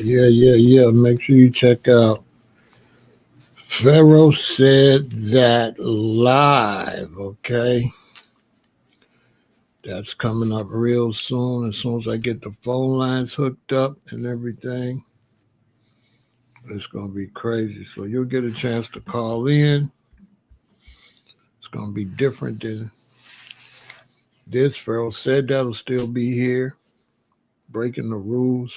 Yeah. Make sure you check out Pharaoh Said That live. Okay, that's coming up real soon. As soon as I get the phone lines hooked up and everything, it's gonna be crazy. So you'll get a chance to call in. It's gonna be different than this. Pharaoh Said That'll still be here, breaking the rules.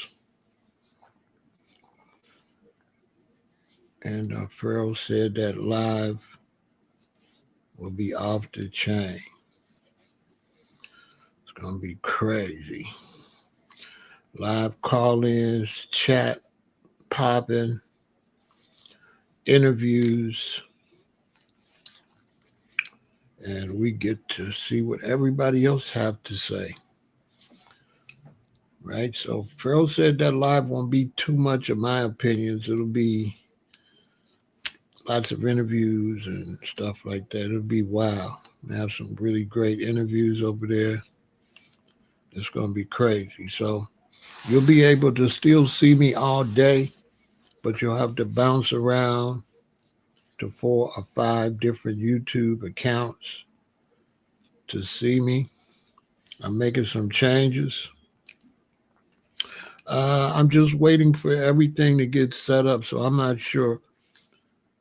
And Pharaoh Said That live will be off the chain. It's gonna be crazy. Live call-ins, chat popping, interviews, and we get to see what everybody else have to say. Right? So Pharaoh Said That live won't be too much of my opinions. It'll be lots of interviews and stuff like that. It'll be wild. I have some really great interviews over there. It's gonna be crazy. So you'll be able to still see me all day, but you'll have to bounce around to 4 or 5 different YouTube accounts to see me. I'm making some changes. I'm just waiting for everything to get set up, so I'm not sure.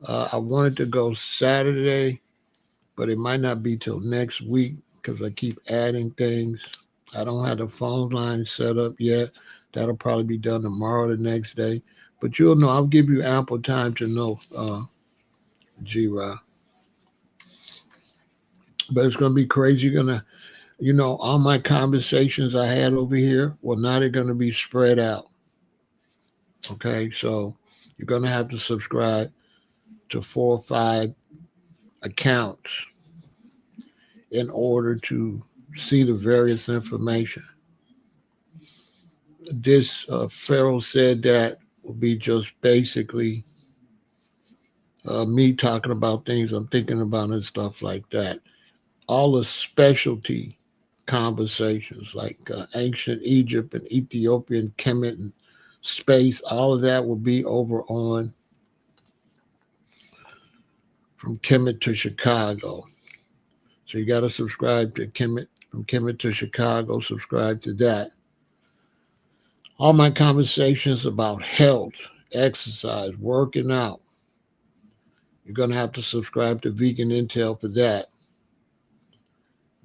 I wanted to go Saturday, but it might not be till next week because I keep adding things. I don't have the phone line set up yet. That'll probably be done tomorrow or the next day. But you'll know. I'll give you ample time to know, G-Rod. But it's going to be crazy. You're going to, all my conversations I had over here, well, now they're going to be spread out. Okay, so you're going to have to subscribe to 4 or 5 accounts in order to see the various information. This Pharaoh Said That will be just basically me talking about things I'm thinking about and stuff like that. All the specialty conversations like ancient Egypt and Ethiopian Kemet and space, all of that will be over on From Kemet to Chicago. So you got to subscribe to Kemet, From Kemet to Chicago, subscribe to that. All my conversations about health, exercise, working out, you're going to have to subscribe to Vegan Intel for that.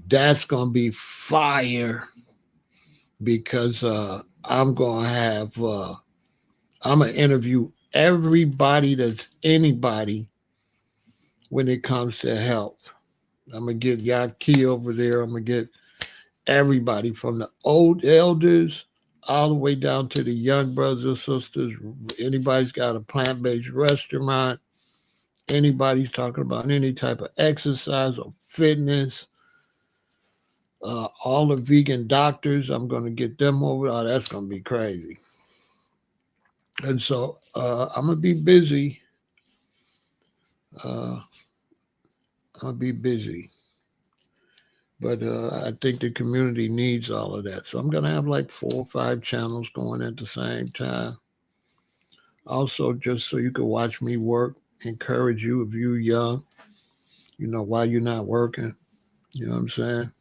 That's going to be fire because I'm going to have, I'm going to interview everybody that's anybody when it comes to health. I'm going to get Yaki over there. I'm going to get everybody from the old elders all the way down to the young brothers and sisters. Anybody's got a plant-based restaurant. Anybody's talking about any type of exercise or fitness. All the vegan doctors, I'm going to get them over. Oh, that's going to be crazy. And so I'm going to be busy. Uh, I'll be busy. But I think the community needs all of that. So I'm going to have like 4 or 5 channels going at the same time. Also, just so you can watch me work, encourage you if you're young, while you're not working. You know what I'm saying?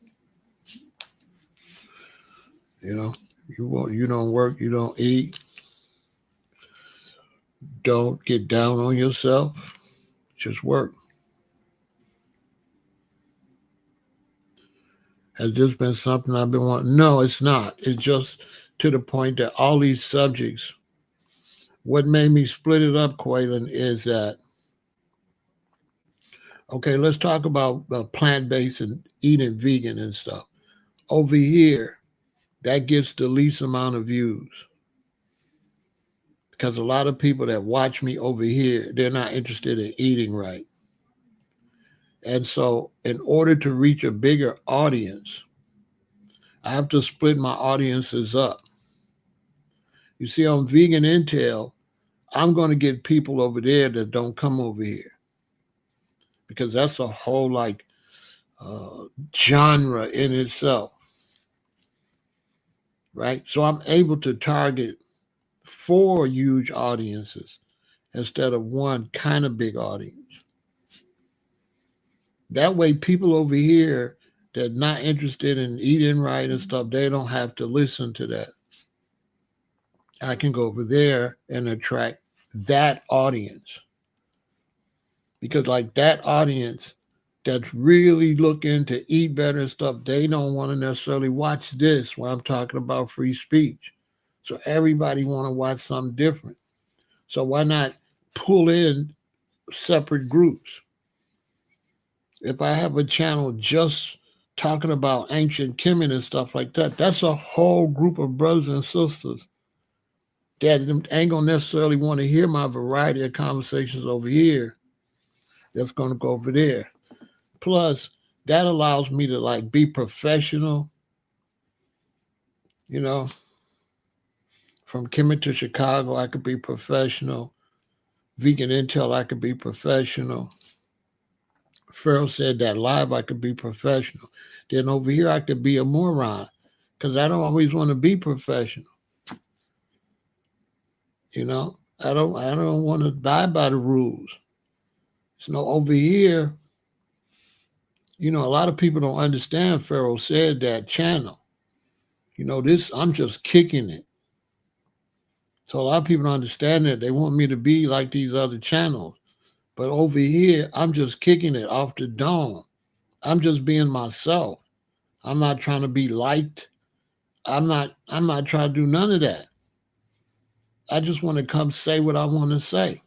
You don't work, you don't eat. Don't get down on yourself. Just work. Has this been something I've been wanting? No, it's not. It's just to the point that all these subjects, what made me split it up, Quaylen, is that, okay, let's talk about plant-based and eating vegan and stuff. Over here, that gets the least amount of views because a lot of people that watch me over here, they're not interested in eating right. And so in order to reach a bigger audience, I have to split my audiences up. You see, on Vegan Intel, I'm going to get people over there that don't come over here because that's a whole genre in itself, right? So I'm able to target 4 huge audiences instead of one kind of big audience. That way, people over here that not interested in eating right and stuff, they don't have to listen to that. I can go over there and attract that audience. Because like that audience that's really looking to eat better and stuff, they don't want to necessarily watch this when I'm talking about free speech. So everybody want to watch something different. So why not pull in separate groups? If I have a channel just talking about ancient Kemet and stuff like that, that's a whole group of brothers and sisters that ain't gonna necessarily want to hear my variety of conversations over here. That's gonna go over there. Plus, that allows me to like be professional, you know. From Kemet to Chicago, I could be professional. Vegan Intel, I could be professional. Pharaoh said that live, I could be professional. Then over here, I could be a moron because I don't always want to be professional. You know, I don't want to abide by the rules. So over here, you know, a lot of people don't understand Pharaoh said that channel. You know, this, I'm just kicking it. So a lot of people don't understand that. They want me to be like these other channels. But over here, I'm just kicking it off the dome. I'm just being myself. I'm not trying to be liked. I'm not trying to do none of that. I just want to come say what I want to say.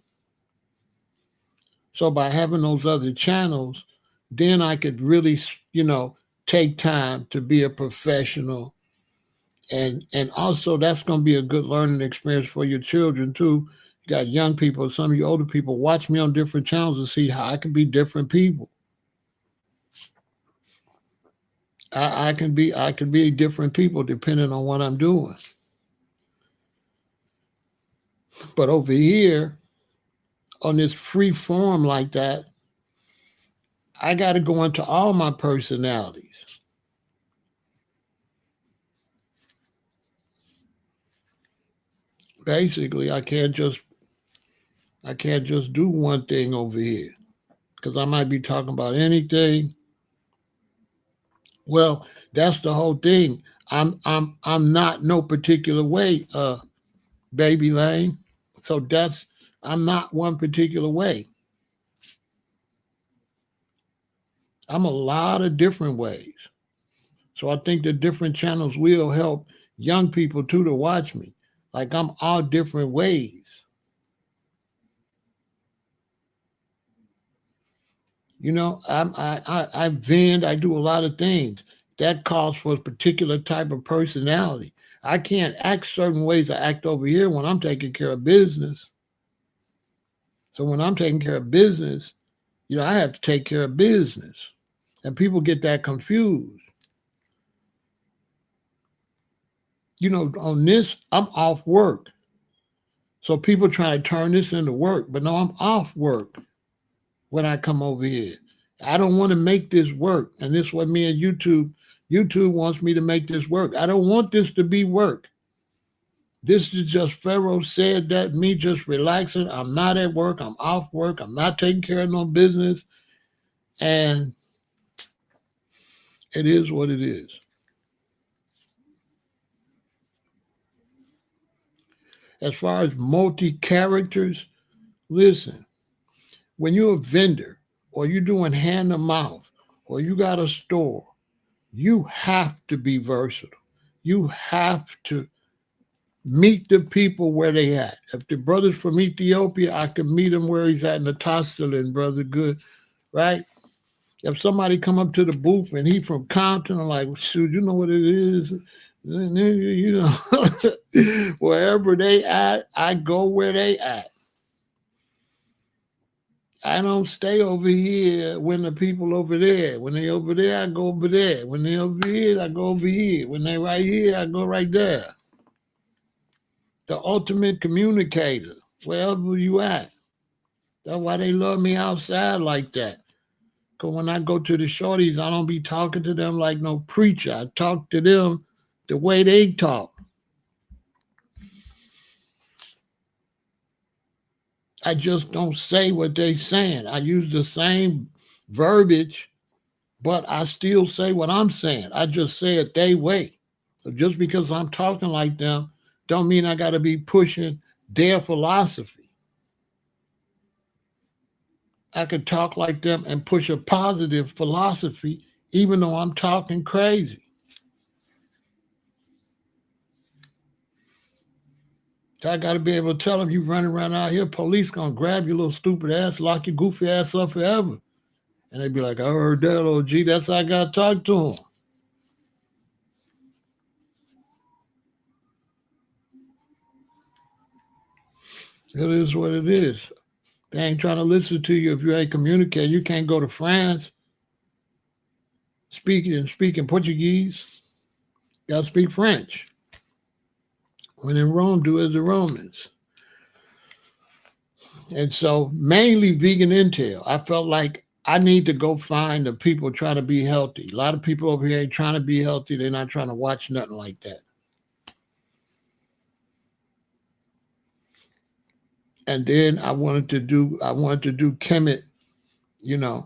So by having those other channels, then I could really, you know, take time to be a professional. And also that's going to be a good learning experience for your children too. You got young people, some of you older people, watch me on different channels and see how I can be different people. I can be different people depending on what I'm doing. But over here, on this free form like that, I got to go into all my personalities. Basically, I can't just do one thing over here because I might be talking about anything. Well, that's the whole thing. I'm not no particular way, baby Lane. So that's I'm not one particular way. I'm a lot of different ways. So I think the different channels will help young people too to watch me. Like I'm all different ways. You know, I vend, I do a lot of things. That calls for a particular type of personality. I can't act certain ways I act over here when I'm taking care of business. So when I'm taking care of business, you know, I have to take care of business. And people get that confused. You know, on this, I'm off work. So people try to turn this into work, but no, I'm off work when I come over here. I don't want to make this work. And this is what me and YouTube wants me to make this work. I don't want this to be work. This is just Pharaoh said that, me just relaxing. I'm not at work. I'm off work. I'm not taking care of no business. And it is what it is. As far as multi-characters, listen, when you're a vendor or you're doing hand to mouth or you got a store, you have to be versatile. You have to meet the people where they at. If the brother's from Ethiopia, I can meet him where he's at in the Tostelin, brother, good, right? If somebody come up to the booth and he from Compton, I'm like, shoot, you know what it is? You know, wherever they at, I go where they at. I don't stay over here when the people over there. When they over there, I go over there. When they over here, I go over here. When they right here, I go right there. The ultimate communicator, wherever you at. That's why they love me outside like that. Because when I go to the shorties, I don't be talking to them like no preacher. I talk to them the way they talk. I just don't say what they saying. I use the same verbiage, but I still say what I'm saying. I just say it their way. So just because I'm talking like them, don't mean I got to be pushing their philosophy. I could talk like them and push a positive philosophy, even though I'm talking crazy. So I got to be able to tell them you running around out here, police gonna grab your little stupid ass, lock your goofy ass up forever. And they be like, I heard that, OG. That's how I got to talk to them. It is what it is. They ain't trying to listen to you if you ain't communicating. You can't go to France speaking Portuguese. You got to speak French. When in Rome, do as the Romans. And so mainly vegan intel. I felt like I need to go find the people trying to be healthy. A lot of people over here ain't trying to be healthy. They're not trying to watch nothing like that. And then I wanted to do Kemet, you know.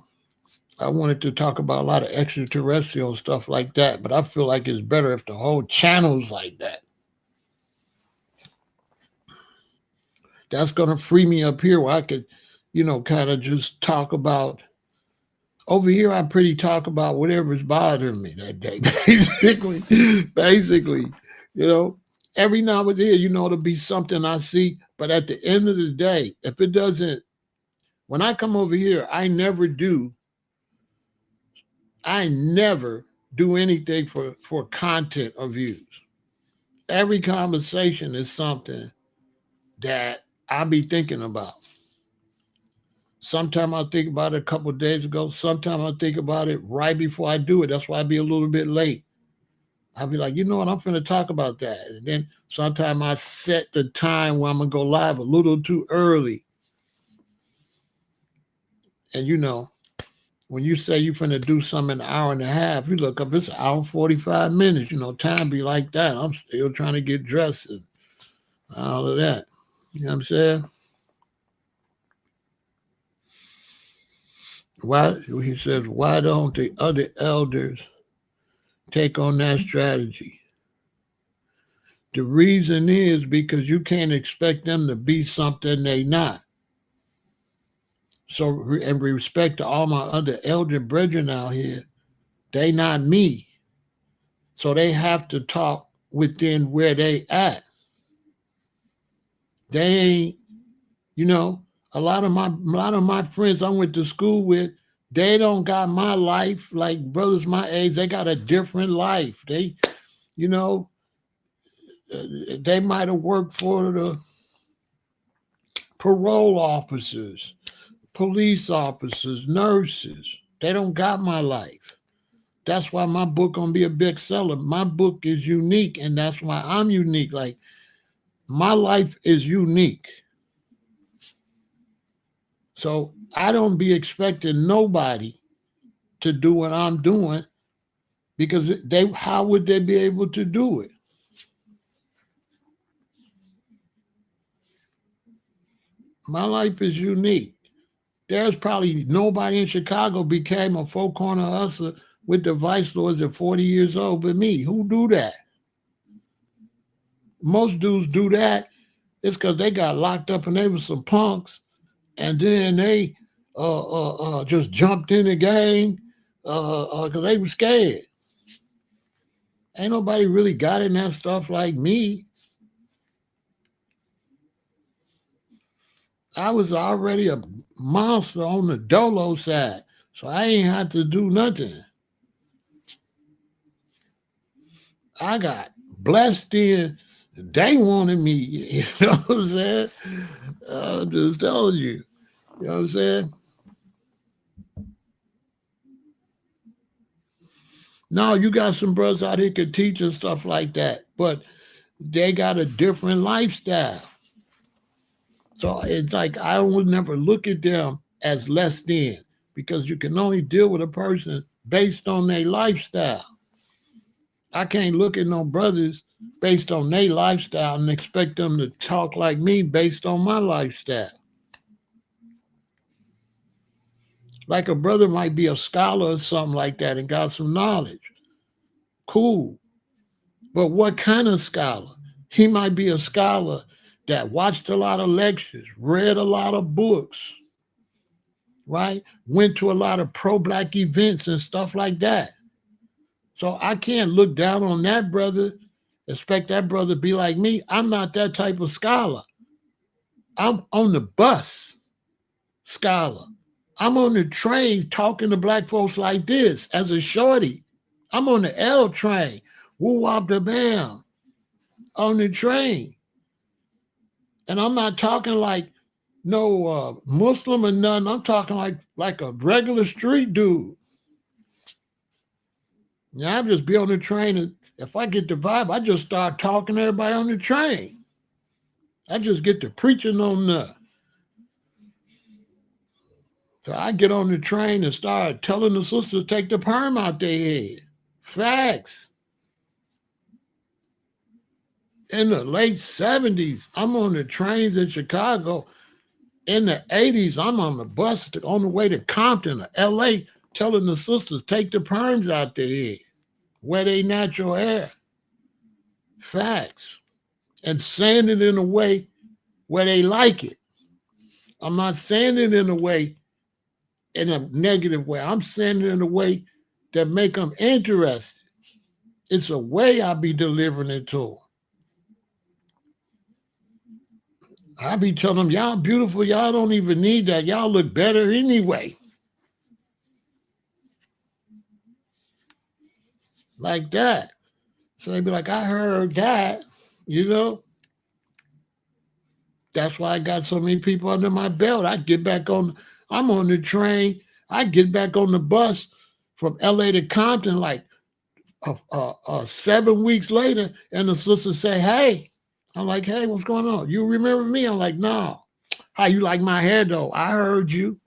I wanted to talk about a lot of extraterrestrial stuff like that, but I feel like it's better if the whole channel's like that. That's going to free me up here where I could, kind of just talk about. Over here, I pretty talk about whatever's bothering me that day. Basically, every now and then, it'll be something I see. But at the end of the day, if it doesn't, when I come over here, I never do anything for content or views. Every conversation is something that I'll be thinking about. Sometimes I'll think about it a couple of days ago. Sometimes I'll think about it right before I do it. That's why I'll be a little bit late. I'll be like, you know what, I'm going to talk about that. And then sometimes I set the time where I'm going to go live a little too early. And when you say you're going to do something in an hour and a half, you look up, it's an hour and 45 minutes. Time be like that. I'm still trying to get dressed and all of that. You know what I'm saying? He says, why don't the other elders take on that strategy? The reason is because you can't expect them to be something they not. So, in respect to all my other elder brethren out here, they not me. So they have to talk within where they at. They ain't, a lot of my friends I went to school with, they don't got my life like brothers my age. They got a different life. They, they might have worked for the parole officers, police officers, nurses. They don't got my life. That's why my book gonna be a big seller. My book is unique, and that's why I'm unique. Like, my life is unique. So I don't be expecting nobody to do what I'm doing, because how would they be able to do it? My life is unique. There's probably nobody in Chicago became a four-corner hustler with the vice lords at 40 years old but me. Who do that? Most dudes do that. It's because they got locked up and they were some punks, and then they just jumped in the game because they were scared. Ain't nobody really got in that stuff like me. I was already a monster on the dolo side, so I ain't had to do nothing. I got blessed in. They wanted me. You know what I'm saying? I'm just telling you. You know what I'm saying? No, you got some brothers out here could teach and stuff like that, but they got a different lifestyle. So it's like I would never look at them as less than, because you can only deal with a person based on their lifestyle. I can't look at no brothers based on their lifestyle and expect them to talk like me based on my lifestyle. Like a brother might be a scholar or something like that and got some knowledge. Cool. But what kind of scholar? He might be a scholar that watched a lot of lectures, read a lot of books, right? Went to a lot of pro-black events and stuff like that. So I can't look down on that brother, expect that brother to be like me. I'm not that type of scholar. I'm on the bus scholar. I'm on the train talking to black folks like this as a shorty. I'm on the L train, woo wop the bam, on the train. And I'm not talking like no Muslim or nothing. I'm talking like a regular street dude. Yeah, I just be on the train, and if I get the vibe, I just start talking to everybody on the train. I just get to preaching on the. So I get on the train and start telling the sisters to take the perm out their head. Facts. In the late 70s, I'm on the trains in Chicago. In the 80s, I'm on the bus on the way to Compton or LA telling the sisters take the perms out their head. Wear they natural hair. Facts. And saying it in a way where they like it. I'm not saying it in a way, in a negative way. I'm saying it in a way that make them interested. It's a way I be delivering it to them. I be telling them, y'all beautiful, y'all don't even need that. Y'all look better anyway. Like that. So they be like, I heard that, you know? That's why I got so many people under my belt. I'm on the train. I get back on the bus from LA to Compton like 7 weeks later, and the sister say, hey. I'm like, hey, what's going on? You remember me? I'm like, no. How you like my hair, though? I heard you.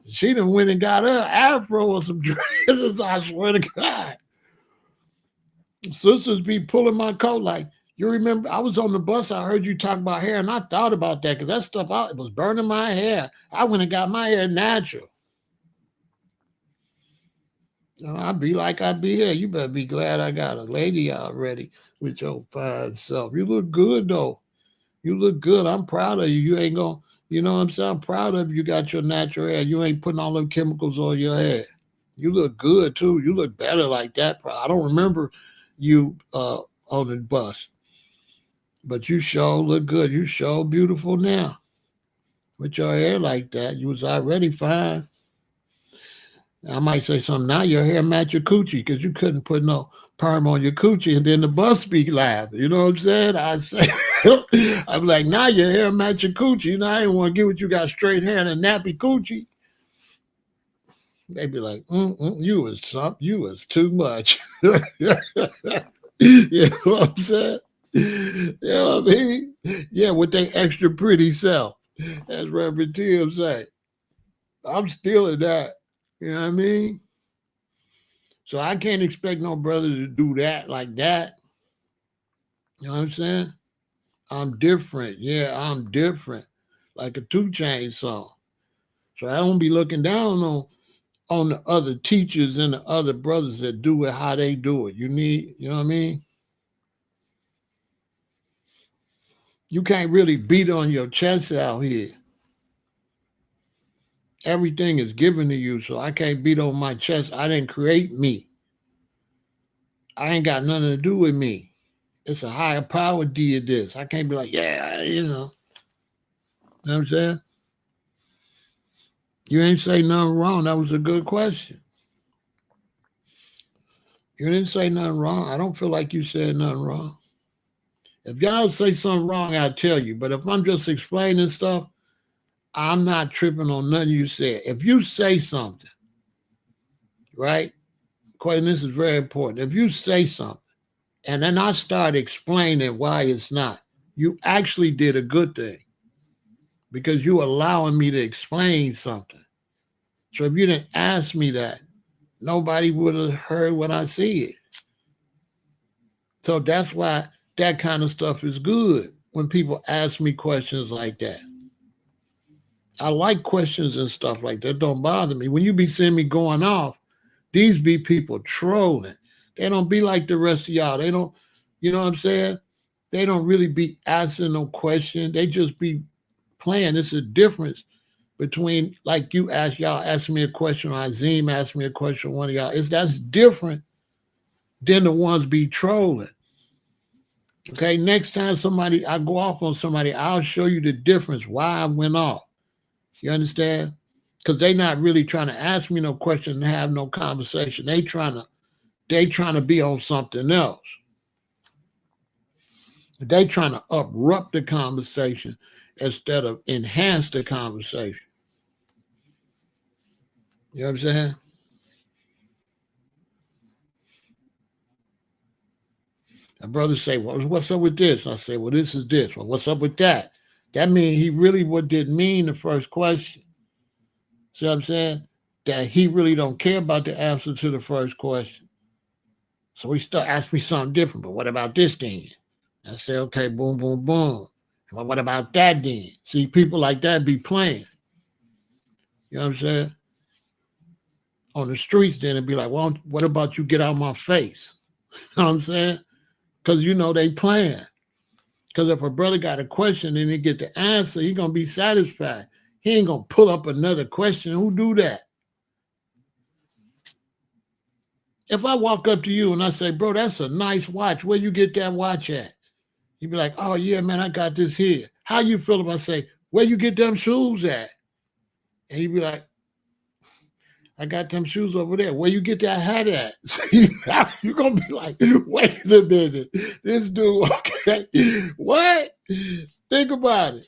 She done went and got her afro or some dresses, I swear to God. Sisters be pulling my coat like, you remember, I was on the bus, I heard you talk about hair, and I thought about that because that stuff it was burning my hair. I went and got my hair natural. And I be like I be here. You better be glad I got a lady already with your fine self. You look good, though. You look good. I'm proud of you. You ain't going to, you know what I'm saying? I'm proud of you. You got your natural hair. You ain't putting all them chemicals on your hair. You look good, too. You look better like that. I don't remember you on the bus. But you sure look good. You sure beautiful now. With your hair like that, you was already fine. I might say something. Now your hair match your coochie because you couldn't put no perm on your coochie and then the bus be live. You know what I'm saying? I say, I'm like, now your hair match your coochie. You know, I didn't want to get what you got straight hair and a nappy coochie. They be like, you was something. You was too much. You know what I'm saying? You know what I mean? Yeah, with their extra pretty self. As Reverend Tim say. I'm stealing that. You know what I mean? So I can't expect no brother to do that like that. You know what I'm saying? I'm different. Yeah, I'm different. Like a 2 Chainz song. So I don't be looking down on the other teachers and the other brothers that do it how they do it. You know what I mean? You can't really beat on your chest out here. Everything is given to you, so I can't beat on my chest. I didn't create me. I ain't got nothing to do with me. It's a higher power did this. I can't be like, yeah, you know. You know what I'm saying? You ain't say nothing wrong. That was a good question. You didn't say nothing wrong. I don't feel like you said nothing wrong. If y'all say something wrong, I'll tell you. But if I'm just explaining stuff, I'm not tripping on nothing you said. If you say something, right? Quentin, this is very important. If you say something, and then I start explaining why it's not, you actually did a good thing because you allowing me to explain something. So if you didn't ask me that, nobody would have heard when I see it. So that's why that kind of stuff is good when people ask me questions like that. I like questions and stuff like that. Don't bother me. When you be seeing me going off, these be people trolling. They don't be like the rest of y'all. They don't, you know what I'm saying? They don't really be asking no question. They just be playing. It's a difference between, like, you ask y'all, ask me a question, or Azim asked me a question, one of y'all. That's different than the ones be trolling. Okay, next time I go off on somebody, I'll show you the difference, why I went off. You understand? Because they not really trying to ask me no question and have no conversation. They trying to be on something else. They trying to uproot the conversation instead of enhance the conversation. You know what I'm saying? A brother say, well, what's up with this? I say, well, this is this. Well, what's up with that? That means he really didn't mean the first question. See what I'm saying? That he really don't care about the answer to the first question. So he start asking me something different. But what about this then? I say, okay, boom, boom, boom. Well, what about that then? See, people like that be playing. You know what I'm saying? On the streets, then it'd be like, well, what about you get out of my face? You know what I'm saying? Because you know they playing. Because if a brother got a question and he get the answer, he gonna be satisfied. He ain't gonna pull up another question. Who do that? If I walk up to you and I say, bro, that's a nice watch. Where you get that watch at? You be like, oh yeah, man, I got this here. How you feel if I say, where you get them shoes at? And you be like, I got them shoes over there. Where you get that hat at? See, you're going to be like, wait a minute. This dude, okay, what? Think about it.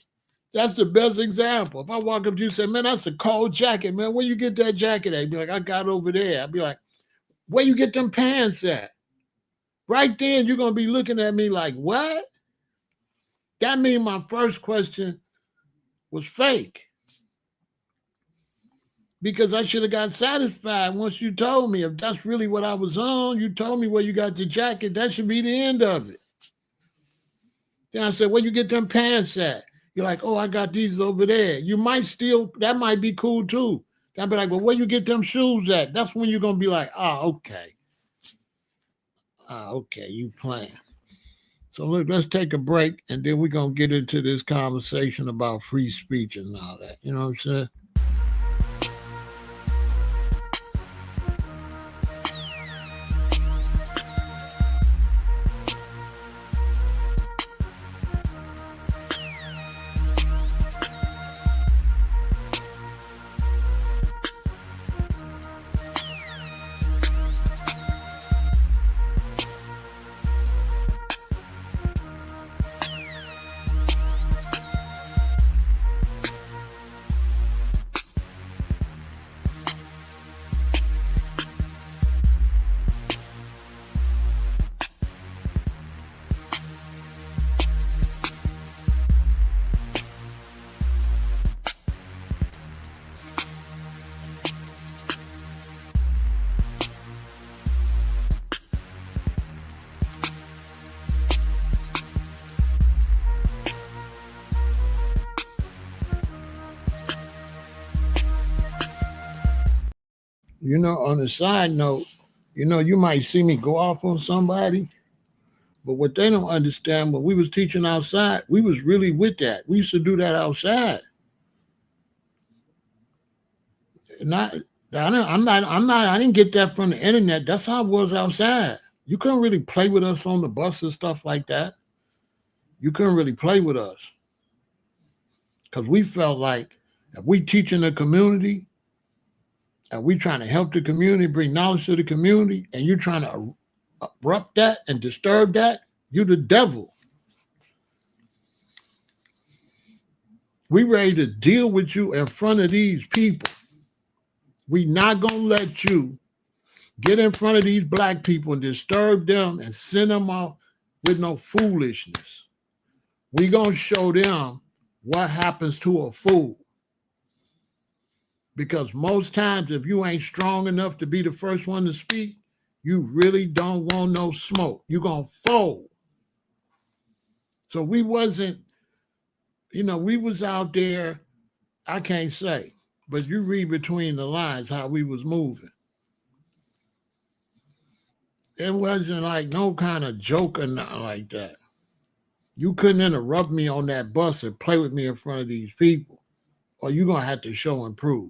That's the best example. If I walk up to you and say, man, that's a cold jacket, man. Where you get that jacket at? You'd be like, I got it over there. I'd be like, where you get them pants at? Right then, you're going to be looking at me like, what? That means my first question was fake. Because I should have got satisfied once you told me. If that's really what I was on, you told me where you got the jacket, that should be the end of it. Then I said, where you get them pants at? You're like, oh, I got these over there. You might still, that might be cool too. I'd be like, well, where you get them shoes at? That's when you're going to be like, okay, you playing. So look, let's take a break, and then we're going to get into this conversation about free speech and all that. You know what I'm saying? You know, on a side note, you know, you might see me go off on somebody, but what they don't understand, when we was teaching outside, we was really with that. We used to do that outside. Not, I didn't get that from the internet. That's how it was outside. You couldn't really play with us on the bus and stuff like that. You couldn't really play with us. Because we felt like if we teaching the community, and we trying to help the community, bring knowledge to the community, and you're trying to abrupt that and disturb that, you're the devil. We ready to deal with you in front of these people. We not going to let you get in front of these black people and disturb them and send them off with no foolishness. We going to show them what happens to a fool. Because most times, if you ain't strong enough to be the first one to speak, you really don't want no smoke. You're going to fold. So we wasn't, you know, we was out there I can't say. But you read between the lines how we was moving. It wasn't like no kind of joke or nothing like that. You couldn't interrupt me on that bus and play with me in front of these people, or you're gonna have to show and prove.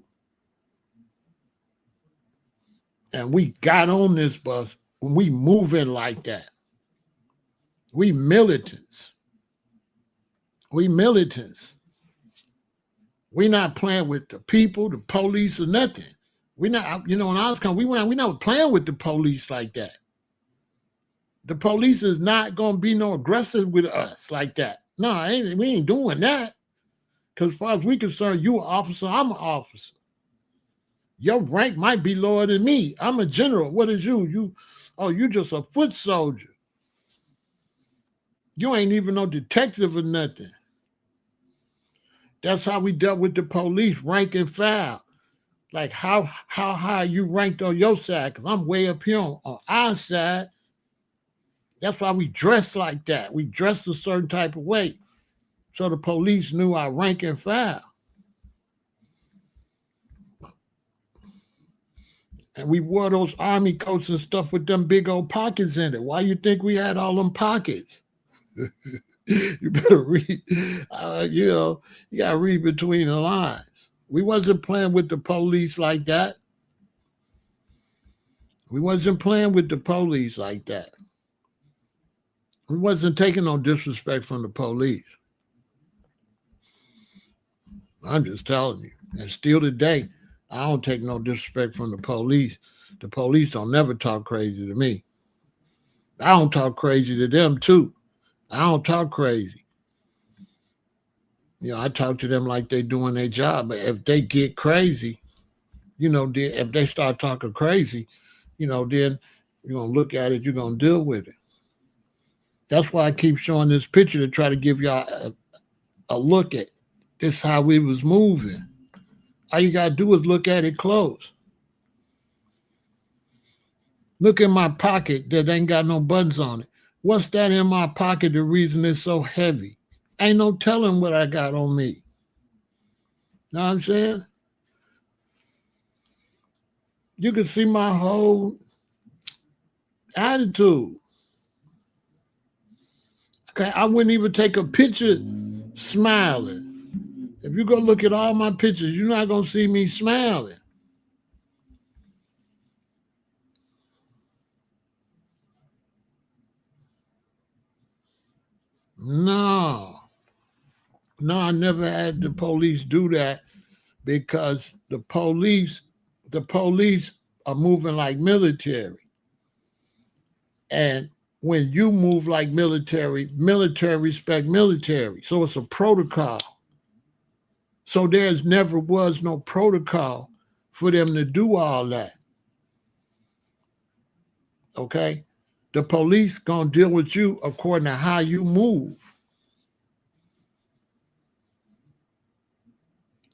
And we got on this bus when we moving like that. We militants. We militants. We not playing with the people, the police, or nothing. We not, when I was coming, we not playing with the police like that. The police is not gonna be no aggressive with us like that. No, we ain't doing that. Because as far as we concerned, you an officer, I'm an officer. Your rank might be lower than me. I'm a general. What is you? You just a foot soldier. You ain't even no detective or nothing. That's how we dealt with the police, rank and file. Like how high you ranked on your side, because I'm way up here on our side. That's why we dress like that. We dressed a certain type of way. So the police knew our rank and file. And we wore those army coats and stuff with them big old pockets in it. Why you think we had all them pockets? You better read, you got to read between the lines. We wasn't playing with the police like that. We wasn't playing with the police like that. We wasn't taking no disrespect from the police. I'm just telling you. And still today, I don't take no disrespect from the police. The police don't never talk crazy to me. I don't talk crazy to them too. I don't talk crazy. I talk to them like they doing their job. But if they get crazy, if they start talking crazy, then you're going to look at it, you're going to deal with it. That's why I keep showing this picture to try to give y'all a look at this, how we was moving. All you got to do is look at it close. Look in my pocket that ain't got no buttons on it. What's that in my pocket? The reason it's so heavy. Ain't no telling what I got on me. Know what I'm saying? You can see my whole attitude. Okay, I wouldn't even take a picture smiling. If you go look at all my pictures, you're not going to see me smiling. No, I never had the police do that, because the police are moving like military. And when you move like military respect military. So it's a protocol. So there's never was no protocol for them to do all that. Okay? The police gonna deal with you according to how you move.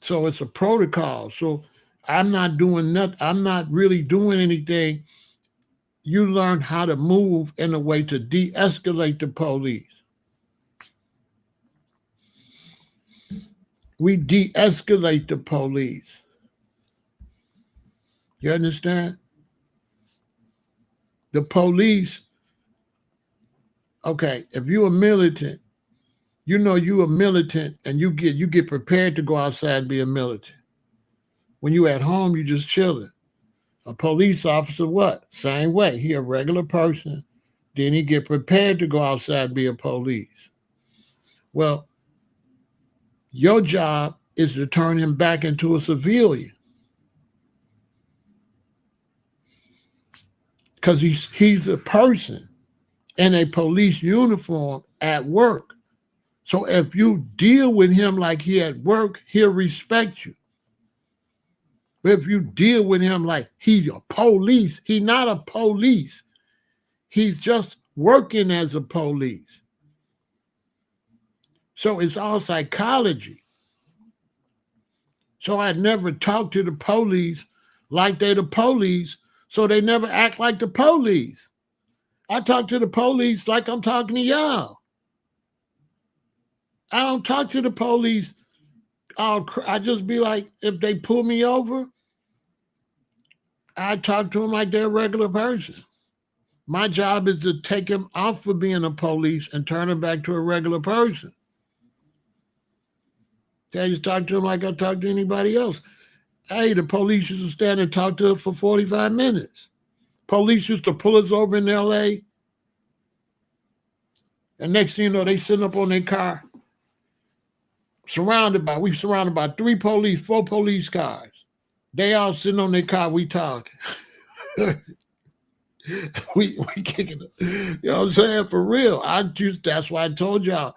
So it's a protocol. So I'm not doing nothing. I'm not really doing anything. You learn how to move in a way to de-escalate the police. We de-escalate the police. You understand? The police, okay, if you're a militant, you a militant, and you get prepared to go outside and be a militant. When you at home, you just chilling. A police officer, what? Same way. He a regular person. Then he get prepared to go outside and be a police. Well, your job is to turn him back into a civilian. Because he's a person in a police uniform at work. So if you deal with him like he at work, he'll respect you. But if you deal with him like he's a police, he's not a police. He's just working as a police. So it's all psychology. So I never talk to the police like they the police, so they never act like the police. I talk to the police like I'm talking to y'all. I don't talk to the police. I just be like, if they pull me over, I talk to them like they're a regular person. My job is to take them off of being a police and turn them back to a regular person. I just talk to them like I talk to anybody else. Hey, the police used to stand and talk to us for 45 minutes. Police used to pull us over in LA. And next thing you know, they sitting up on their car, we surrounded by 4 police cars. They all sitting on their car, we talking. we kicking it. You know what I'm saying? For real. That's why I told y'all.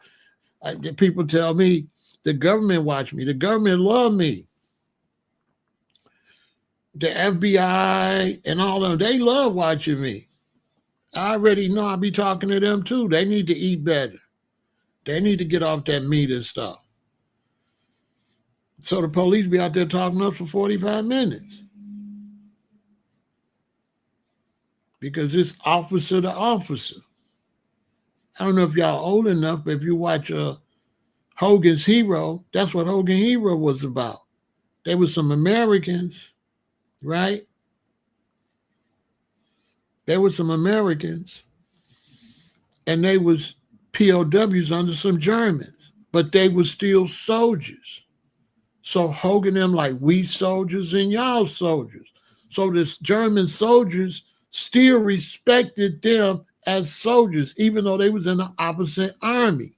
People tell me the government watch me. The government love me. The FBI and all of them, they love watching me. I already know I'll be talking to them too. They need to eat better. They need to get off that meat and stuff. So the police be out there talking to us for 45 minutes. Because it's officer to officer. I don't know if y'all old enough, but if you watch Hogan's Hero, that's what Hogan Hero was about. There were some Americans, right? There were some Americans, and they was POWs under some Germans, but they were still soldiers. So Hogan them like, we soldiers and y'all soldiers. So this German soldiers still respected them as soldiers, even though they was in the opposite army.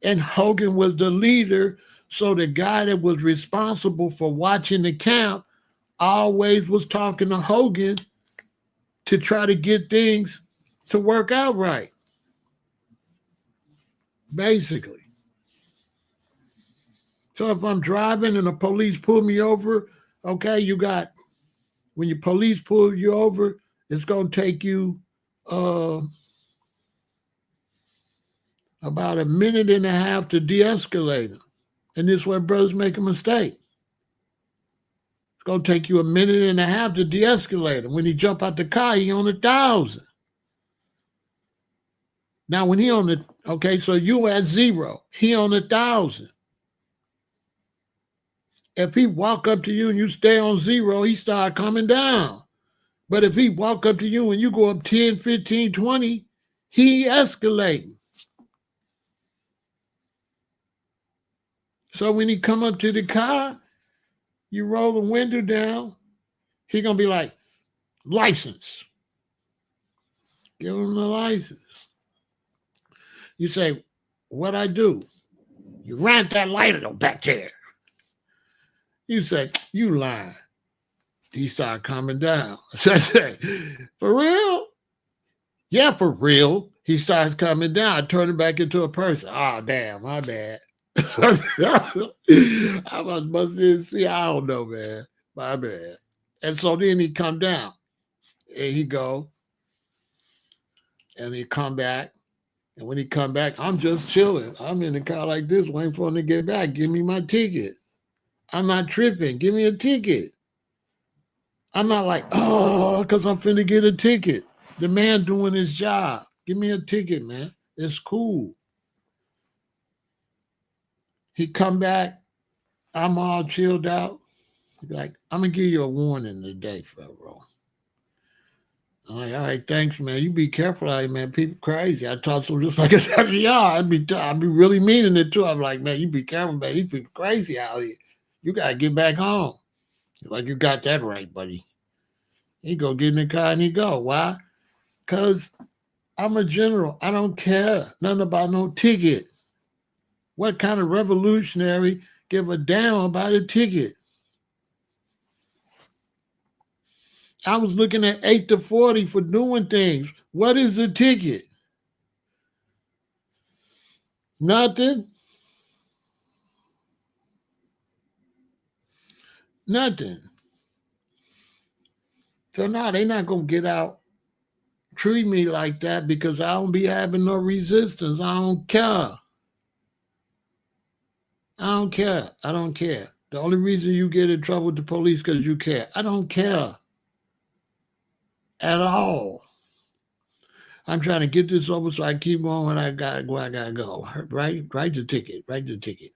And Hogan was the leader, so the guy that was responsible for watching the camp always was talking to Hogan to try to get things to work out right. Basically. So if I'm driving and the police pull me over, okay, when your police pull you over, it's going to take you about a minute and a half to de-escalate them. And this is where brothers make a mistake. It's going to take you a minute and a half to de-escalate him. When he jump out the car, he on 1,000. Now, when he on so you at 0, he on 1,000. If he walk up to you and you stay on 0, he start coming down. But if he walk up to you and you go up 10, 15, 20, he escalating. So when he come up to the car, you roll the window down, he going to be like, license. Give him the license. You say, what I do? You ran that light on back there. You say, you lying. He start coming down. So I say, for real? Yeah, for real. He starts coming down. I turn him back into a person. Oh, damn, my bad. I must see. I don't know, man. My bad. And so then he come down. And he go. And he come back. And when he come back, I'm just chilling. I'm in the car like this, waiting for him to get back. Give me my ticket. I'm not tripping. Give me a ticket. I'm not like, oh, because I'm finna get a ticket. The man doing his job. Give me a ticket, man. It's cool. He come back. I'm all chilled out. He's like, I'm going to give you a warning today, Pharaoh. I'm like, all right, thanks, man. You be careful out here, man. People crazy. I talk to them just like I said to y'all. I'd be really meaning it, too. I'm like, man, you be careful, man. These people crazy out here. You got to get back home. Like, you got that right, buddy. He go get in the car and he go. Why? Because I'm a general. I don't care nothing about no ticket. What kind of revolutionary give a damn about a ticket? I was looking at 8 to 40 for doing things. What is a ticket? Nothing. Nothing. So now they're not going to get out, treat me like that because I don't be having no resistance. I don't care. I don't care. I don't care. The only reason you get in trouble with the police because you care. I don't care at all. I'm trying to get this over so I keep going when I gotta go. Write the ticket. Write the ticket.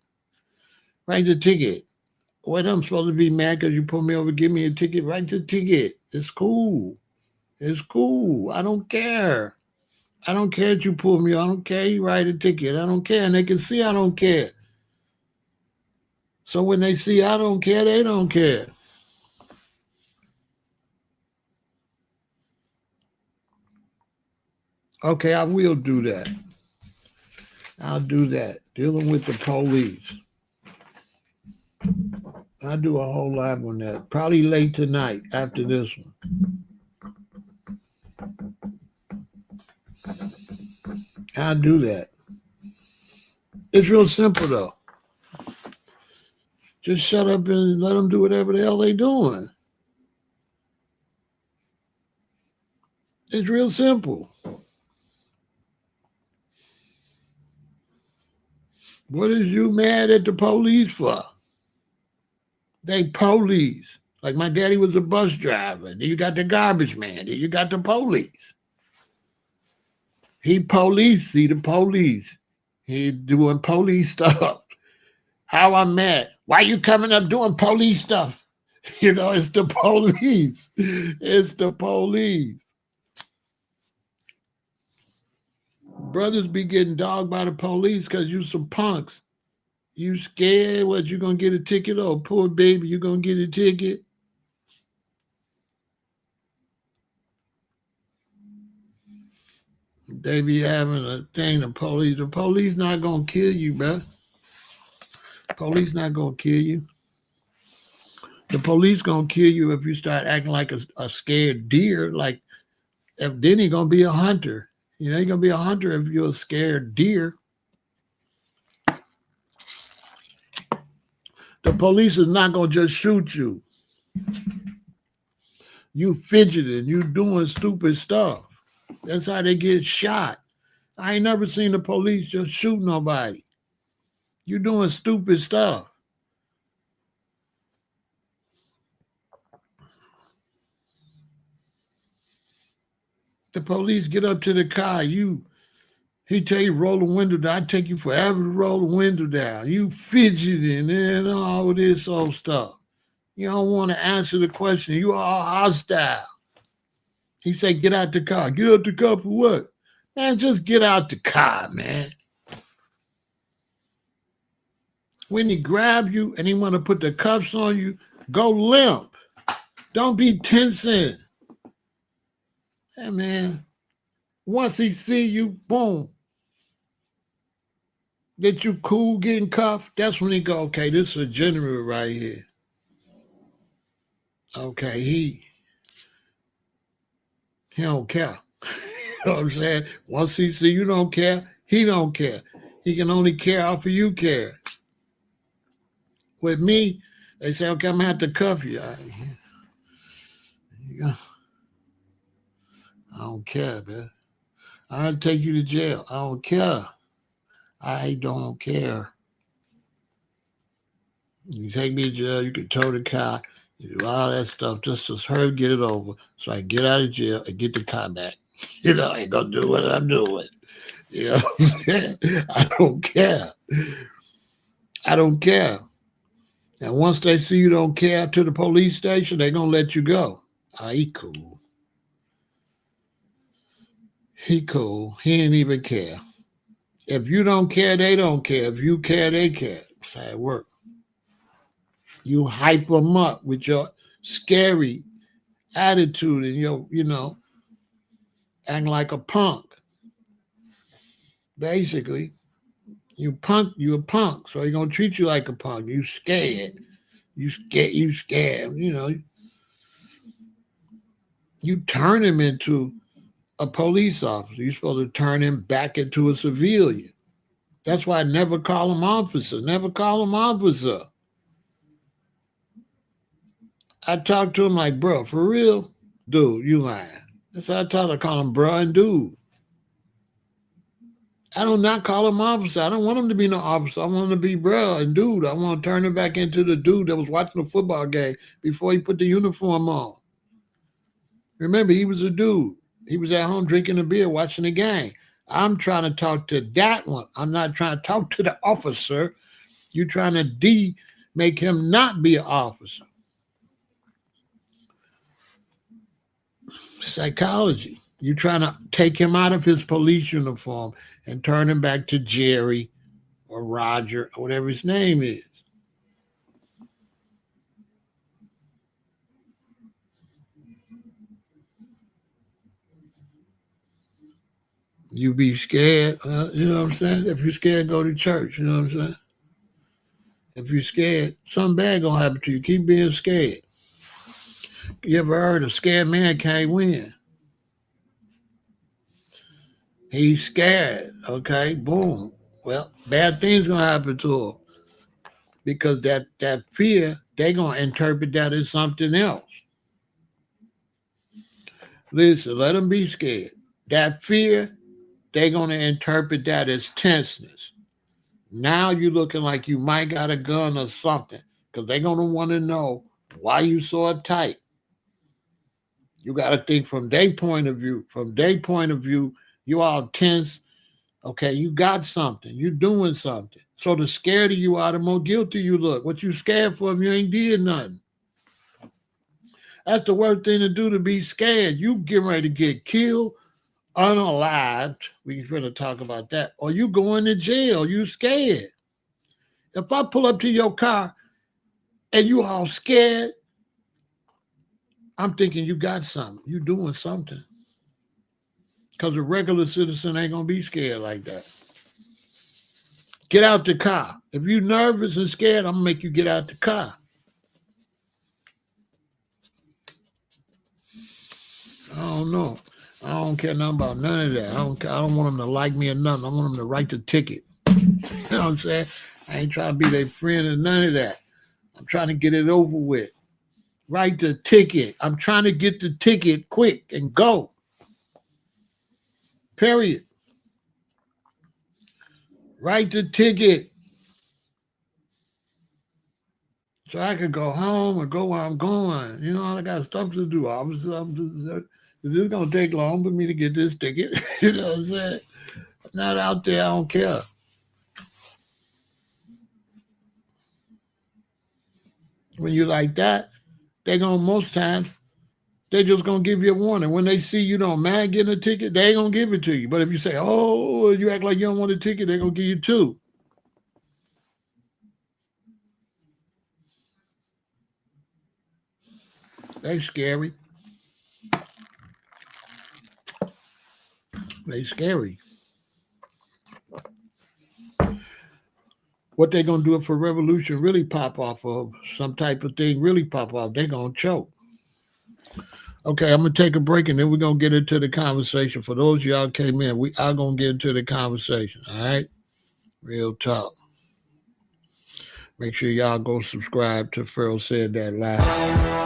Write the ticket. What I'm supposed to be mad because you pulled me over, give me a ticket? Write the ticket. It's cool. It's cool. I don't care. I don't care that you pull me. I don't care. You write a ticket. I don't care. And they can see I don't care. So when they see I don't care, they don't care. Okay, I will do that. I'll do that. Dealing with the police. I'll do a whole live on that. Probably late tonight after this one. I'll do that. It's real simple though. Just shut up and let them do whatever the hell they doing. It's real simple. What is you mad at the police for? They police. Like my daddy was a bus driver. Then you got the garbage man. Then you got the police. He police, see the police. He doing police stuff. How I'm mad. Why you coming up doing police stuff? You know, it's the police. It's the police. Brothers be getting dogged by the police because you some punks. You scared what you gonna get a ticket? Oh, poor baby, you gonna get a ticket? They be having a thing, the police not gonna kill you, bro. Police not gonna kill you. The police gonna kill you if you start acting like a scared deer. Like, if then he gonna be a hunter. You know, you're gonna be a hunter if you're a scared deer. The police is not gonna just shoot you. You fidgeting, you doing stupid stuff. That's how they get shot. I ain't never seen the police just shoot nobody. You doing stupid stuff. The police get up to the car. He tell you roll the window down. I take you forever to roll the window down. You fidgeting and all this old stuff. You don't want to answer the question. You are hostile. He said, get out the car. Get out the car for what? Man, just get out the car, man. When he grab you and he want to put the cuffs on you, go limp. Don't be tensing. Hey, man, once he see you, boom, that you cool getting cuffed, that's when he go, okay, this is a general right here. Okay, he don't care. You know what I'm saying? Once he see you don't care, he don't care. He can only care off of you care. With me, they say, okay, I'm going to have to cuff you. I don't care, man. I'll take you to jail. I don't care. I don't care. You take me to jail, you can tow the car, you do all that stuff just to hurry get it over so I can get out of jail and get the car back. You know, I ain't gonna do what I'm doing. You know what I'm saying? I don't care. I don't care. And once they see you don't care to the police station, they're gonna let you go. He cool. He cool. He ain't even care. If you don't care, they don't care. If you care, they care. That's how it works. You hype them up with your scary attitude and your, acting like a punk. Basically, you a punk, so they're gonna treat you like a punk. You scared. You scared. You turn him into a police officer. You're supposed to turn him back into a civilian. That's why I never call him officer. Never call him officer. I talk to him like, bro, for real? Dude, you lying. That's how I call him bro and dude. I do not call him officer. I don't want him to be no officer. I want him to be bro and dude. I want to turn him back into the dude that was watching the football game before he put the uniform on. Remember, he was a dude. He was at home drinking a beer, watching the game. I'm trying to talk to that one. I'm not trying to talk to the officer You're trying to make him not be an officer. Psychology. You're trying to take him out of his police uniform and turn him back to Jerry or Roger or whatever his name is. You be scared, you know what I'm saying? If you're scared, go to church, you know what I'm saying? If you're scared, something bad gonna happen to you. Keep being scared. You ever heard a scared man can't win? He's scared, okay? Boom. Well, bad things gonna happen to him because that fear, they gonna interpret that as something else. Listen, let them be scared. That fear, they gonna interpret that as tenseness. Now you're looking like you might got a gun or something because they're going to want to know why you so uptight. You got to think from their point of view. From their point of view, you all tense. Okay, you got something. You're doing something. So the scared of you are, the more guilty you look. What you scared for if you ain't did nothing? That's the worst thing to do, to be scared. You getting ready to get killed, unalived. We're going to talk about that. Or you going to jail. You scared. If I pull up to your car and you all scared, I'm thinking you got something. You doing something. Because a regular citizen ain't going to be scared like that. Get out the car. If you're nervous and scared, I'm going to make you get out the car. I don't know. I don't care nothing about none of that. I don't want them to like me or nothing. I want them to write the ticket. You know what I'm saying? I ain't trying to be their friend or none of that. I'm trying to get it over with. Write the ticket. I'm trying to get the ticket quick and go. Period. Write the ticket. So I could go home or go where I'm going. You know, I got stuff to do. This is going to take long for me to get this ticket. You know what I'm saying? I'm not out there. I don't care. When you like that, they gonna most times they just gonna give you a warning. When they see you don't mind getting a ticket, they ain't gonna give it to you. But if you say, "Oh," you act like you don't want a ticket, they're gonna give you two. They scary. They scary. What they gonna do if a revolution really pop off, or some type of thing really pop off? They gonna choke. Okay, I'm gonna take a break and then we're gonna get into the conversation. For those of y'all came in, we are gonna get into the conversation. All right, real talk. Make sure y'all go subscribe to Pharaoh Said That Live.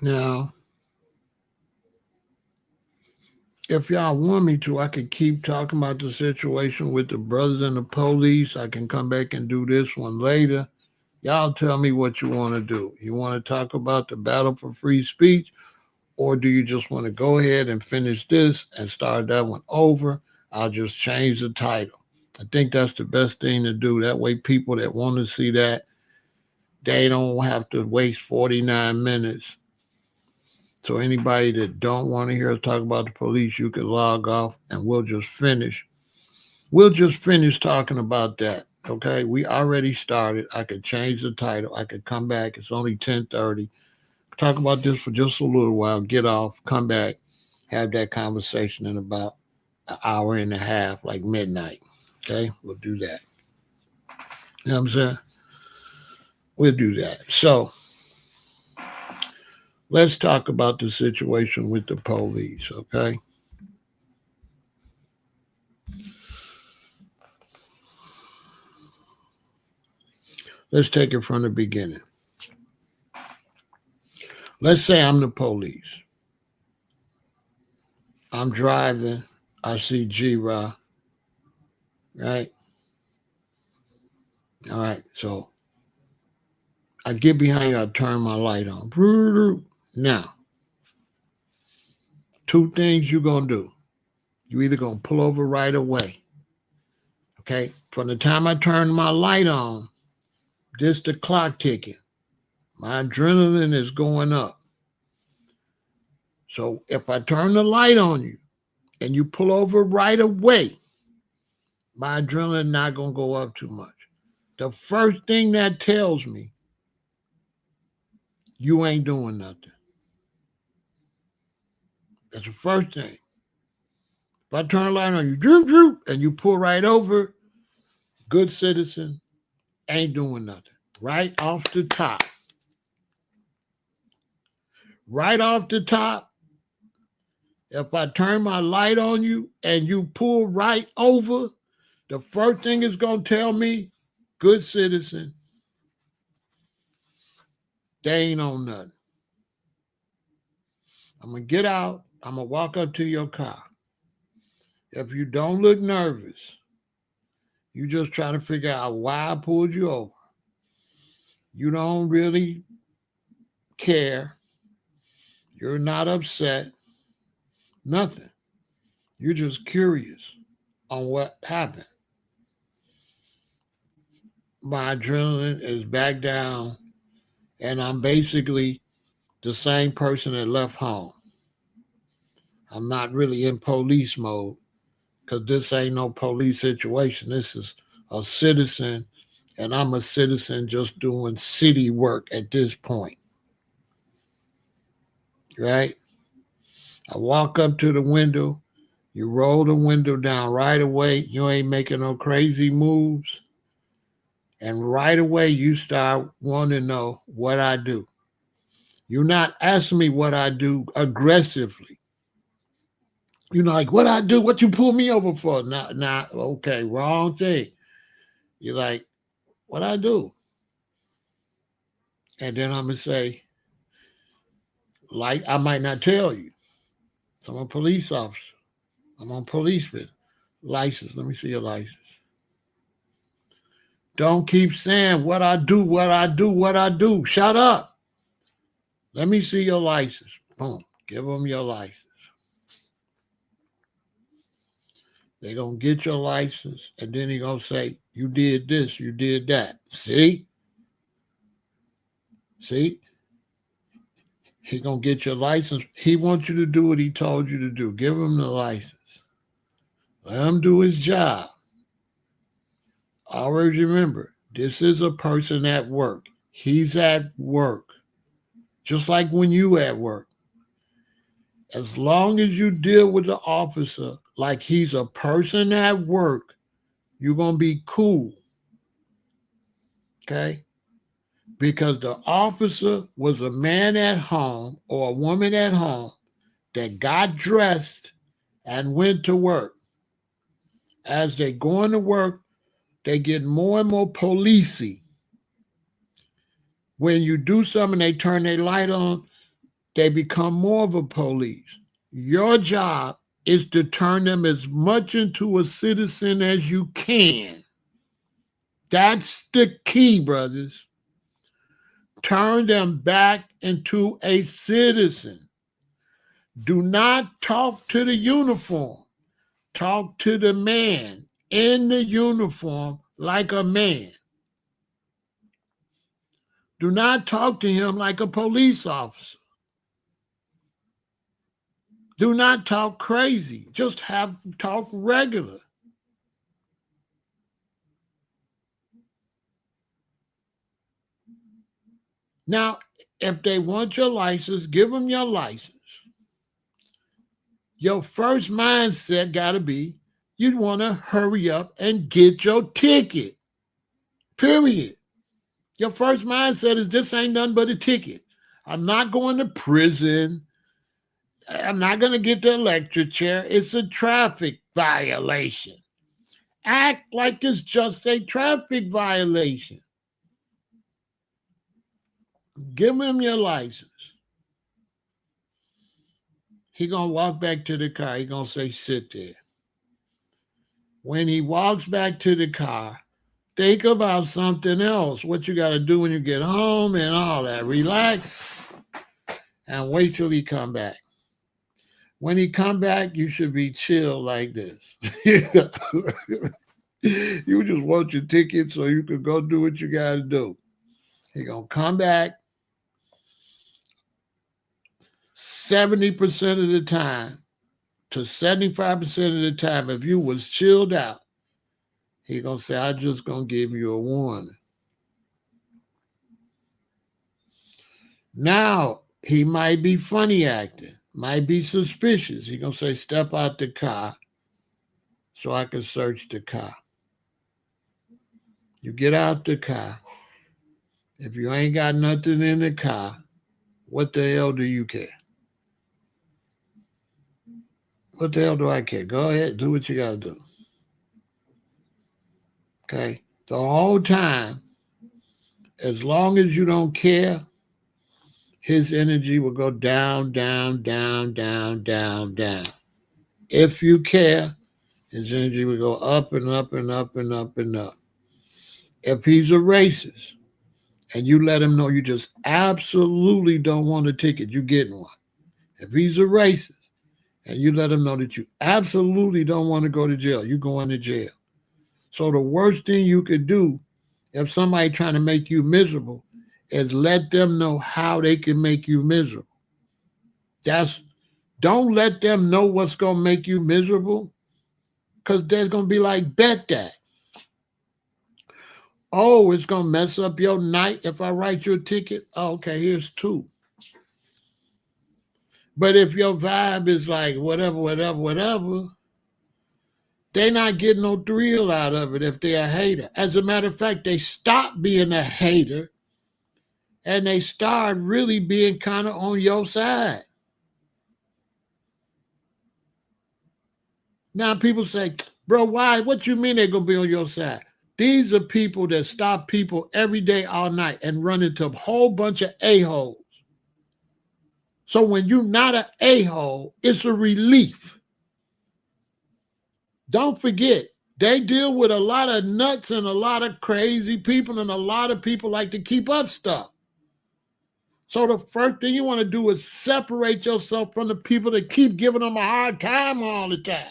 Now, if y'all want me to, I could keep talking about the situation with the brothers and the police. I can come back and do this one later. Y'all tell me what you want to do. You want to talk about the battle for free speech, or do you just want to go ahead and finish this and start that one over? I'll just change the title. I think that's the best thing to do. That way, people that want to see that, they don't have to waste 49 minutes. So anybody that don't want to hear us talk about the police, you can log off and we'll just finish. We'll just finish talking about that. Okay, we already started. I could change the title. I could come back. It's only 10:30. Talk about this for just a little while. Get off. Come back. Have that conversation in about an hour and a half, like midnight. Okay, we'll do that. You know what I'm saying? We'll do that. So let's talk about the situation with the police. Okay. Let's take it from the beginning. Let's say I'm the police. I'm driving. I see G-Ra. Right? All right. So I get behind you. I turn my light on. Now, two things you're going to do. You either going to pull over right away. Okay? From the time I turn my light on, this the clock ticking. My adrenaline is going up. So if I turn the light on you and you pull over right away, my adrenaline not going to go up too much. The first thing that tells me you ain't doing nothing. That's the first thing. If I turn the light on you, droop, droop, and you pull right over, good citizen, ain't doing nothing. Right off the top. Right off the top, if I turn my light on you and you pull right over, the first thing it's going to tell me, good citizen, they ain't on nothing. I'm going to get out. I'm going to walk up to your car. If you don't look nervous, you just trying to figure out why I pulled you over. You don't really care. You're not upset. Nothing. You're just curious on what happened. My adrenaline is back down, and I'm basically the same person that left home. I'm not really in police mode because this ain't no police situation. This is a citizen, and I'm a citizen just doing city work at this point. Right? I walk up to the window. You roll the window down right away. You ain't making no crazy moves. And right away, you start wanting to know what I do. You're not asking me what I do aggressively. You're like, what I do? What you pull me over for? Nah, okay, wrong thing. You're like, what I do? And then I'm going to say, like, I might not tell you. So I'm a police officer. I'm on police fit. License. Let me see your license. Don't keep saying what I do, what I do, what I do. Shut up. Let me see your license. Boom. Give them your license. They're going to get your license, and then he's going to say, you did this, you did that. See? See? He's going to get your license. He wants you to do what he told you to do. Give him the license. Let him do his job. Always remember, this is a person at work. He's at work. Just like when you at work. As long as you deal with the officer like he's a person at work, you're going to be cool. Okay? Because the officer was a man at home or a woman at home that got dressed and went to work. As they going to work, they get more and more policey. When you do something, they turn their light on, they become more of a police. Your job is to turn them as much into a citizen as you can. That's the key, brothers. Turn them back into a citizen. Do not talk to the uniform. Talk to the man in the uniform like a man. Do not talk to him like a police officer. Do not talk crazy. Just talk regular. Now, if they want your license, give them your license. Your first mindset got to be you want to hurry up and get your ticket. Period. Your first mindset is this ain't nothing but a ticket. I'm not going to prison. I'm not going to get the electric chair. It's a traffic violation. Act like it's just a traffic violation. Give him your license. He going to walk back to the car. He going to say, sit there. When he walks back to the car, think about something else. What you got to do when you get home and all that. Relax and wait till he come back. When he come back, you should be chill like this. You just want your ticket so you can go do what you got to do. He going to come back 70% of the time to 75% of the time. If you was chilled out, he going to say, I just going to give you a warning. Now, he might be funny acting, might be suspicious. He going to say, step out the car so I can search the car. You get out the car. If you ain't got nothing in the car, what the hell do you care? What the hell do I care? Go ahead, do what you got to do. Okay? The whole time, as long as you don't care, his energy will go down, down, down, down, down, down. If you care, his energy will go up and up and up and up and up. If he's a racist and you let him know you just absolutely don't want a ticket, you're getting one. If he's a racist and you let him know that you absolutely don't want to go to jail, you're going to jail. So the worst thing you could do if somebody trying to make you miserable is let them know how they can make you miserable. Don't let them know what's going to make you miserable because they're going to be like, bet that. Oh, it's going to mess up your night if I write you a ticket? Oh, okay, here's 2. But if your vibe is like whatever, they're not getting no thrill out of it if they're a hater. As a matter of fact, they stop being a hater and they start really being kind of on your side. Now people say, bro, why? What you mean they're going to be on your side? These are people that stop people every day, all night, and run into a whole bunch of a-holes. So when you're not an a-hole, it's a relief. Don't forget, they deal with a lot of nuts and a lot of crazy people, and a lot of people like to keep up stuff. So the first thing you want to do is separate yourself from the people that keep giving them a hard time all the time.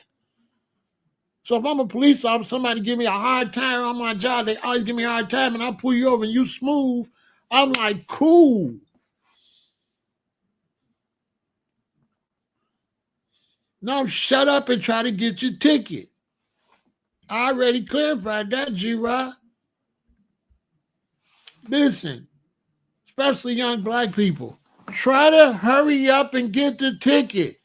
So if I'm a police officer, somebody give me a hard time on my job, they always give me a hard time, and I pull you over and you smooth, I'm like, cool. Now shut up and try to get your ticket. I already clarified that, G-Rod. Listen, especially young black people, try to hurry up and get the ticket.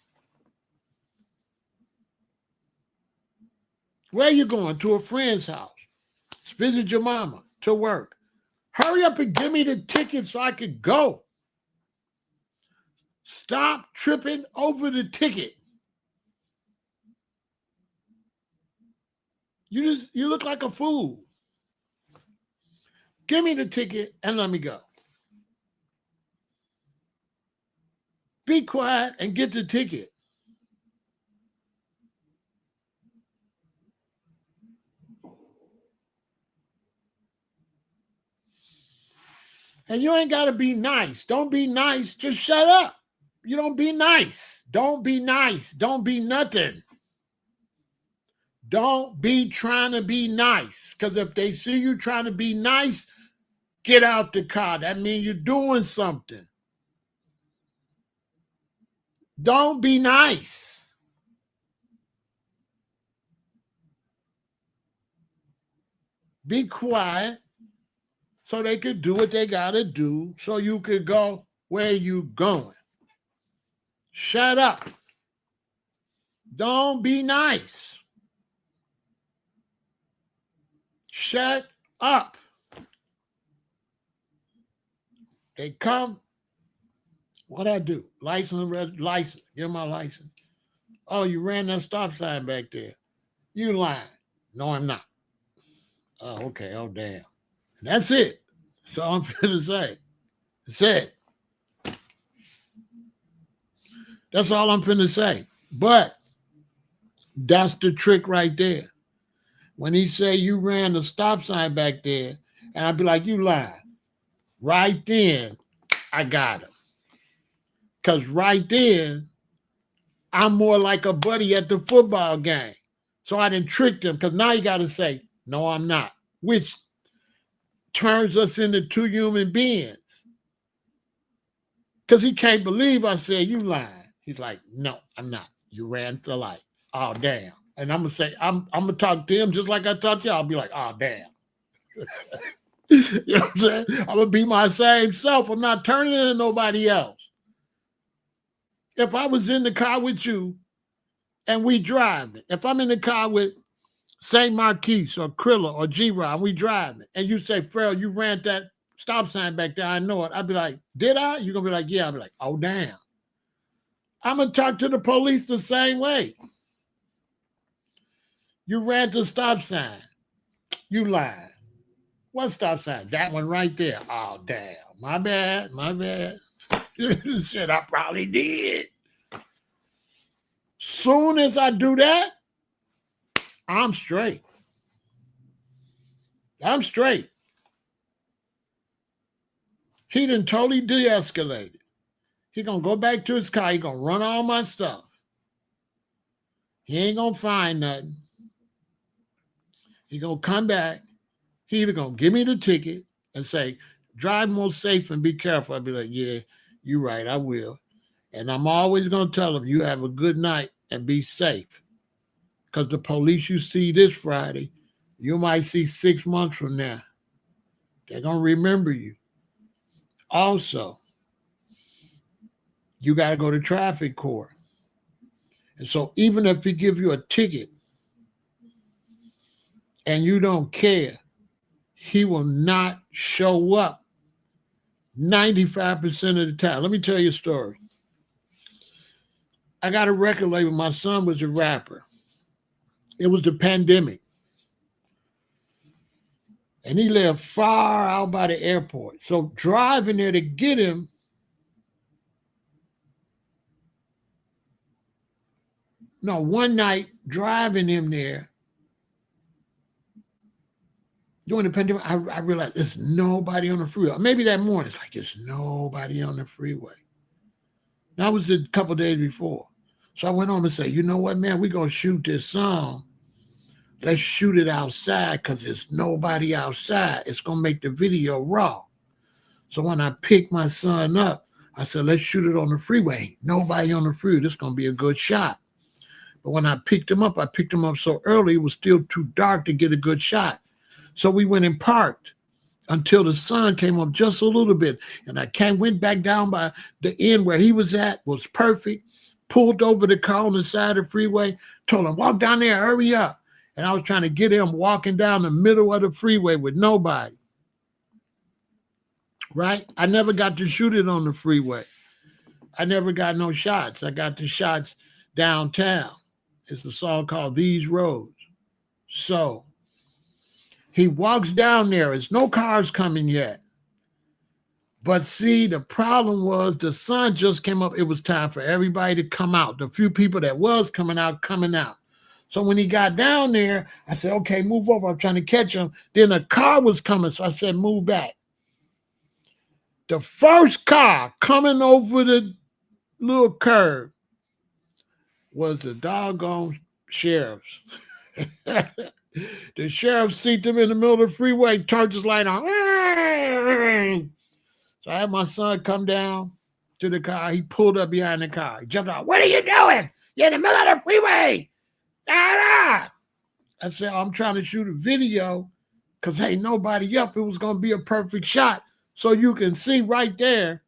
Where you going? To a friend's house. Visit your mama. To work. Hurry up and give me the ticket so I could go. Stop tripping over the ticket. You look like a fool. Give me the ticket and let me go. Be quiet and get the ticket. And you ain't got to be nice. Don't be nice. Just shut up. You don't be nice. Don't be nice. Don't be nothing. Don't be trying to be nice. Because if they see you trying to be nice, get out the car. That means you're doing something. Don't be nice. Be quiet so they could do what they got to do so you could go where you going. Shut up. Don't be nice. Shut up. They come. What I do? License. Give my license. Oh, you ran that stop sign back there. You lying. No, I'm not. Oh, okay. Oh, damn. And that's it. That's all I'm going to say. That's it. That's all I'm finna say. But that's the trick right there. When he say you ran the stop sign back there, and I'd be like, you lying. Right then, I got him. Because right then, I'm more like a buddy at the football game. So I didn't trick him, because now you got to say, no, I'm not, which turns us into two human beings. Because he can't believe I said, you lying. He's like, no, I'm not. You ran the light. Oh, damn. And I'm going to say, I'm going to talk to him just like I talked to y'all. I'll be like, oh, damn. You know what I'm saying? I'm going to be my same self. I'm not turning into nobody else. If I was in the car with you and we driving, if I'm in the car with St. Marquise or Krilla or G-Rod and we driving, and you say, Pharaoh, you ran that stop sign back there, I know it. I'd be like, did I? You're going to be like, yeah. I'll be like, oh, damn. I'm going to talk to the police the same way. You ran the stop sign. You lied. What stop sign? That one right there. Oh, damn. My bad. My bad. Shit, I probably did. Soon as I do that, I'm straight. I'm straight. He done totally de-escalated. He gonna go back to his car. He gonna run all my stuff. He ain't gonna find nothing. He gonna come back. He either gonna give me the ticket and say, drive more safe and be careful. I'll be like, yeah, you're right, I will. And I'm always gonna tell him, you have a good night and be safe. Because the police you see this Friday, you might see 6 months from now. They're gonna remember you. Also, you got to go to traffic court. And so even if he give you a ticket and you don't care, he will not show up 95% of the time. Let me tell you a story. I got a record label. My son was a rapper. It was the pandemic. And he lived far out by the airport. So driving there to get him, one night driving him there during the pandemic, I realized there's nobody on the freeway. Maybe that morning, it's like there's nobody on the freeway. That was a couple days before. So I went on to say, you know what, man, we're going to shoot this song. Let's shoot it outside because there's nobody outside. It's going to make the video raw. So when I picked my son up, I said, let's shoot it on the freeway. Ain't nobody on the freeway. This is going to be a good shot. But when I picked him up so early, it was still too dark to get a good shot. So we went and parked until the sun came up just a little bit. And I went back down by the end where he was at, was perfect, pulled over the car on the side of the freeway, told him, walk down there, hurry up. And I was trying to get him walking down the middle of the freeway with nobody. Right? I never got to shoot it on the freeway. I never got no shots. I got the shots downtown. It's a song called These Roads. So he walks down there. There's no cars coming yet. But see, the problem was the sun just came up. It was time for everybody to come out. The few people that was coming out. So when he got down there, I said, okay, move over. I'm trying to catch him. Then a car was coming. So I said, move back. The first car coming over the little curb was the doggone sheriff's. The sheriff seen them in the middle of the freeway, turned his light on. So I had my son come down to the car. He pulled up behind the car. He jumped out. What are you doing? You're in the middle of the freeway. I said, I'm trying to shoot a video because ain't nobody up. It was going to be a perfect shot. So you can see right there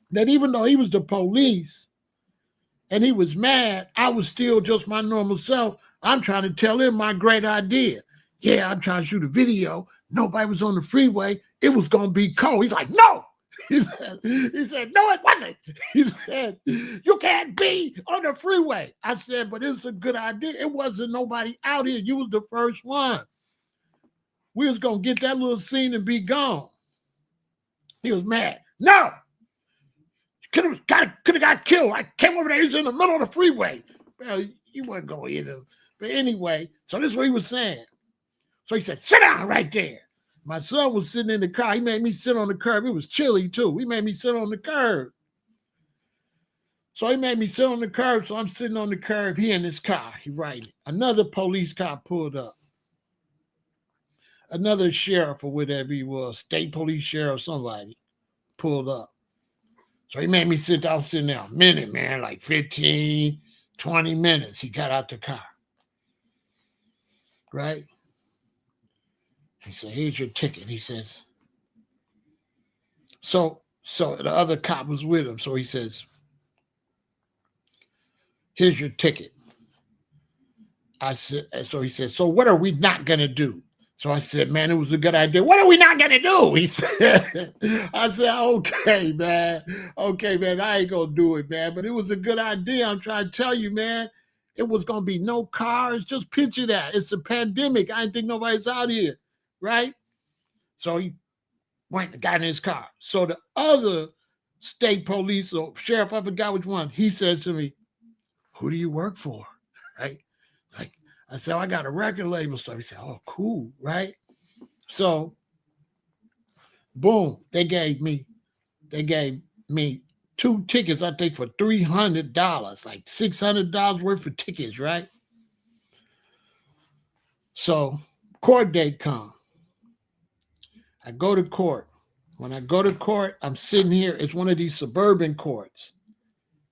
that even though he was the police and he was mad, I was still just my normal self. I'm trying to tell him my great idea. Yeah, I'm trying to shoot a video. Nobody was on the freeway. It was going to be cold. He's like, no. He said, no, it wasn't. He said, you can't be on the freeway. I said, but it's a good idea. It wasn't nobody out here. You was the first one. We was going to get that little scene and be gone. He was mad. No. Could have got killed. I came over there. He's in the middle of the freeway. Well, you wasn't going to hit him. But anyway, so this is what he was saying. So he said, sit down right there. My son was sitting in the car. He made me sit on the curb. It was chilly, too. He made me sit on the curb. So he made me sit on the curb. So I'm sitting on the curb. He in his car. He writing. Another police car pulled up. Another sheriff or whatever he was, state police sheriff, somebody pulled up. So he made me sit down, sitting there a minute, man, like 15, 20 minutes. He got out the car. Right? He said, here's your ticket. He says, so the other cop was with him. So he says, here's your ticket. I said, so he said, so what are we not going to do? So I said, man, it was a good idea. What are we not going to do? He said, I said, okay, man, I ain't going to do it, man. But it was a good idea. I'm trying to tell you, man, it was going to be no cars. Just picture that. It's a pandemic. I didn't think nobody's out here, right? So he went and got in his car. So the other state police or sheriff, I forgot which one, he said to me, who do you work for, right? Like, I said, I got a record label stuff. He said, oh, cool, right? So, boom, they gave me 2 tickets, I think, for $300, like $600 worth of tickets, right? So, court date come. I go to court. When I go to court, I'm sitting here. It's one of these suburban courts.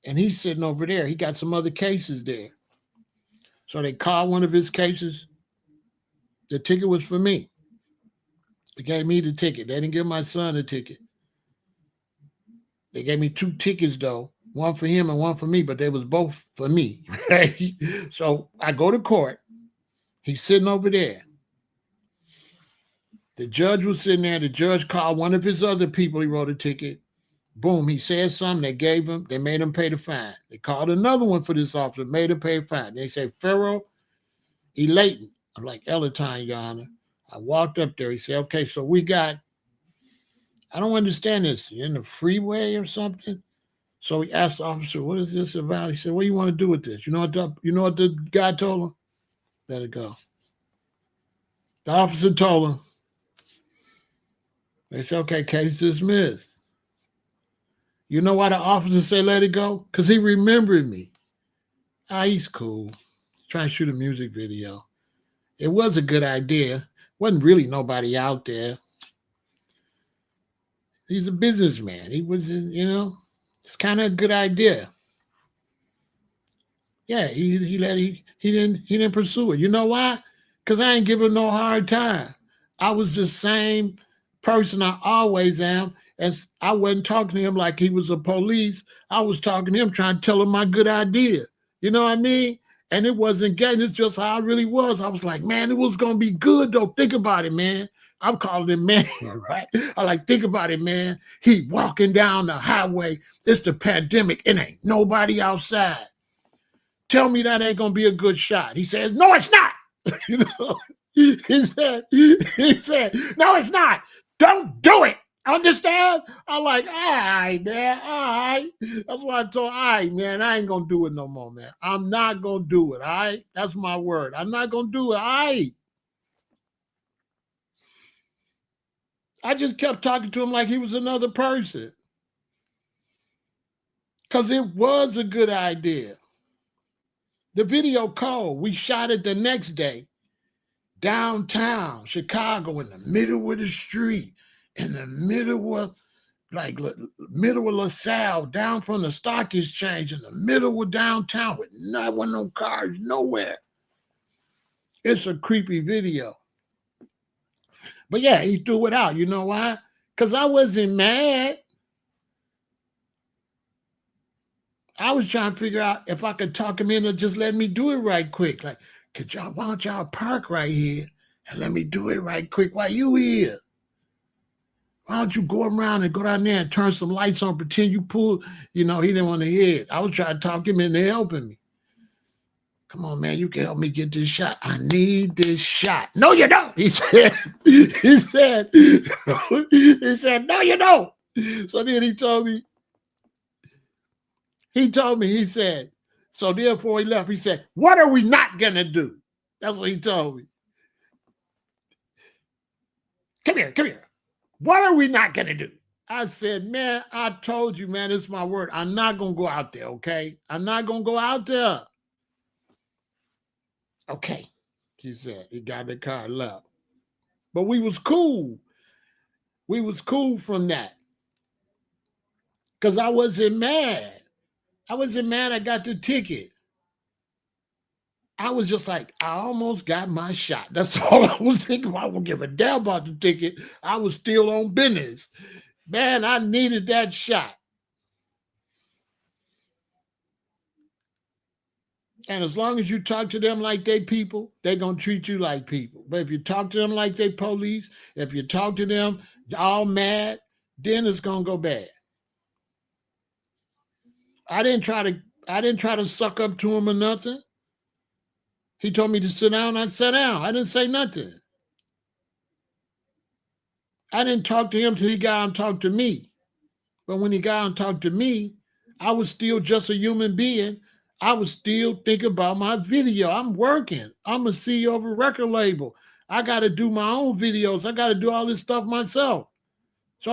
And he's sitting over there. He got some other cases there. So they called one of his cases. The ticket was for me. They gave me the ticket. They didn't give my son a ticket. They gave me 2 tickets, though. One for him and one for me, but they was both for me. Right? So I go to court. He's sitting over there. The judge was sitting there. The judge called one of his other people. He wrote a ticket. Boom, he said something. They made him pay the fine. They called another one for this officer, made him pay a fine. They said, Pharaoh El-Aton. I'm like, El-Aton, Your Honor. I walked up there. He said, okay, so we got, I don't understand this. You're in the freeway or something? So he asked the officer, what is this about? He said, what do you want to do with this? You know what the guy told him? Let it go. The officer told him. They said, okay, case dismissed. You know why the officer said let it go? Because he remembered me. He's cool. Trying to shoot a music video. It was a good idea. Wasn't really nobody out there. He's a businessman. He was, it's kind of a good idea. Yeah, he didn't pursue it. You know why? Because I ain't giving no hard time. I was the same person I always am. As I wasn't talking to him like he was a police. I was talking to him, trying to tell him my good idea. You know what I mean? And it wasn't getting, it's just how I really was. I was like, man, it was going to be good, though. Think about it, man. I'm calling him man, right? I like, think about it, man. He walking down the highway. It's the pandemic. It ain't nobody outside. Tell me that ain't going to be a good shot. He says, no, it's not. He said, no, it's not. Don't do it. Understand? I'm like, all right, man, all right. That's why I told, all right, man, I ain't going to do it no more, man. I'm not going to do it, all right? That's my word. I'm not going to do it, all right? I just kept talking to him like he was another person. Because it was a good idea. The video call, we shot it the next day, downtown Chicago, in the middle of the street, in the middle of middle of LaSalle, down from the stock exchange, in the middle of downtown, with no cars nowhere. It's a creepy video. But yeah, he threw it out. You know why? Because I wasn't mad. I was trying to figure out if I could talk him in or just let me do it right quick. Like, why don't y'all park right here and let me do it right quick while you here? Why don't you go around and go down there and turn some lights on, pretend you pull, he didn't want to hear it. I was trying to talk him into helping me. Come on, man, you can help me get this shot. I need this shot. No, you don't. He said, no, you don't. So then he told me, he said, so therefore he left, he said, what are we not going to do? That's what he told me. Come here. What are we not going to do? I said, man, I told you, man, it's my word. I'm not going to go out there, okay? I'm not going to go out there. Okay, he said. He got in the car and left. But we was cool. We was cool from that. Because I wasn't mad. I got the ticket. I was just like, I almost got my shot. That's all I was thinking. I won't give a damn about the ticket. I was still on business. Man, I needed that shot. And as long as you talk to them like they people, they're going to treat you like people. But if you talk to them like they police, if you talk to them all mad, then it's going to go bad. I didn't try to suck up to him or nothing. He told me to sit down. I sat down. I didn't say nothing. I didn't talk to him till he got and talked to me. But when he got and talked to me, I was still just a human being. I was still thinking about my video. I'm working. I'm a CEO of a record label. I got to do my own videos. I got to do all this stuff myself. So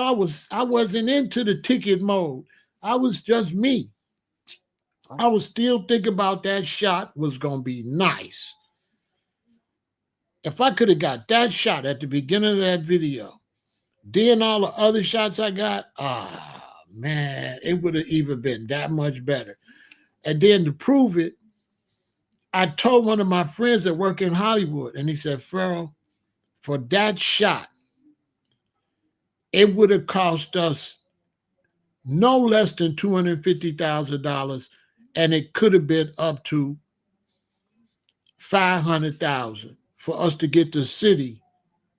I wasn't into the ticket mode. I was just me. I was still thinking about that shot was going to be nice. If I could have got that shot at the beginning of that video, then all the other shots I got, man, it would have even been that much better. And then to prove it, I told one of my friends that work in Hollywood, and he said, Pharaoh, for that shot, it would have cost us no less than $250,000, and it could have been up to $500,000 for us to get the city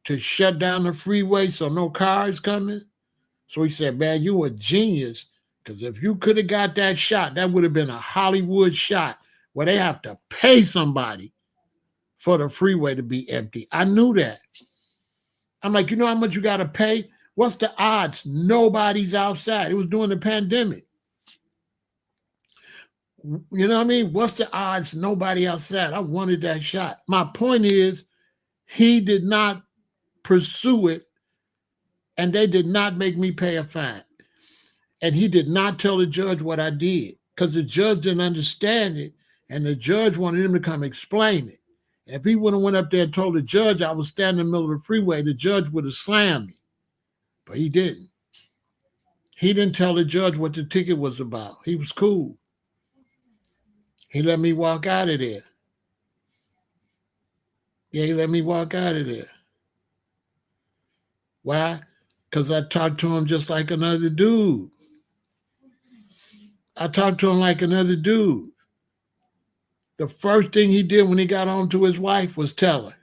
to shut down the freeway so no cars coming. So he said, man, you a genius, because if you could have got that shot, that would have been a Hollywood shot where they have to pay somebody for the freeway to be empty. I knew that. I'm like, you know how much you got to pay? What's the odds nobody's outside? It was during the pandemic. You know what I mean? What's the odds nobody outside? I wanted that shot. My point is, he did not pursue it, and they did not make me pay a fine. And he did not tell the judge what I did, because the judge didn't understand it, and the judge wanted him to come explain it. And if he would have went up there and told the judge I was standing in the middle of the freeway, the judge would have slammed me. But he didn't. He didn't tell the judge what the ticket was about. He was cool. He let me walk out of there. Yeah, he let me walk out of there. Why? Because I talked to him just like another dude. I talked to him like another dude. The first thing he did when he got home to his wife was tell her.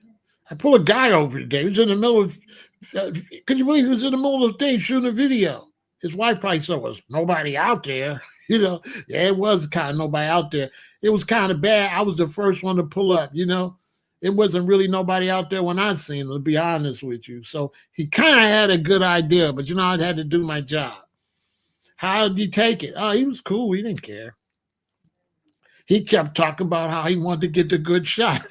I pulled a guy over today. He was in the middle of, could you believe he was in the middle of the thing shooting a video? His wife probably said, was nobody out there. Yeah, it was kind of nobody out there. It was kind of bad. I was the first one to pull up, It wasn't really nobody out there when I seen him, to be honest with you. So he kind of had a good idea, but I had to do my job. How did he take it? Oh, he was cool. He didn't care. He kept talking about how he wanted to get the good shot.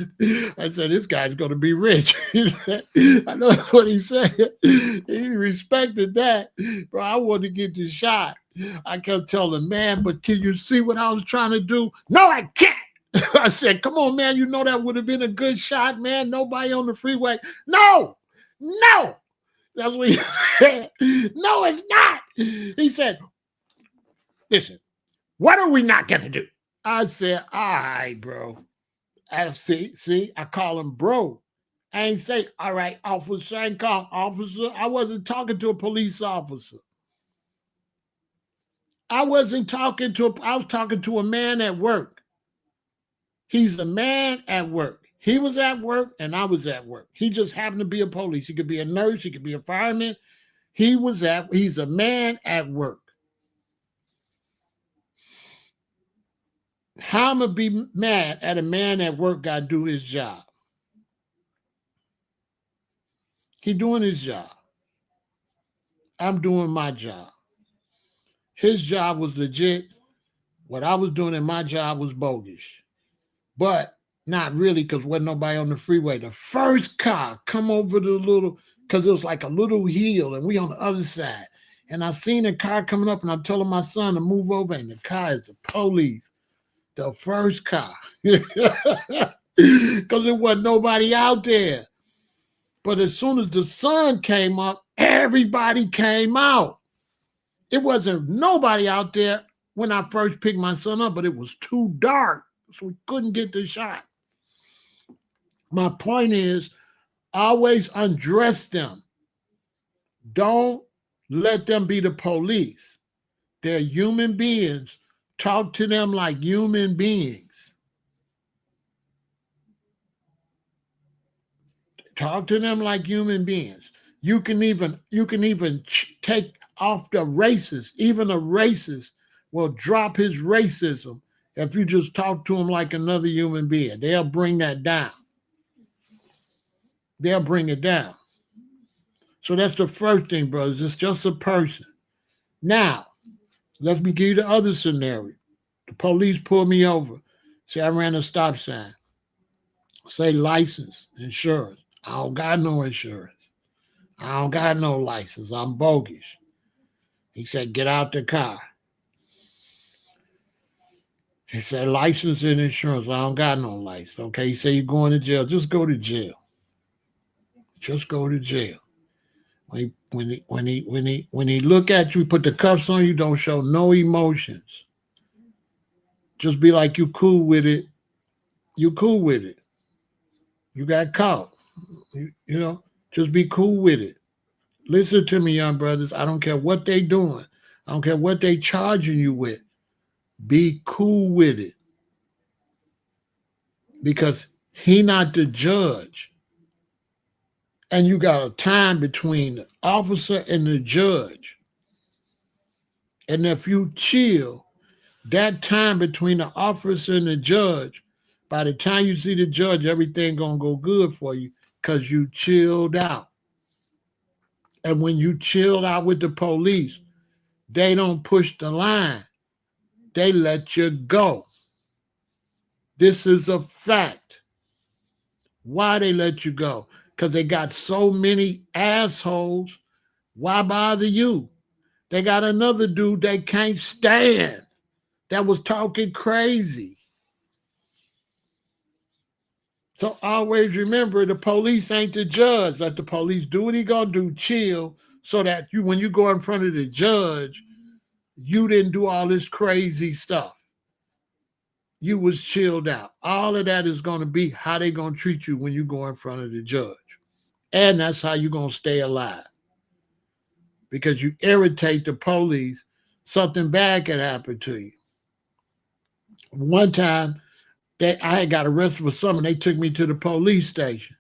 I said, this guy's going to be rich. I know that's what he said. He respected that. Bro, I wanted to get the shot. I kept telling, man, but can you see what I was trying to do? No, I can't. I said, come on, man. You know that would have been a good shot, man. Nobody on the freeway. No. That's what he said. No, it's not. He said, listen, what are we not going to do? I said, all right, bro. I see, I call him bro. I ain't say, all right, officer. I ain't call him officer. I wasn't talking to a police officer. I was talking to a man at work. He's a man at work. He was at work and I was at work. He just happened to be a police. He could be a nurse. He could be a fireman. He's a man at work. How am I be mad at a man at work got to do his job? He doing his job. I'm doing my job. His job was legit. What I was doing in my job was bogus. But not really, because wasn't nobody on the freeway. The first car come over the little, because it was like a little hill, and we on the other side. And I seen a car coming up, and I'm telling my son to move over, and the car is the police. The first car. Because it wasn't nobody out there. But as soon as the sun came up, everybody came out. It wasn't nobody out there when I first picked my son up, but it was too dark, so we couldn't get the shot. My point is, always undress them. Don't let them be the police. They're human beings. Talk to them like human beings. Talk to them like human beings. You can even take off the racist. Even a racist will drop his racism if you just talk to him like another human being. They'll bring that down. They'll bring it down. So that's the first thing, brothers. It's just a person. Now, let me give you the other scenario. The police pulled me over. Say I ran a stop sign. Say license, insurance. I don't got no insurance. I don't got no license. I'm bogus. He said, get out the car. He said, license and insurance. I don't got no license. Okay, he said, you're going to jail. Just go to jail. Just go to jail. When he look at you, put the cuffs on you, don't show no emotions. Just be like you cool with it. You cool with it. You got caught. You know, just be cool with it. Listen to me, young brothers. I don't care what they doing. I don't care what they charging you with. Be cool with it. Because he not the judge. And you got a time between the officer and the judge. And if you chill, that time between the officer and the judge, by the time you see the judge, everything gonna go good for you because you chilled out. And when you chilled out with the police, they don't push the line. They let you go. This is a fact. Why they let you go? Because they got so many assholes. Why bother you? They got another dude they can't stand that was talking crazy. So always remember, the police ain't the judge. Let the police do what he gonna do, chill, so that you, when you go in front of the judge, you didn't do all this crazy stuff. You was chilled out. All of that is gonna be how they gonna treat you when you go in front of the judge. And that's how you're gonna stay alive. Because you irritate the police, something bad can happen to you. One time, I had got arrested for something. They took me to the police station.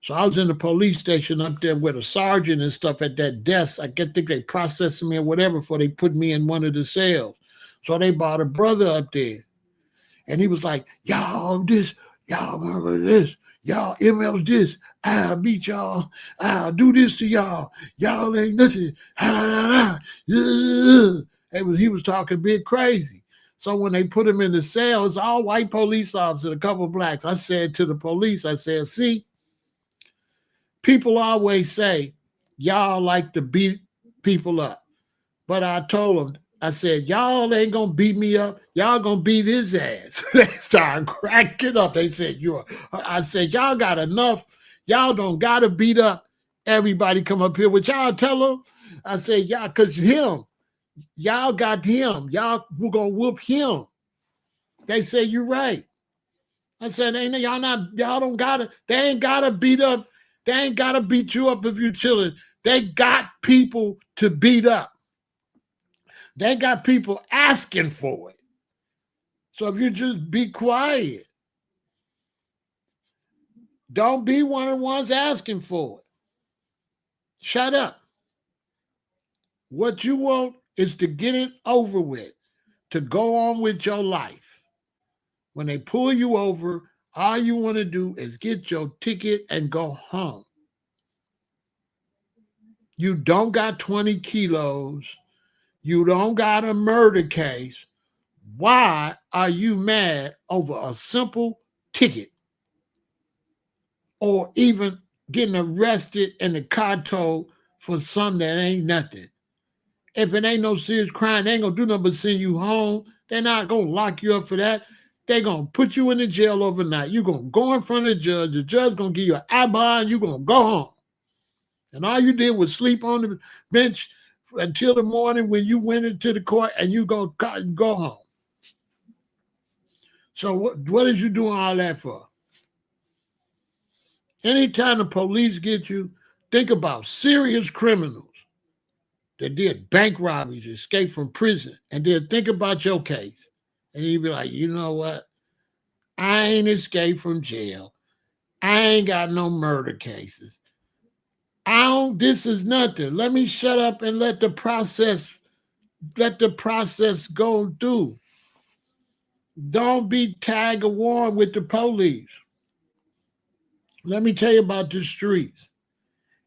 So I was in the police station up there with a sergeant and stuff at that desk. I think they processed me or whatever before they put me in one of the cells. So they brought a brother up there. And he was like, y'all this, y'all remember this, y'all emails this, I'll beat y'all, I'll do this to y'all, y'all ain't nothing. He was talking big crazy. So when they put him in the cell, it's all white police officers, a couple of blacks. I said to the police, I said, see, people always say, y'all like to beat people up. But I told them, I said, y'all ain't going to beat me up. Y'all going to beat his ass. They started cracking up. They said, I said, y'all got enough. Y'all don't got to beat up everybody come up here. Which y'all tell them. I said, y'all, because y'all got him. Y'all, we're going to whoop him. They say, you're right. I said, y'all don't got to, they ain't got to beat up. They ain't got to beat you up if you're chilling. They got people to beat up. They got people asking for it. So if you just be quiet, don't be one of the ones asking for it. Shut up. What you want is to get it over with, to go on with your life. When they pull you over, all you want to do is get your ticket and go home. You don't got 20 kilos. You don't got a murder case. Why are you mad over a simple ticket? Or even getting arrested and the car towed for something that ain't nothing. If it ain't no serious crime, they ain't gonna do nothing but send you home. They're not gonna lock you up for that. They're gonna put you in the jail overnight. You're gonna go in front of the judge gonna give you an eyeball, and you're gonna go home. And all you did was sleep on the bench until the morning when you went into the court, and you gonna go home. So what is you doing all that for? Anytime the police get you, think about serious criminals that did bank robberies, escaped from prison, and then think about your case. And you'd be like, you know what? I ain't escaped from jail. I ain't got no murder cases. This is nothing. Let me shut up and let the process go through. Don't be tag of war with the police. Let me tell you about the streets.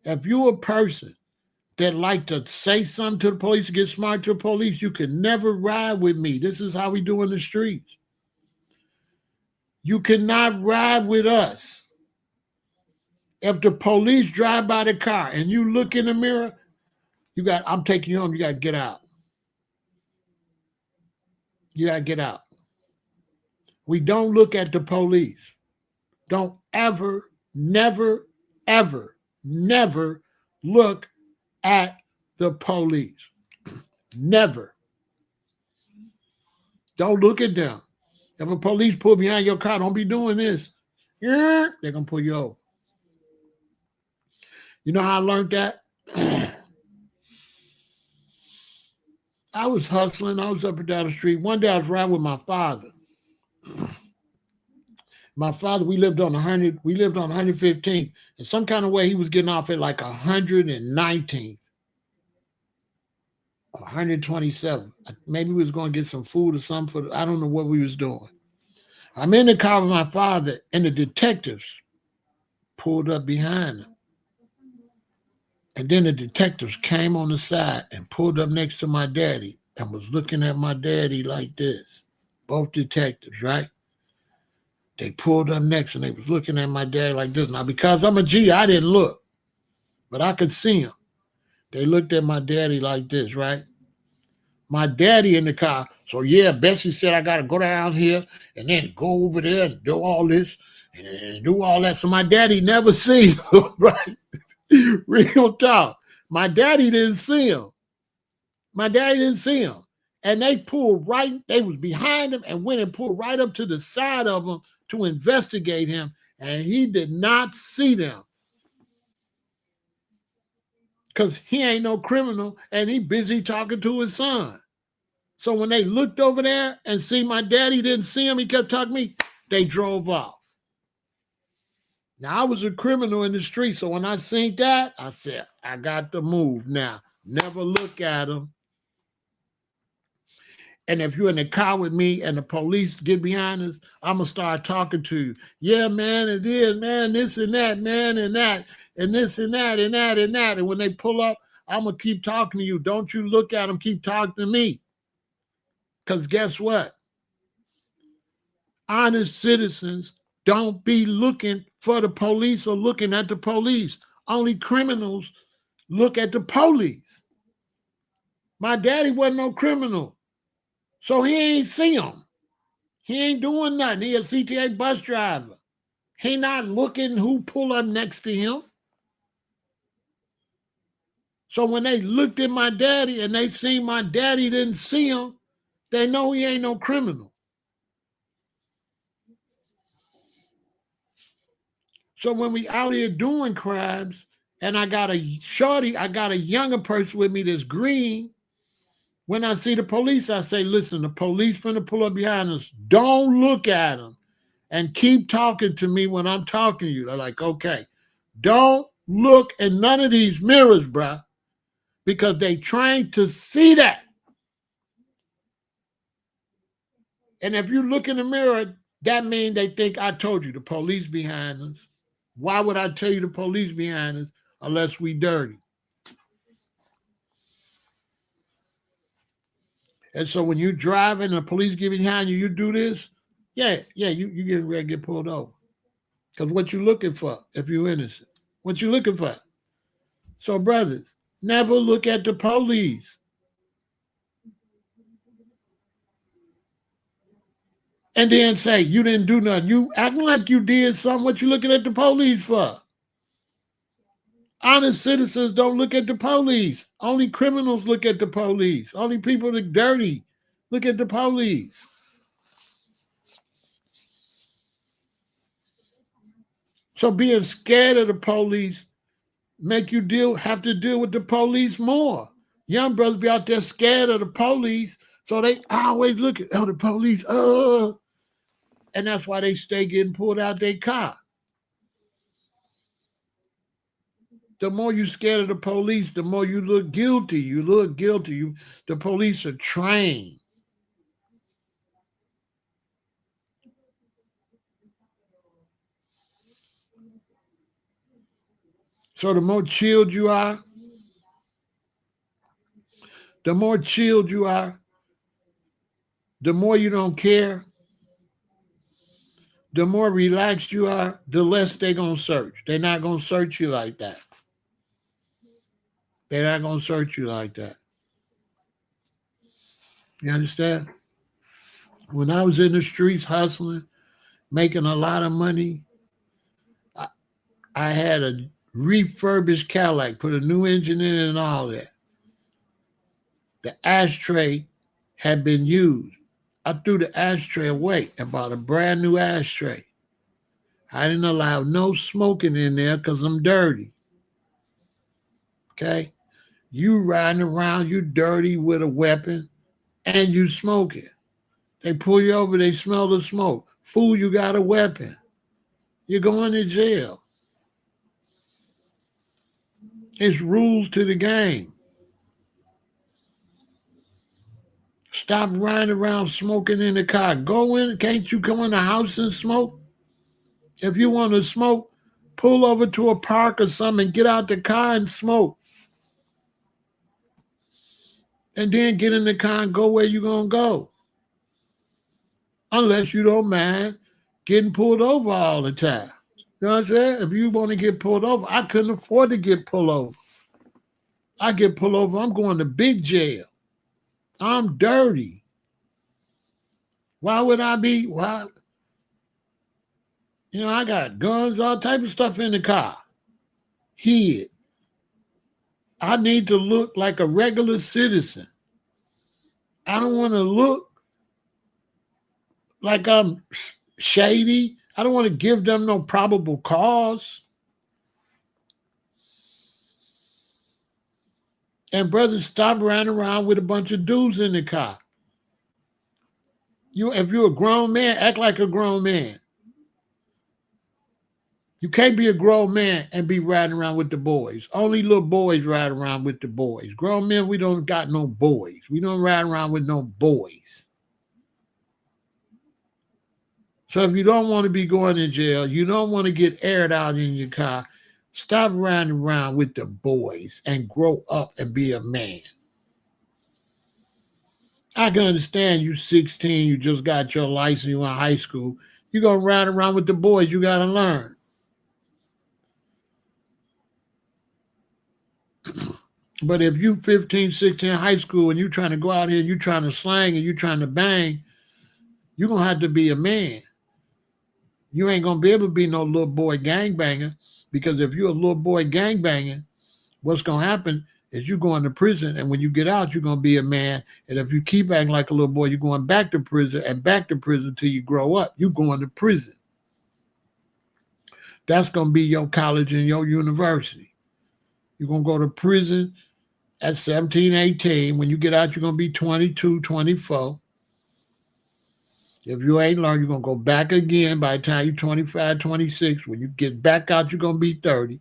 If you're a person that like to say something to the police, get smart to the police, you can never ride with me. This is how we do in the streets. You cannot ride with us. If the police drive by the car and you look in the mirror, I'm taking you home, you got to get out. You got to get out. We don't look at the police. Don't ever, never, ever, never look at the police. Never. Don't look at them. If a police pull behind your car, don't be doing this. They're going to pull you over. You know how I learned that? I was hustling. I was up and down the street. One day I was riding with my father. My father, we lived on 115th. In some kind of way, he was getting off at like 119th. 127. Maybe we was going to get some food or something. I don't know what we was doing. I'm in the car with my father, and the detectives pulled up behind him. And then the detectives came on the side and pulled up next to my daddy and was looking at my daddy like this. Both detectives, right? They pulled up next and they was looking at my dad like this. Now, because I'm a G, I didn't look, but I could see him. They looked at my daddy like this, right? My daddy in the car. So, yeah, Bessie said I got to go down here and then go over there and do all this and do all that. So my daddy never seen him, right? Real talk. My daddy didn't see him. And they was behind him and went and pulled right up to the side of him to investigate him. And he did not see them. Because he ain't no criminal and he busy talking to his son. So when they looked over there and see my daddy didn't see him, he kept talking to me, they drove off. Now, I was a criminal in the street, so when I seen that, I said, I got to move now. Never look at him. And if you're in the car with me and the police get behind us, I'm going to start talking to you. Yeah, man, it is, man, this and that, man, and that, and this and that, and that, and that. And when they pull up, I'm going to keep talking to you. Don't you look at them, keep talking to me. Because guess what? Honest citizens don't be looking for the police or looking at the police. Only criminals look at the police. My daddy wasn't no criminal, so he ain't see him. He ain't doing nothing. He a CTA bus driver. He not looking who pull up next to him. So when they looked at my daddy and they seen my daddy didn't see him, they know he ain't no criminal. So when we out here doing crimes, and I got a younger person with me that's green, when I see the police, I say, listen, the police finna pull up behind us. Don't look at them and keep talking to me when I'm talking to you. They're like, okay. Don't look in none of these mirrors, bruh, because they trying to see that. And if you look in the mirror, that means they think I told you the police behind us. Why would I tell you the police behind us unless we dirty? And so when you driving and the police get behind you, you do this, you get ready to get pulled over. Because what you looking for if you're innocent? What you looking for? So brothers, never look at the police. And then say, you didn't do nothing. You acting like you did something. What you looking at the police for? Honest citizens don't look at the police. Only criminals look at the police. Only people that dirty look at the police. So being scared of the police make you have to deal with the police more. Young brothers be out there scared of the police, so they always look at the police, and that's why they stay getting pulled out their car. The more you scared of the police, the more you look guilty. You look guilty. The police are trained. So the more chilled you are, the more chilled you are, the more you don't care, the more relaxed you are, the less they're going to search. They're not going to search you like that. They're not going to search you like that. You understand? When I was in the streets hustling, making a lot of money, I had a refurbished Cadillac, put a new engine in it and all that. The ashtray had been used. I threw the ashtray away and bought a brand new ashtray. I didn't allow no smoking in there because I'm dirty. Okay? You riding around, you dirty with a weapon, and you smoking. They pull you over, they smell the smoke. Fool, you got a weapon. You're going to jail. It's rules to the game. Stop riding around smoking in the car. Go in. Can't you come in the house and smoke? If you want to smoke, pull over to a park or something, get out the car and smoke. And then get in the car and go where you're going to go. Unless you don't mind getting pulled over all the time. You know what I'm saying? If you want to get pulled over, I couldn't afford to get pulled over. I get pulled over, I'm going to big jail. I'm dirty. Why would I be? Why? You know, I got guns, all type of stuff in the car. Hid. I need to look like a regular citizen. I don't want to look like I'm shady. I don't want to give them no probable cause. And brothers, stop running around with a bunch of dudes in the car. If you're a grown man, act like a grown man. You can't be a grown man and be riding around with the boys. Only little boys ride around with the boys. Grown men, we don't got no boys. We don't ride around with no boys. So if you don't want to be going to jail, you don't want to get aired out in your car, stop riding around with the boys and grow up and be a man. I can understand you 16, you just got your license, you in high school. You're going to ride around with the boys. You got to learn. But if you 15, 16 high school and you trying to go out here and you trying to slang and you trying to bang, you're going to have to be a man. You ain't going to be able to be no little boy gangbanger, because if you're a little boy gangbanger, what's going to happen is you going to prison, and when you get out, you're going to be a man. And if you keep acting like a little boy, you're going back to prison and back to prison till you grow up. You're going to prison. That's going to be your college and your university. You're going to go to prison at 17, 18. When you get out, you're going to be 22, 24. If you ain't learned, you're going to go back again by the time you're 25, 26. When you get back out, you're going to be 30.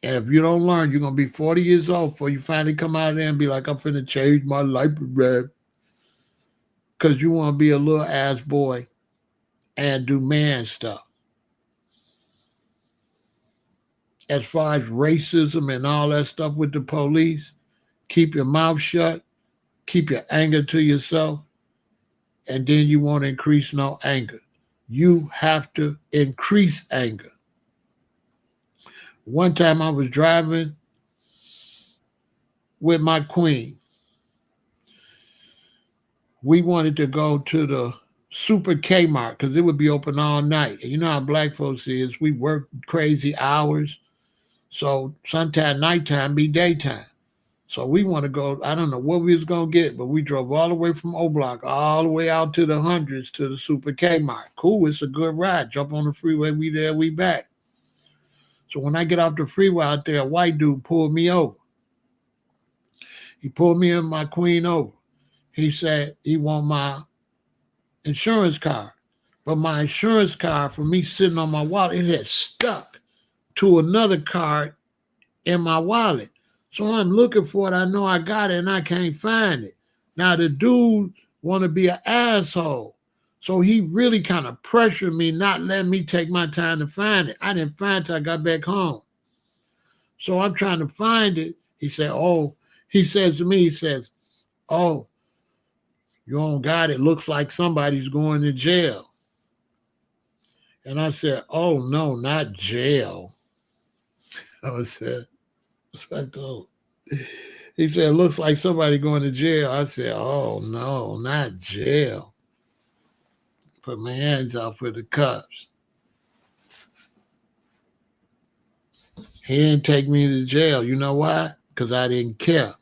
And if you don't learn, you're going to be 40 years old before you finally come out of there and be like, I'm finna change my life, man. Because you want to be a little ass boy and do man stuff. As far as racism and all that stuff with the police, keep your mouth shut, keep your anger to yourself, and then you won't increase no anger. You have to increase anger. One time I was driving with my queen. We wanted to go to the Super Kmart because it would be open all night. And you know how black folks is. We work crazy hours. So sometime nighttime be daytime. So we want to go, I don't know what we was going to get, but we drove all the way from O-Block, all the way out to the hundreds to the Super Kmart. Cool, it's a good ride. Jump on the freeway, we there, we back. So when I get off the freeway out there, a white dude pulled me over. He pulled me and my queen over. He said he want my insurance card. But my insurance card, for me sitting on my wallet, it had stuck to another card in my wallet. So I'm looking for it. I know I got it and I can't find it. Now the dude want to be an asshole. So he really kind of pressured me, not letting me take my time to find it. I didn't find it till I got back home. So I'm trying to find it. He said, he says to me, he says, oh, you don't got it. Looks like somebody's going to jail. And I said, oh, no, not jail. I said, he said, looks like somebody going to jail. I said, oh, no, not jail. Put my hands out for the cops. He didn't take me to jail. You know why? Because I didn't care.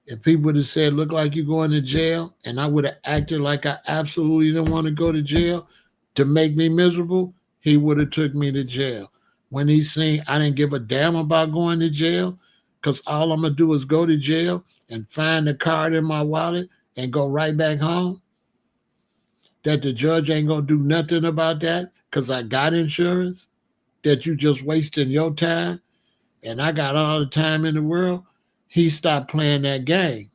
If people would have said, look like you're going to jail, and I would have acted like I absolutely didn't want to go to jail to make me miserable, he would have took me to jail. When he seen I didn't give a damn about going to jail, because all I'm going to do is go to jail and find the card in my wallet and go right back home, that the judge ain't going to do nothing about that because I got insurance, that you just wasting your time, and I got all the time in the world, he stopped playing that game.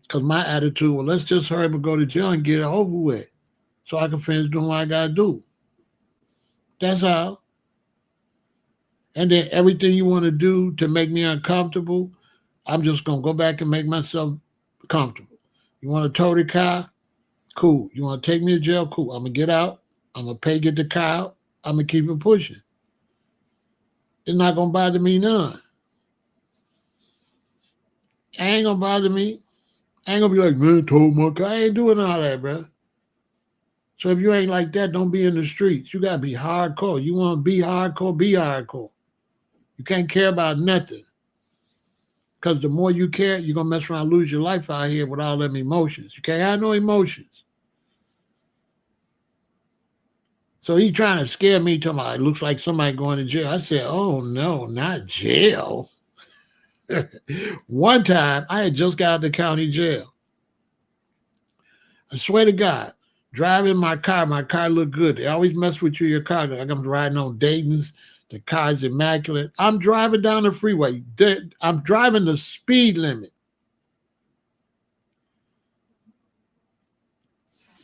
Because my attitude was, let's just hurry up and go to jail and get it over with so I can finish doing what I got to do. That's how. And then everything you want to do to make me uncomfortable, I'm just going to go back and make myself comfortable. You want to tow the car? Cool. You want to take me to jail? Cool. I'm going to get out. I'm going to pay, get the car out. I'm going to keep it pushing. It's not going to bother me none. It ain't going to bother me. I ain't going to be like, man, told my car. I ain't doing all that, bro. So if you ain't like that, don't be in the streets. You got to be hardcore. You want to be hardcore, be hardcore. You can't care about nothing. Because the more you care, you're going to mess around and lose your life out here with all them emotions. You can't have no emotions. So he trying to scare me, talking about it looks like somebody going to jail. I said, oh, no, not jail. One time, I had just got out of the county jail. I swear to God, driving my car looked good. They always mess with you in your car. Like I'm riding on Dayton's. The car's immaculate. I'm driving down the freeway. I'm driving the speed limit.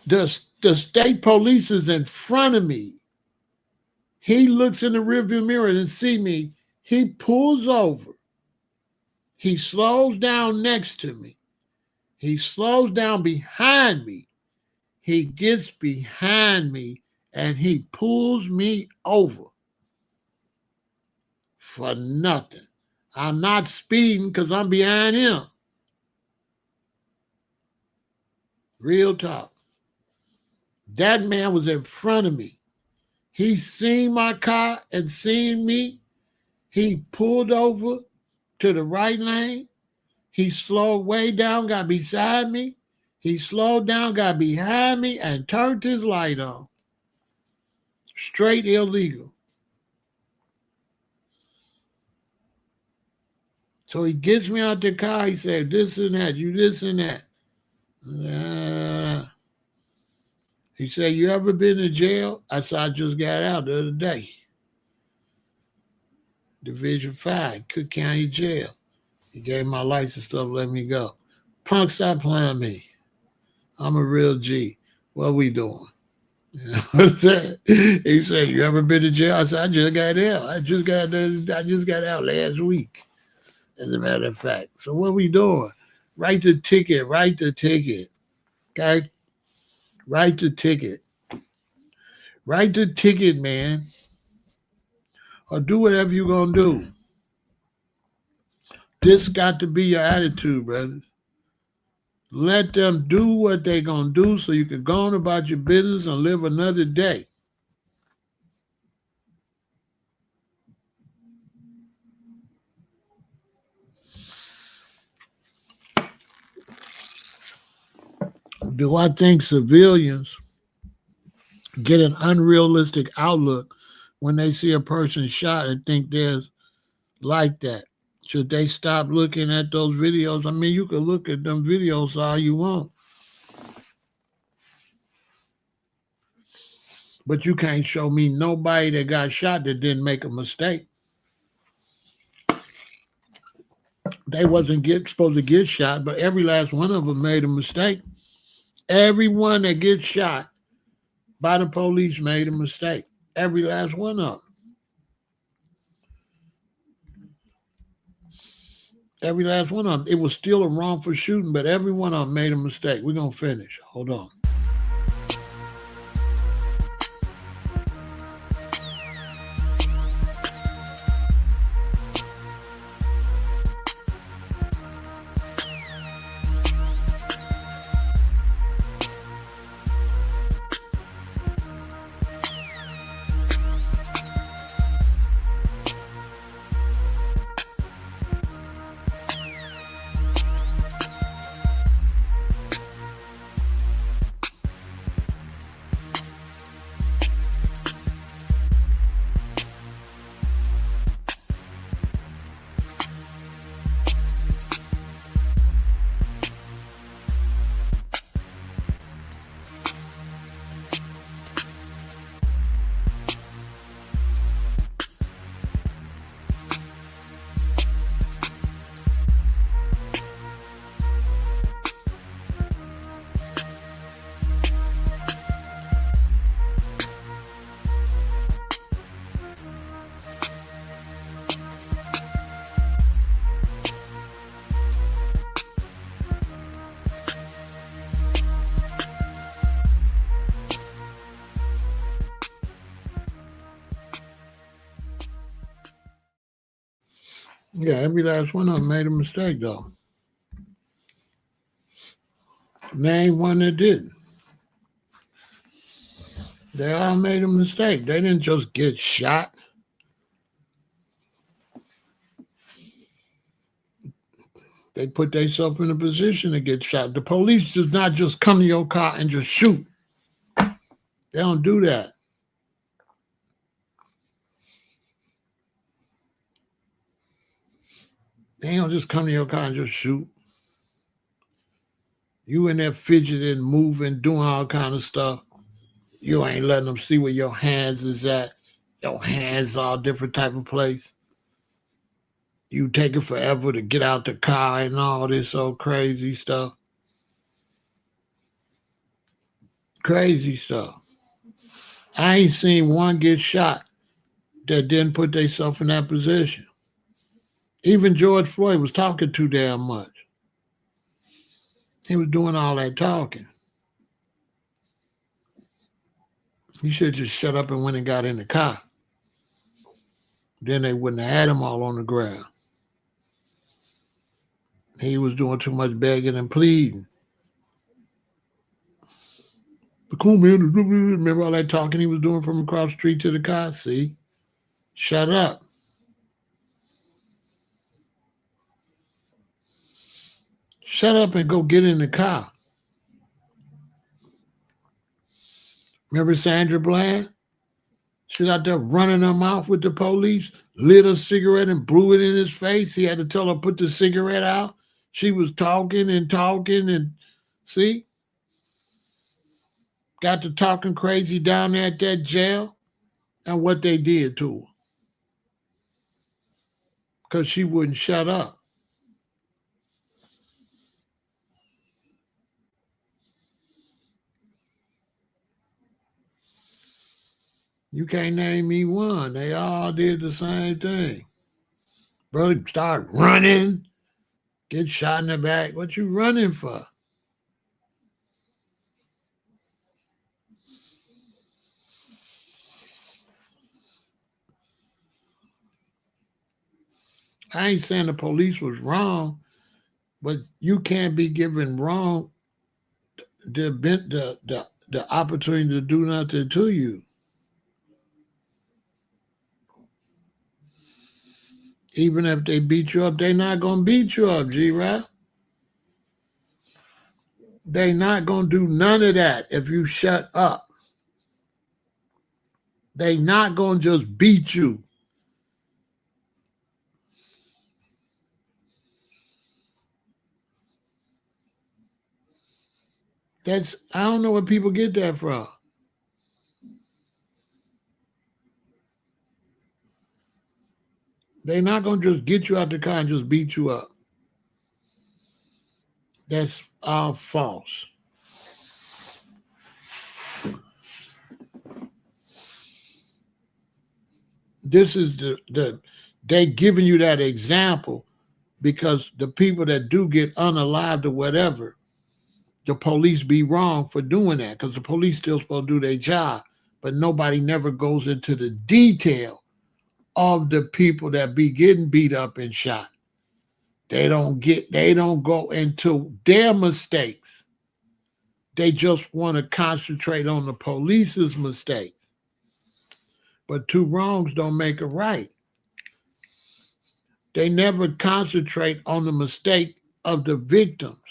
The state police is in front of me. He looks in the rearview mirror and see me. He pulls over. He slows down next to me. He slows down behind me. He gets behind me and he pulls me over for nothing. I'm not speeding because I'm behind him. Real talk. That man was in front of me. He seen my car and seen me. He pulled over to the right lane. He slowed way down, got beside me. He slowed down, got behind me, and turned his light on. Straight illegal. So he gets me out the car. He said, this and that, you this and that. He said, you ever been to jail? I said, I just got out the other day. Division 5, Cook County Jail. He gave my license stuff, let me go. Punk, stop playing me. I'm a real G. What we doing? He said, you ever been to jail? I said, I just got out. I just got out last week, as a matter of fact. So what we doing? Write the ticket. Okay? Write the ticket. Write the ticket, man. Or do whatever you're going to do. This got to be your attitude, brother. Let them do what they're going to do so you can go on about your business and live another day. Do I think civilians get an unrealistic outlook when they see a person shot and think there's like that? Should they stop looking at those videos? I mean, you can look at them videos all you want, but you can't show me nobody that got shot that didn't make a mistake. They wasn't supposed to get shot, but every last one of them made a mistake. Everyone that gets shot by the police made a mistake. Every last one of them. Every last one of them. It was still a wrongful shooting, but every one of them made a mistake. We're going to finish. Hold on. Yeah, every last one of them made a mistake, though. Name one that didn't. They all made a mistake. They didn't just get shot. They put themselves in a position to get shot. The police does not just come to your car and just shoot. They don't do that. They don't just come to your car and just shoot. You in there fidgeting, moving, doing all kind of stuff. You ain't letting them see where your hands is at. Your hands are a different type of place. You take it forever to get out the car and all this old crazy stuff. Crazy stuff. I ain't seen one get shot that didn't put themselves in that position. Even George Floyd was talking too damn much. He was doing all that talking. He should just shut up and went and got in the car. Then they wouldn't have had him all on the ground. He was doing too much begging and pleading. But come on, man. Remember all that talking he was doing from across the street to the car? See? Shut up. Shut up and go get in the car. Remember Sandra Bland? She was out there running her mouth with the police, lit a cigarette and blew it in his face. He had to tell her, put the cigarette out. She was talking and see? Got to talking crazy down there at that jail and what they did to her. Because she wouldn't shut up. You can't name me one. They all did the same thing. Brother, start running, get shot in the back. What you running for? I ain't saying the police was wrong, but you can't be given wrong the opportunity to do nothing to you. Even if they beat you up, they're not going to beat you up, G-Rap. They're not going to do none of that if you shut up. They're not going to just beat you. I don't know where people get that from. They're not going to just get you out the car and just beat you up. That's all false. This is they giving you that example because the people that do get unalived or whatever, the police be wrong for doing that because the police still supposed to do their job, but nobody never goes into the detail of the people that be getting beat up and shot. They don't go into their mistakes. They just want to concentrate on the police's mistakes. But two wrongs don't make a right. They never concentrate on the mistake of the victims.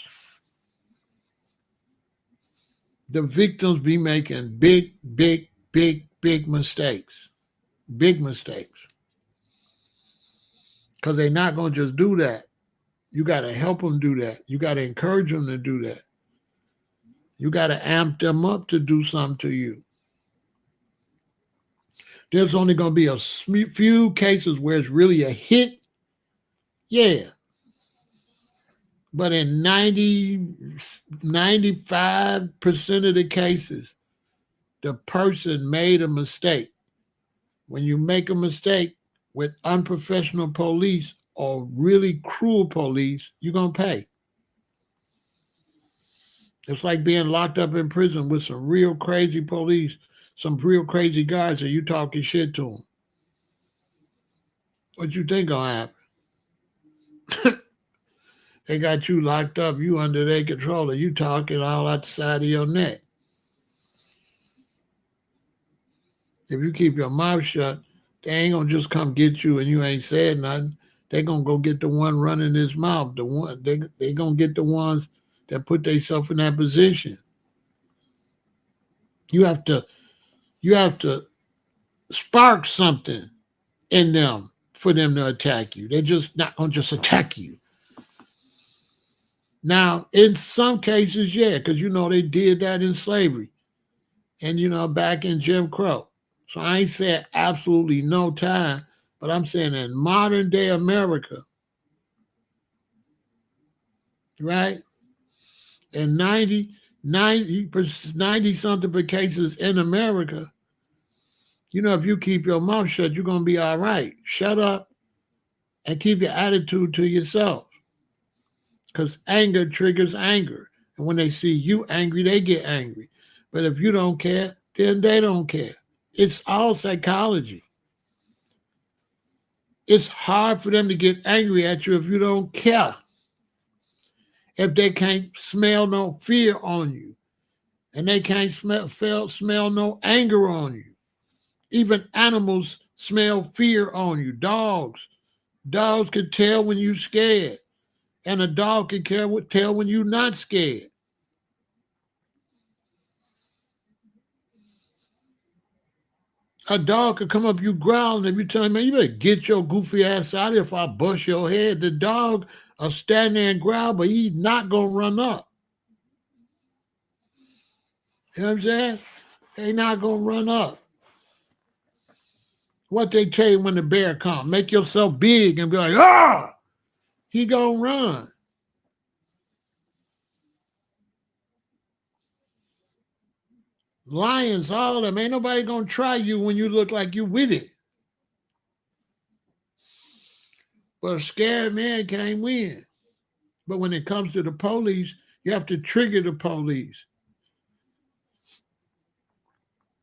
The victims be making big mistakes. Big mistakes. Because they're not going to just do that. You got to help them do that. You got to encourage them to do that. You got to amp them up to do something to you. There's only going to be a few cases where it's really a hit. Yeah. But in 95% of the cases, the person made a mistake. When you make a mistake with unprofessional police or really cruel police, you're going to pay. It's like being locked up in prison with some real crazy police, some real crazy guys, and you talking shit to them. What you think gonna happen? They got you locked up, you under their control, and you talking all out the side of your neck. If you keep your mouth shut, they ain't gonna just come get you and you ain't said nothing. They gonna go get the one running his mouth. The one they gonna get the ones that put themselves in that position. You have to spark something in them for them to attack you. They're just not gonna just attack you. Now, in some cases, yeah, because they did that in slavery and back in Jim Crow. So I ain't saying absolutely no time, but I'm saying in modern day America, right? And 90-something cases in America, if you keep your mouth shut, you're going to be all right. Shut up and keep your attitude to yourself. Because anger triggers anger. And when they see you angry, they get angry. But if you don't care, then they don't care. It's all psychology. It's hard for them to get angry at you if you don't care. If they can't smell no fear on you. And they can't smell no anger on you. Even animals smell fear on you. Dogs can tell when you're scared. And a dog can tell when you're not scared. A dog could come up you growling if you tell him, man, you better get your goofy ass out of here if I bust your head. The dog will stand there and growl, but he's not going to run up. You know what I'm saying? They're not going to run up. What they tell you when the bear comes, make yourself big and be like, ah, he going to run. Lions, all of them, ain't nobody going to try you when you look like you with it. But a scared man can't win. But when it comes to the police, you have to trigger the police.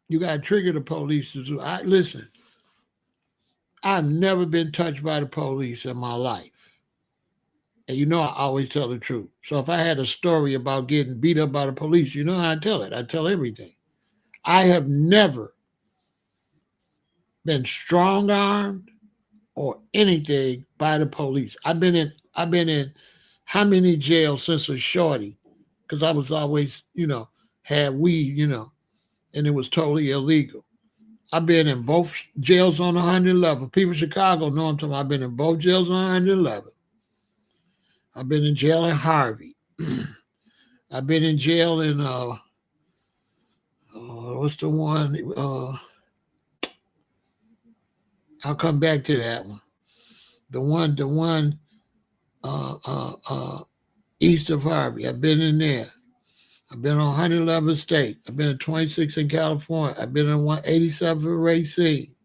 You got to trigger the police. Listen, I've never been touched by the police in my life. And you know I always tell the truth. So if I had a story about getting beat up by the police, you know how I tell it. I tell everything. I have never been strong-armed or anything by the police. I've been in how many jails since a shorty? Because I was always, had weed, and it was totally illegal. I've been in both jails on 111. People in Chicago know I'm talking about. I've been in both jails on 111. I've been in jail in Harvey. I've been in jail in what's the one? I'll come back to that one. The one east of Harvey. I've been in there. I've been on 111 State. I've been in 26 in California. I've been in 187 for Racine.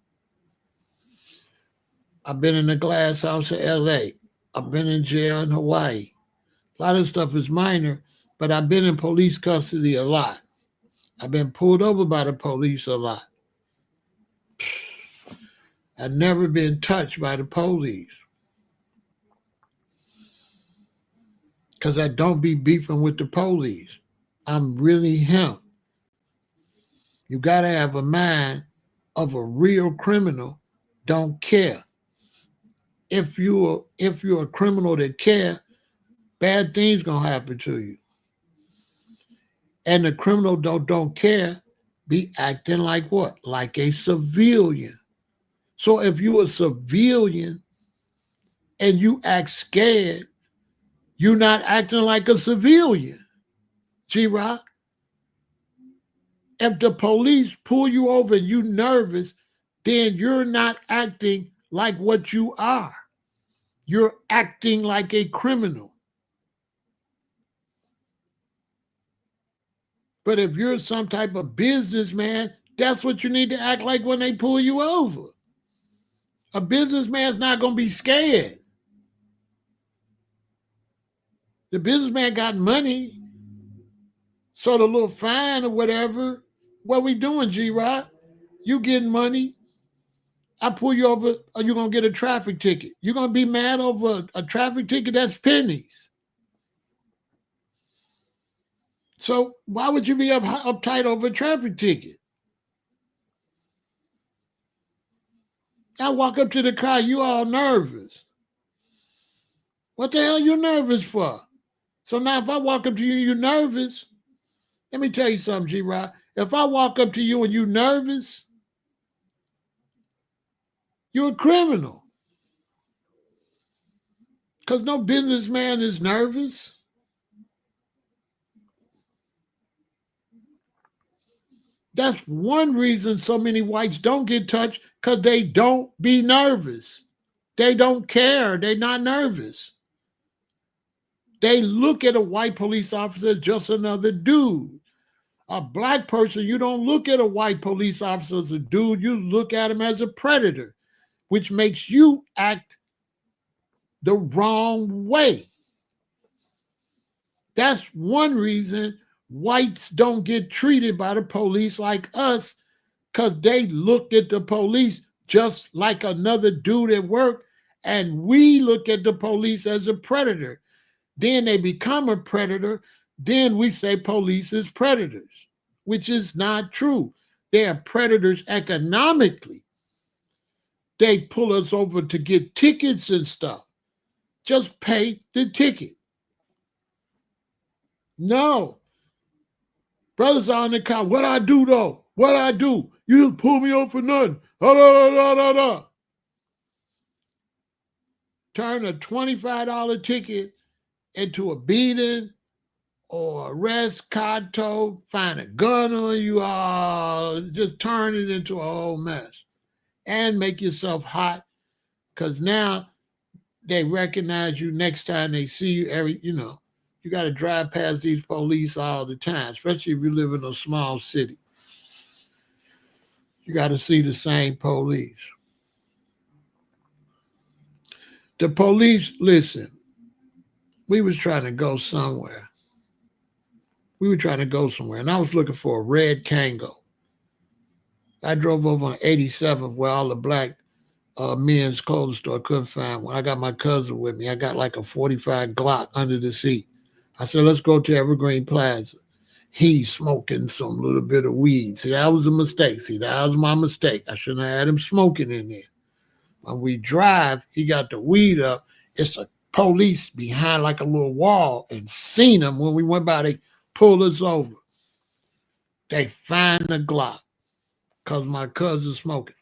I've been in the glass house in LA. I've been in jail in Hawaii. A lot of stuff is minor, but I've been in police custody a lot. I've been pulled over by the police a lot. I've never been touched by the police. Because I don't be beefing with the police. I'm really him. You got to have a mind of a real criminal. Don't care. If you're a criminal that care, bad things gonna happen to you. And the criminal don't care, be acting like what? Like a civilian. So if you're a civilian and you act scared, you're not acting like a civilian. G-Rock. If the police pull you over and you're nervous, then you're not acting like what you are. You're acting like a criminal. But if you're some type of businessman, that's what you need to act like when they pull you over. A businessman's not going to be scared. The businessman got money, so the little fine or whatever, what we doing, G-Rock? You getting money, I pull you over, or you're going to get a traffic ticket. You're going to be mad over a traffic ticket? That's pennies. So why would you be uptight over a traffic ticket? I walk up to the car, you all nervous. What the hell you nervous for? So now if I walk up to you and you're nervous, let me tell you something, G-Rock. If I walk up to you and you're nervous, you're a criminal. Because no businessman is nervous. That's one reason so many whites don't get touched, because they don't be nervous. They don't care. They're not nervous. They look at a white police officer as just another dude. A black person, you don't look at a white police officer as a dude. You look at him as a predator, which makes you act the wrong way. That's one reason whites don't get treated by the police like us, because they look at the police just like another dude at work, and we look at the police as a predator. Then they become a predator. Then we say police is predators, which is not true. They are predators economically. They pull us over to get tickets and stuff. Just pay the ticket. No. Brothers are in the car. What I do though? What I do? You just pull me over for nothing. Da, da, da, da, da. Turn a $25 ticket into a beating or arrest, car tow, find a gun on you, just turn it into a whole mess. And make yourself hot, because now they recognize you next time they see you. You got to drive past these police all the time, especially if you live in a small city. You got to see the same police. The police, listen, we was trying to go somewhere. And I was looking for a red Kango. I drove over on 87th where all the black men's clothing store couldn't find one. I got my cousin with me. I got like a 45 Glock under the seat. I said, let's go to Evergreen Plaza. He's smoking some little bit of weed. See, that was a mistake. That was my mistake. I shouldn't have had him smoking in there. When we drive, he got the weed up. It's a police behind like a little wall, and seen him when we went by. They pulled us over. They find the Glock because my cousin's smoking.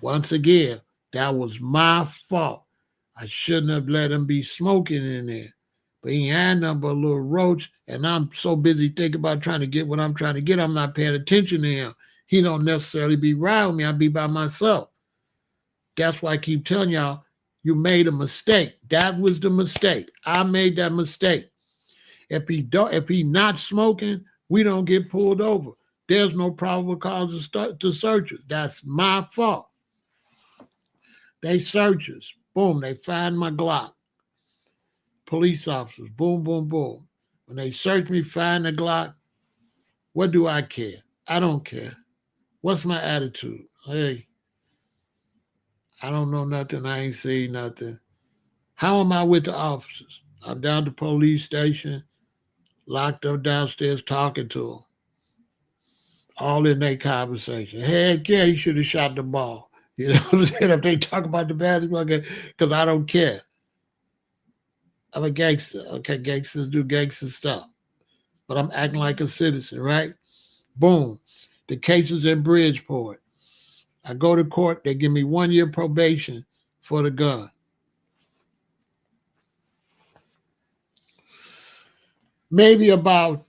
Once again, that was my fault. I shouldn't have let him be smoking in there. But he had nothing but a little roach, and I'm so busy thinking about trying to get what I'm trying to get, I'm not paying attention to him. He don't necessarily be right with me. I be by myself. That's why I keep telling y'all, you made a mistake. That was the mistake. I made that mistake. If he not smoking, we don't get pulled over. There's no probable cause to search us. That's my fault. They search us. Boom, they find my Glock. Police officers, boom, boom, boom. When they search me, find the Glock, what do I care? I don't care. What's my attitude? Hey, I don't know nothing. I ain't seen nothing. How am I with the officers? I'm down at the police station, locked up downstairs talking to them. All in their conversation. Heck yeah, he should have shot the ball. You know what I'm saying? If they talk about the basketball game, because I don't care. I'm a gangster. Okay, gangsters do gangster stuff. But I'm acting like a citizen, right? Boom. The case is in Bridgeport. I go to court. They give me 1 year probation for the gun. Maybe about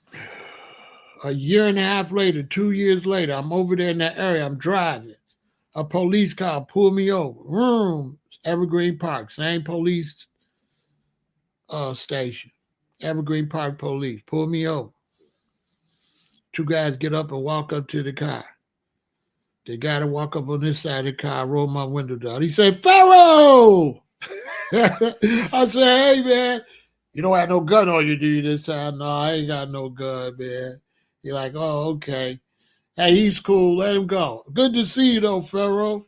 a year and a half later, 2 years later, I'm over there in that area. I'm driving. A police car pulled me over. Evergreen Park, same police station. Evergreen Park police pulled me over. Two guys get up and walk up to the car. The guy to walk up on this side of the car, roll my window down. He said, Pharaoh! I said, hey, man, you don't have no gun on you, do you, this time? No, I ain't got no gun, man. You're like, oh, okay. Hey, he's cool. Let him go. Good to see you, though, Pharaoh.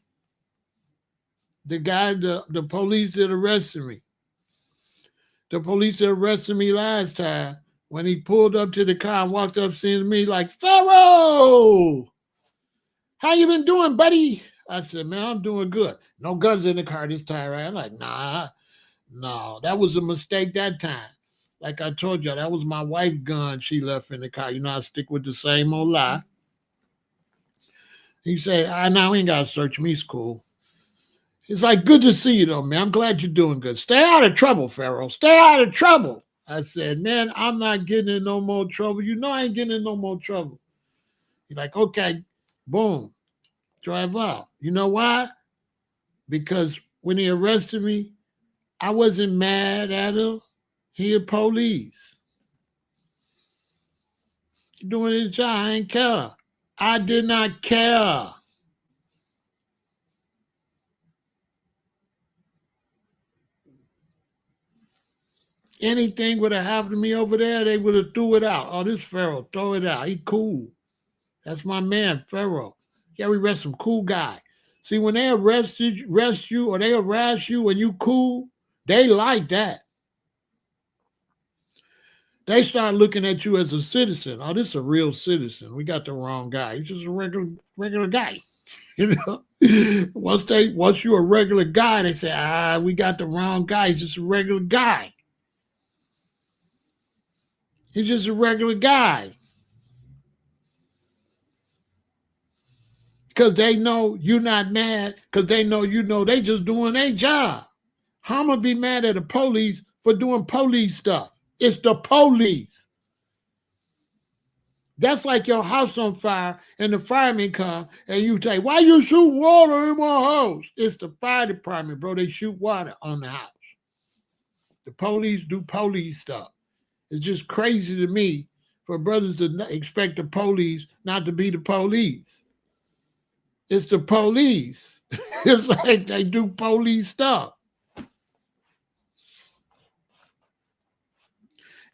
The guy, the police that arrested me. The police that arrested me last time, when he pulled up to the car and walked up seeing me like, Pharaoh! How you been doing, buddy? I said, man, I'm doing good. No guns in the car this time, right? I'm like, nah, no. That was a mistake that time. Like I told you, that was my wife's gun she left in the car. You know, I stick with the same old lie. He said, now we ain't got to search me. It's cool. It's like, good to see you, though, man. I'm glad you're doing good. Stay out of trouble, Pharaoh. Stay out of trouble. I said, man, I'm not getting in no more trouble. You know I ain't getting in no more trouble. He's like, okay, boom, drive out. You know why? Because when he arrested me, I wasn't mad at him. He a police. Doing his job. I ain't care. I did not care. Anything would have happened to me over there, they would have threw it out. Oh, this Pharaoh, throw it out. He cool. That's my man, Pharaoh. Yeah, we arrest some cool guy. See, when they arrest you or they harass you and you cool, they like that. They start looking at you as a citizen. Oh, this is a real citizen. We got the wrong guy. He's just a regular guy. You know, once you're a regular guy, they say, we got the wrong guy. He's just a regular guy. He's just a regular guy. Because they know you're not mad, because they know they just doing their job. How am I be mad at the police for doing police stuff? It's the police. That's like your house on fire and the firemen come and you say, why you shooting water in my house? It's the fire department, bro. They shoot water on the house. The police do police stuff. It's just crazy to me for brothers to expect the police not to be the police. It's the police. It's like they do police stuff.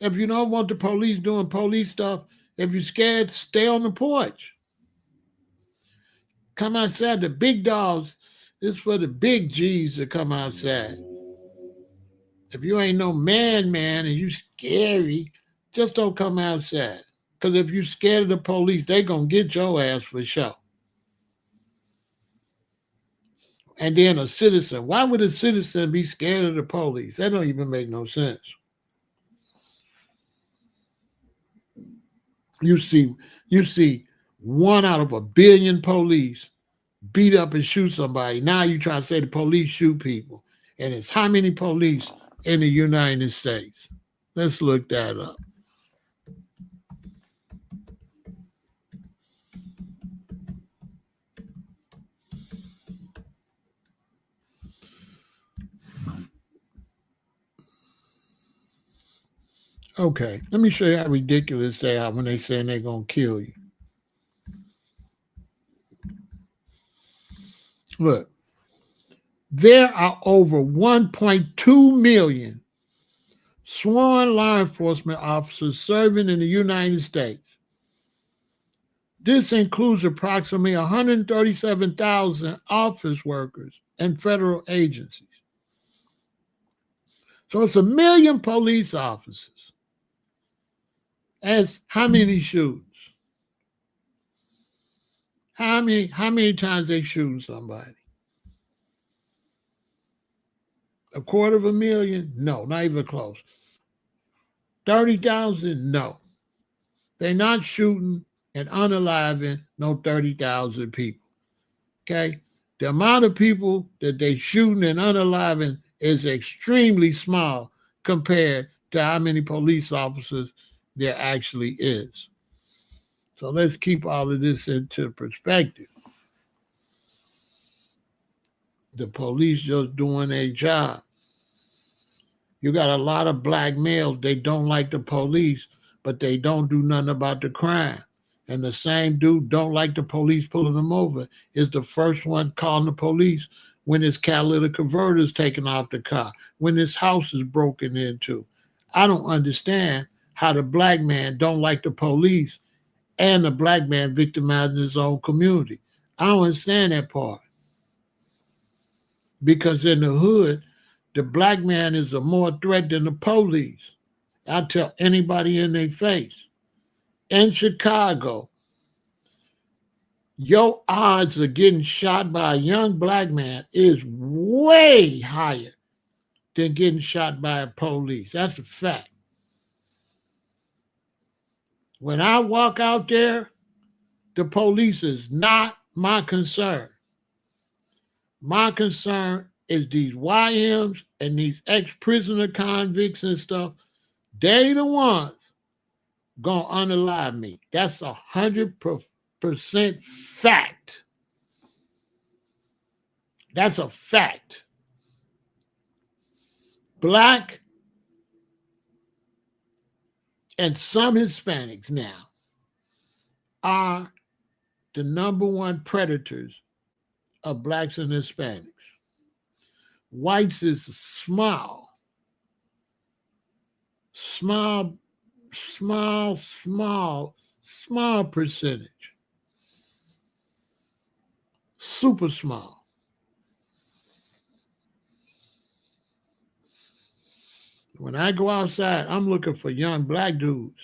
If you don't want the police doing police stuff, if you're scared, stay on the porch. Come outside. The big dogs, it's for the big G's to come outside. If you ain't no man and you scary, just don't come outside. Because if you're scared of the police, they going to get your ass for sure. And then a citizen. Why would a citizen be scared of the police? That don't even make no sense. You see 1 out of a billion police beat up and shoot somebody. Now you try to say the police shoot people. And it's how many police in the United States? Let's look that up. Okay, let me show you how ridiculous they are when they saying they're going to kill you. Look, there are over 1.2 million sworn law enforcement officers serving in the United States. This includes approximately 137,000 office workers and federal agencies. So it's 1 million police officers. As how many shootings? How many times they shooting somebody? 250,000? No, not even close. 30,000? No. They're not shooting and unaliving no 30,000 people. Okay? The amount of people that they shooting and unaliving is extremely small compared to how many police officers there actually is. So let's keep all of this into perspective. The police just doing their job. You got a lot of black males, they don't like the police, but they don't do nothing about the crime. And the same dude don't like the police pulling them over is the first one calling the police when his catalytic converter is taken off the car, when his house is broken into. I don't understand how the black man don't like the police and the black man victimizing his own community. I don't understand that part. Because in the hood, the black man is a more threat than the police. I tell anybody in their face. In Chicago, your odds of getting shot by a young black man is way higher than getting shot by a police. That's a fact. When I walk out there, the police is not my concern. My concern is these YMs and these ex-prisoner convicts and stuff. They the ones gonna unalive me. That's 100% fact. That's a fact. Black and some Hispanics now are the number one predators of blacks and Hispanics. Whites is small. Small, small percentage. Super small. When I go outside, I'm looking for young black dudes.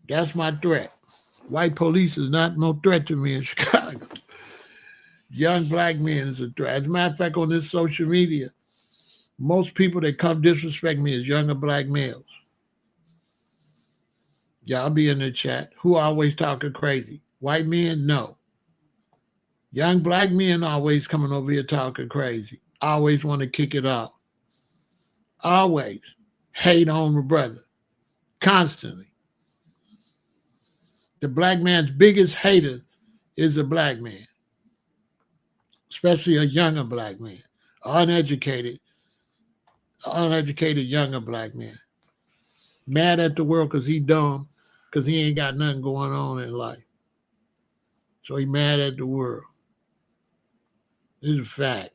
That's my threat. White police is not no threat to me in Chicago. Young black men is a threat. As a matter of fact, on this social media, most people that come disrespect me is younger black males. Y'all be in the chat. Who always talking crazy? White men? No. Young black men always coming over here talking crazy. Always want to kick it off. Always hate on my brother. Constantly. The black man's biggest hater is a black man. Especially a younger black man. Uneducated younger black man. Mad at the world because he dumb, because he ain't got nothing going on in life. So he mad at the world. This is a fact.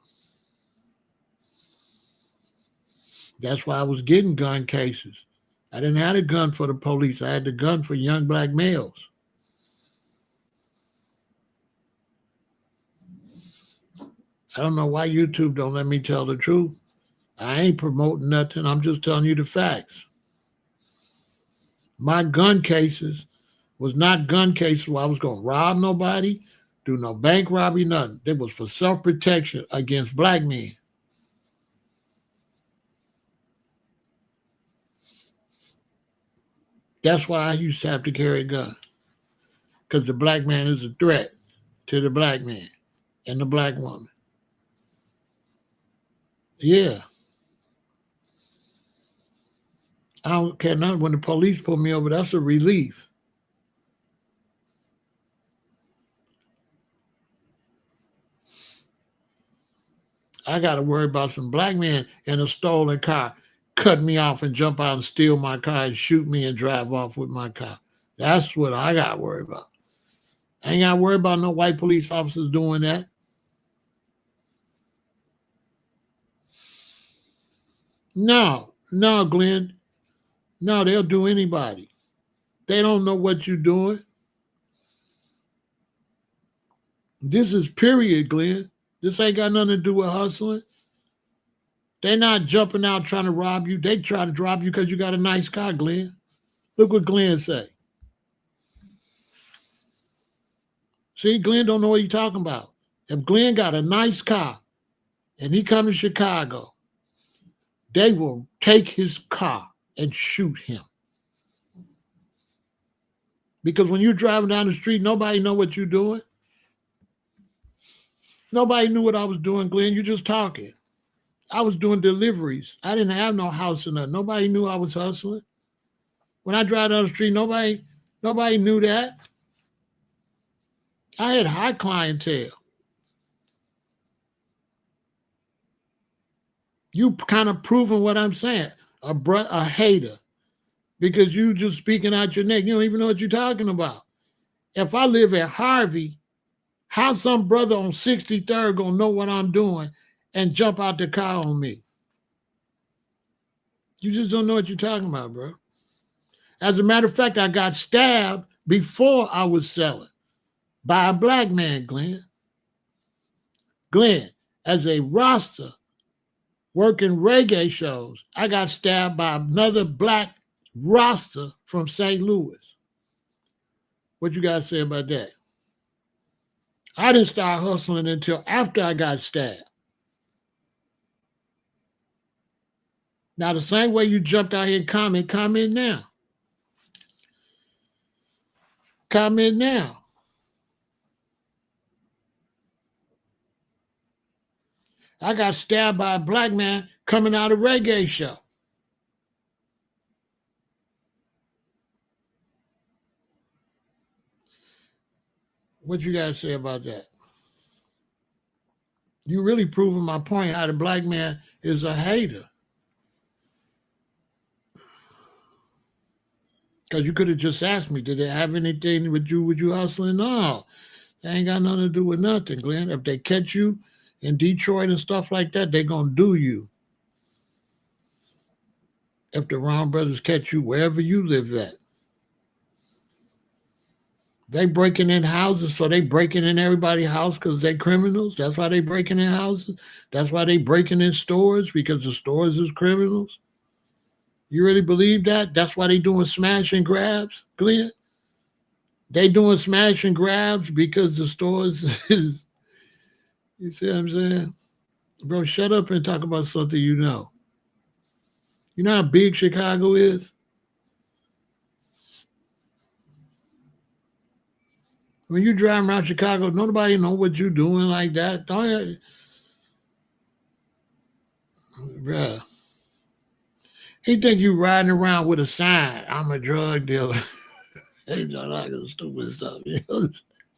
That's why I was getting gun cases. I didn't have a gun for the police. I had the gun for young black males. I don't know why YouTube don't let me tell the truth. I ain't promoting nothing. I'm just telling you the facts. My gun cases was not gun cases where I was going to rob nobody, do no bank robbery, nothing. It was for self-protection against black men. That's why I used to have to carry a gun. Because the black man is a threat to the black man and the black woman. Yeah. I don't care nothing. When the police pull me over, that's a relief. I got to worry about some black man in a stolen car cut me off and jump out and steal my car and shoot me and drive off with my car. That's what I got to worry about. I ain't got to worry about no white police officers doing that. No, Glenn. No, they'll do anybody. They don't know what you're doing. This is period, Glenn. This ain't got nothing to do with hustling. They're not jumping out trying to rob you. They try to rob you because you got a nice car, Glenn. Look what Glenn say. See, Glenn don't know what he's talking about. If Glenn got a nice car and he come to Chicago, they will take his car and shoot him. Because when you're driving down the street, nobody know what you're doing. Nobody knew what I was doing, Glenn. You're just talking. I was doing deliveries. I didn't have no house or nothing. Nobody knew I was hustling. When I drive down the street, nobody knew that. I had high clientele. You kind of proving what I'm saying. A hater. Because you just speaking out your neck. You don't even know what you're talking about. If I live at Harvey, how some brother on 63rd gonna know what I'm doing and jump out the car on me? You just don't know what you're talking about, bro. As a matter of fact, I got stabbed before I was selling by a black man, Glenn. Glenn, as a roster working reggae shows, I got stabbed by another black roster from St. Louis. What you got to say about that? I didn't start hustling until after I got stabbed. Now, the same way you jumped out here and comment now. Comment now. I got stabbed by a black man coming out of a reggae show. What you got to say about that? You really proving my point how the black man is a hater. Because you could have just asked me, did it have anything with you hustling? No, that ain't got nothing to do with nothing, Glenn. If they catch you in Detroit and stuff like that, they're going to do you. if the wrong brothers catch you wherever you live at. They breaking in houses, so they breaking in everybody's house because they criminals. That's why they breaking in houses. That's why they breaking in stores because the stores is criminals. You really believe that? That's why they doing smash and grabs, Glenn? They doing smash and grabs because the stores is, you see what I'm saying? Bro, shut up and talk about something you know. You know how big Chicago is? When you drive around Chicago, nobody know what you doing like that. Don't, bruh. He think you riding around with a sign. I'm a drug dealer. He's not like this stupid stuff. You know?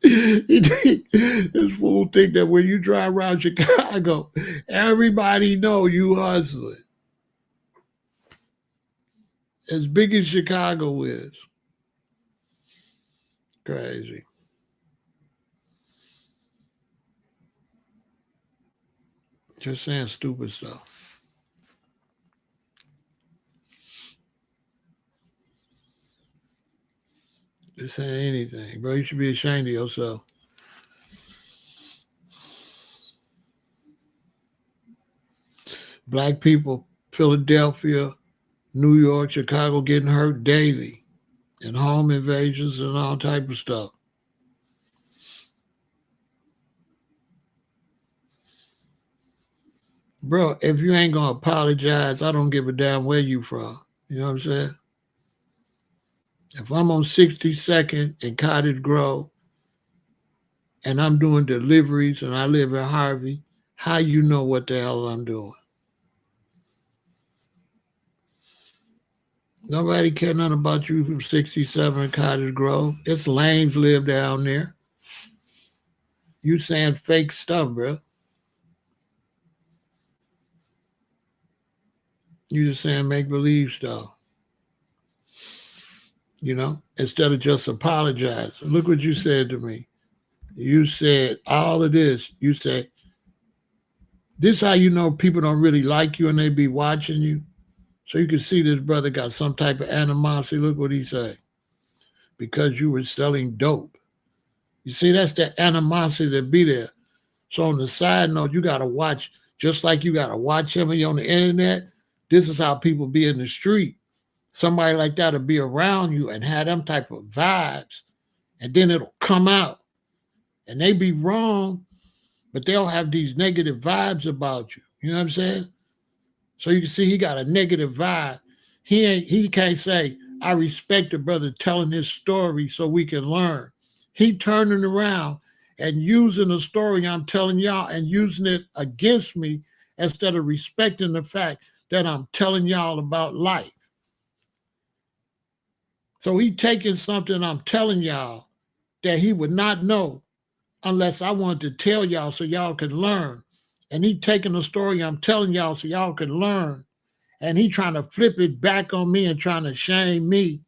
This fool think that when you drive around Chicago, everybody know you hustling. As big as Chicago is. Crazy. Just saying stupid stuff. Just saying anything. Bro, you should be ashamed of yourself. Black people, Philadelphia, New York, Chicago getting hurt daily. And home invasions and all type of stuff. Bro, if you ain't gonna apologize, I don't give a damn where you from. You know what I'm saying? If I'm on 62nd in Cottage Grove and I'm doing deliveries and I live in Harvey, how you know what the hell I'm doing? Nobody care nothing about you from 67 in Cottage Grove. It's lames live down there. You saying fake stuff, bro. You just saying make believe stuff. You know, instead of just apologizing. Look what you said to me. You said all of this. You said, this how you know people don't really like you and they be watching you. So you can see this brother got some type of animosity. Look what he said. Because you were selling dope. You see, that's the animosity that be there. So on the side note, you got to watch, just like you got to watch him on the internet. This is how people be in the street. Somebody like that will be around you and have them type of vibes. And then it'll come out. And they be wrong, but they'll have these negative vibes about you. You know what I'm saying? So you can see he got a negative vibe. He can't say, I respect the brother telling his story so we can learn. He turning around and using the story I'm telling y'all and using it against me instead of respecting the fact that I'm telling y'all about life. So he taking something I'm telling y'all that he would not know unless I wanted to tell y'all so y'all could learn. And he taking the story I'm telling y'all so y'all could learn. And he trying to flip it back on me and trying to shame me.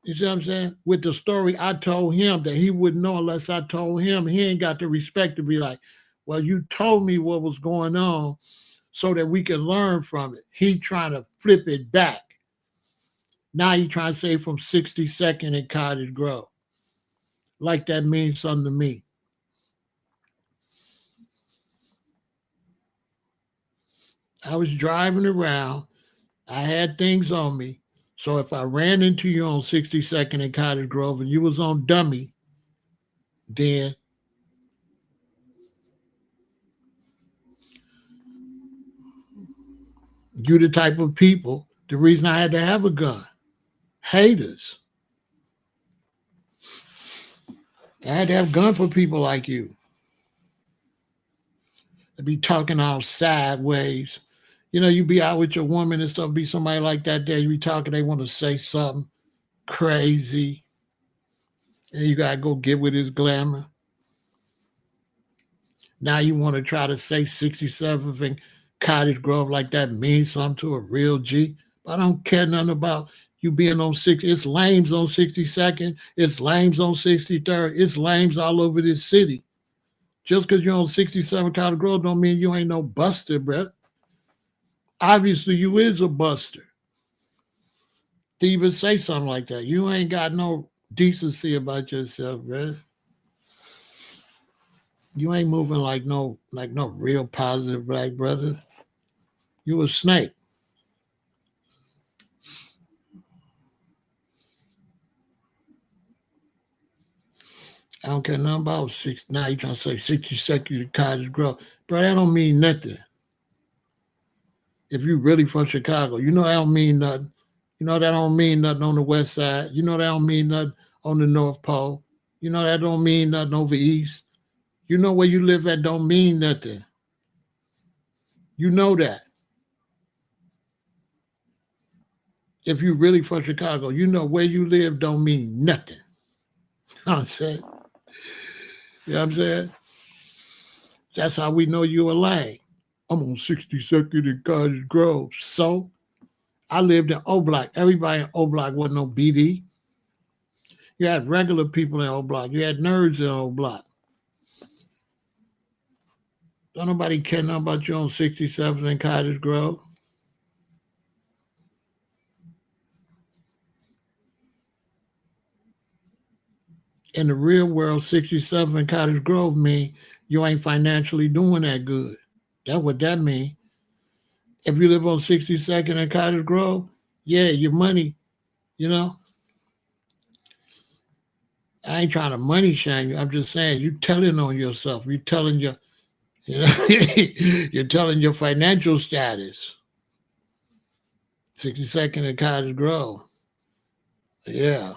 You see what I'm saying? With the story I told him that he wouldn't know unless I told him. He ain't got the respect to be like, well, you told me what was going on so that we can learn from it. He trying to flip it back. Now he trying to say from 62nd and Cottage Grove. Like that means something to me. I was driving around. I had things on me. So if I ran into you on 62nd and Cottage Grove and you was on dummy, then you the type of people, the reason I had to have a gun. Haters. I had to have a gun for people like you. They be talking all sideways. You know, you be out with your woman and stuff, be somebody like that there, you be talking, they want to say something crazy. And you gotta go get with his glamour. Now you want to try to say 67th and Cottage Grove like that means something to a real G. But I don't care nothing about you being on 60. It's lames on 62nd. It's lames on 63rd. It's lames all over this city. Just because you're on 67 Cottage Grove don't mean you ain't no buster, bro. Obviously, you is a buster to even say something like that. You ain't got no decency about yourself, man. You ain't moving like no real positive black brother. You a snake. I don't care nothing about six. Now you trying to say 60 seconds cottage growth, bro? That don't mean nothing. If you really from Chicago, you know that don't mean nothing. You know that don't mean nothing on the west side. You know that don't mean nothing on the North Pole. You know that don't mean nothing over east. You know where you live at don't mean nothing. You know that. If you really from Chicago, you know where you live don't mean nothing. You know what I'm saying? You know what I'm saying? That's how we know you a lame. I'm on 62nd in Cottage Grove. So I lived in O Block. Everybody in O Block wasn't no BD. You had regular people in O Block. You had nerds in O Block. Don't nobody care nothing about you on 67th and Cottage Grove. In the real world, 67th and Cottage Grove mean you ain't financially doing that good. That's what that mean. If you live on 62nd and Cottage Grove, yeah, your money, you know. I ain't trying to money shame you. I'm just saying you telling on yourself. You telling your, you know, you're telling your financial status. 62nd and Cottage Grove. Yeah.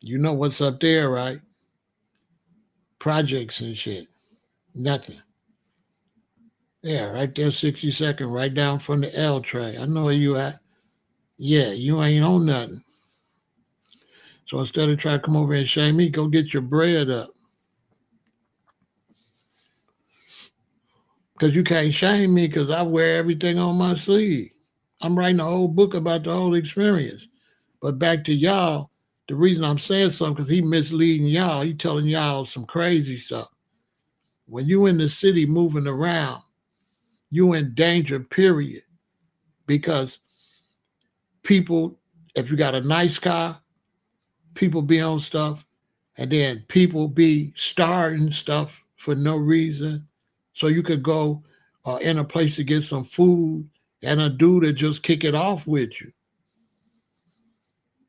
You know what's up there, right? Projects and shit. Nothing. Yeah, right there, 62nd, right down from the L tray. I know where you at. Yeah, you ain't on nothing. So instead of trying to come over and shame me, go get your bread up. Because you can't shame me because I wear everything on my sleeve. I'm writing a whole book about the whole experience. But back to y'all, the reason I'm saying something because he misleading y'all. He telling y'all some crazy stuff. When you in the city moving around, you in danger, period. Because people, if you got a nice car, people be on stuff, and then people be starting stuff for no reason. So you could go in a place to get some food, and a dude that just kick it off with you.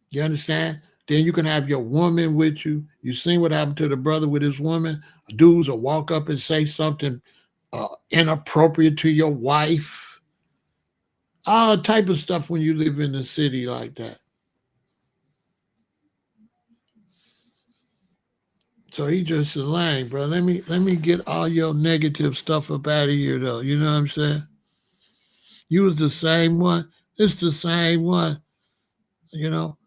You understand? Then you can have your woman with you. You seen what happened to the brother with his woman. Dudes will walk up and say something inappropriate to your wife. All type of stuff when you live in the city like that. So he just a lame, bro. Let me get all your negative stuff up out of here though. You know what I'm saying? You was the same one. It's the same one. You know.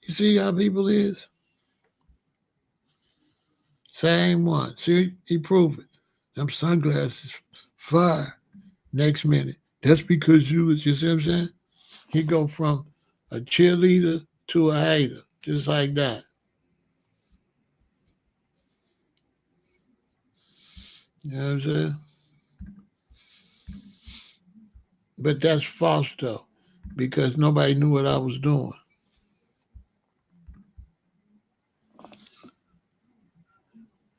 You see how people is? Same one. See, he proved it. Them sunglasses, fire. Next minute. That's because you see what I'm saying? He go from a cheerleader to a hater, just like that. You know what I'm saying? But that's false though, because nobody knew what I was doing.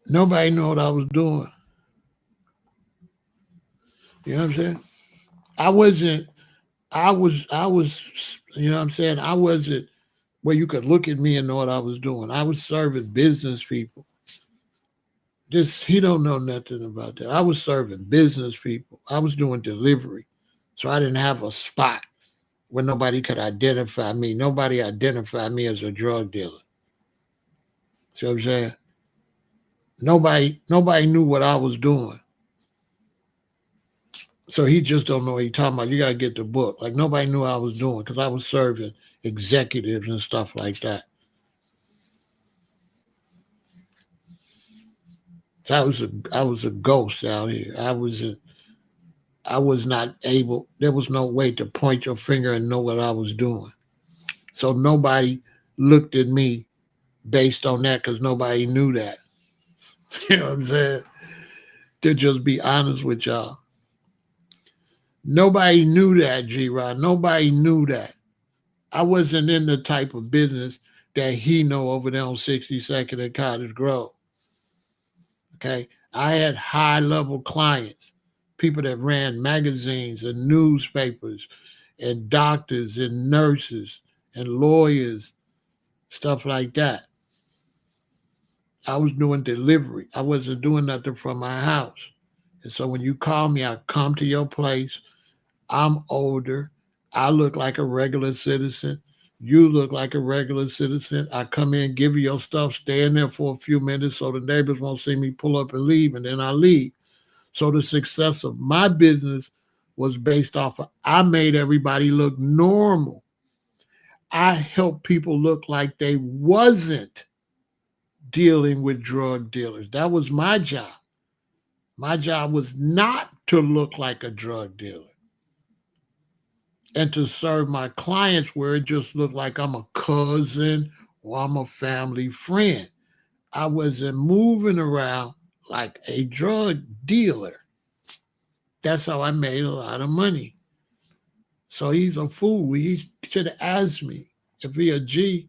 Nobody knew what I was doing. You know what I'm saying? I wasn't. I was. You know what I'm saying? I wasn't where you could look at me and know what I was doing. I was serving business people. Just he don't know nothing about that. I was serving business people. I was doing delivery, so I didn't have a spot where nobody could identify me. Nobody identified me as a drug dealer. See what I'm saying? Nobody knew what I was doing. So he just don't know what he's talking about. You gotta get the book. Like nobody knew what I was doing because I was serving executives and stuff like that. So I was a ghost out here. I was not able. There was no way to point your finger and know what I was doing. So nobody looked at me based on that because nobody knew that. You know what I'm saying? To just be honest with y'all. Nobody knew that, G-Rod. Nobody knew that. I wasn't in the type of business that he know over there on 62nd and Cottage Grove. Okay. I had high level clients, people that ran magazines and newspapers and doctors and nurses and lawyers, stuff like that. I was doing delivery. I wasn't doing nothing from my house. And so when you call me, I come to your place. I'm older. I look like a regular citizen. You look like a regular citizen. I come in, give you your stuff, stay in there for a few minutes so the neighbors won't see me pull up and leave, and then I leave. So the success of my business was based off of I made everybody look normal. I helped people look like they wasn't dealing with drug dealers. That was my job. My job was not to look like a drug dealer and to serve my clients where it just looked like I'm a cousin or I'm a family friend. I wasn't moving around like a drug dealer. That's how I made a lot of money. So he's a fool. He should have asked me if he a G.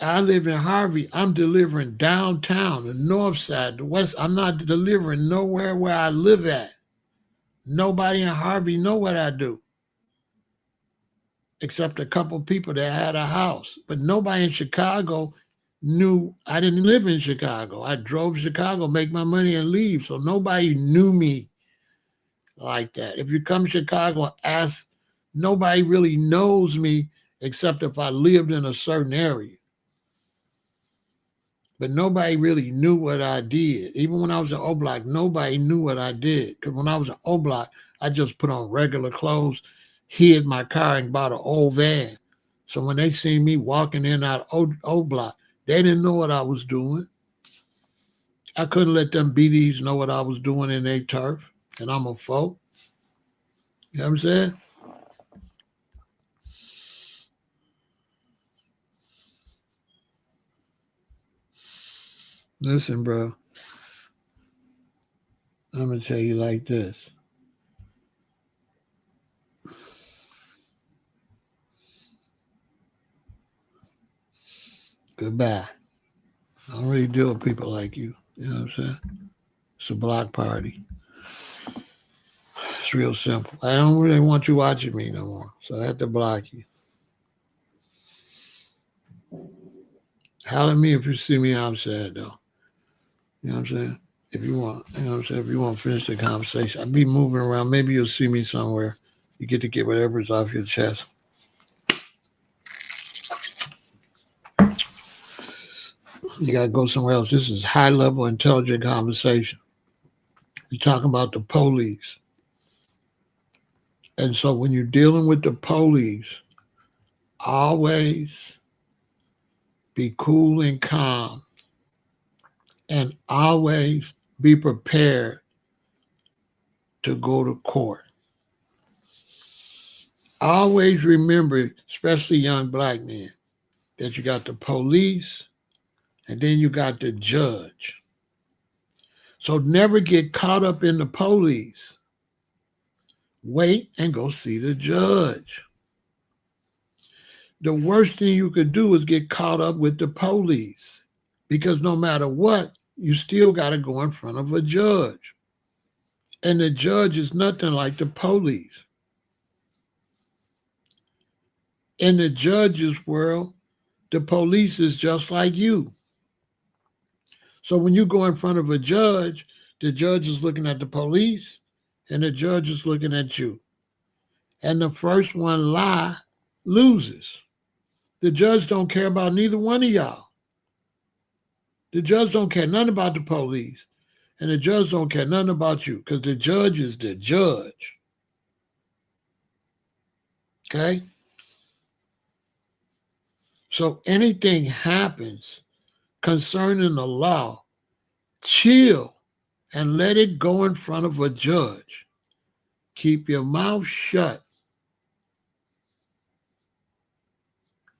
I live in Harvey. I'm delivering downtown, the north side, the west. I'm not delivering nowhere where I live at. Nobody in Harvey know what I do, except a couple people that had a house. But nobody in Chicago knew I didn't live in Chicago. I drove to Chicago, make my money, and leave. So nobody knew me like that. If you come to Chicago and ask, nobody really knows me except if I lived in a certain area. But nobody really knew what I did. Even when I was in O Block, nobody knew what I did. Because when I was in O Block, I just put on regular clothes, hid my car, and bought an old van. So when they seen me walking in and out of O Block, they didn't know what I was doing. I couldn't let them BDs know what I was doing in their turf, and I'm a folk. You know what I'm saying? Listen, bro, I'm going to tell you like this. Goodbye. I don't really deal with people like you. You know what I'm saying? It's a block party. It's real simple. I don't really want you watching me no more, so I have to block you. Holler at me if you see me outside, though. You know what I'm saying? If you want, you know what I'm saying? If you want to finish the conversation, I'll be moving around. Maybe you'll see me somewhere. You get to get whatever's off your chest. You got to go somewhere else. This is high level, intelligent conversation. You're talking about the police. And so when you're dealing with the police, always be cool and calm and always be prepared to go to court. Always remember, especially young black men, that you got the police and then you got the judge. So never get caught up in the police. Wait and go see the judge. The worst thing you could do is get caught up with the police because no matter what, you still got to go in front of a judge. And the judge is nothing like the police. In the judge's world, the police is just like you. So when you go in front of a judge, the judge is looking at the police and the judge is looking at you. And the first one lie loses. The judge don't care about neither one of y'all. The judge don't care nothing about the police. And the judge don't care nothing about you because the judge is the judge. Okay? So anything happens concerning the law, chill and let it go in front of a judge. Keep your mouth shut.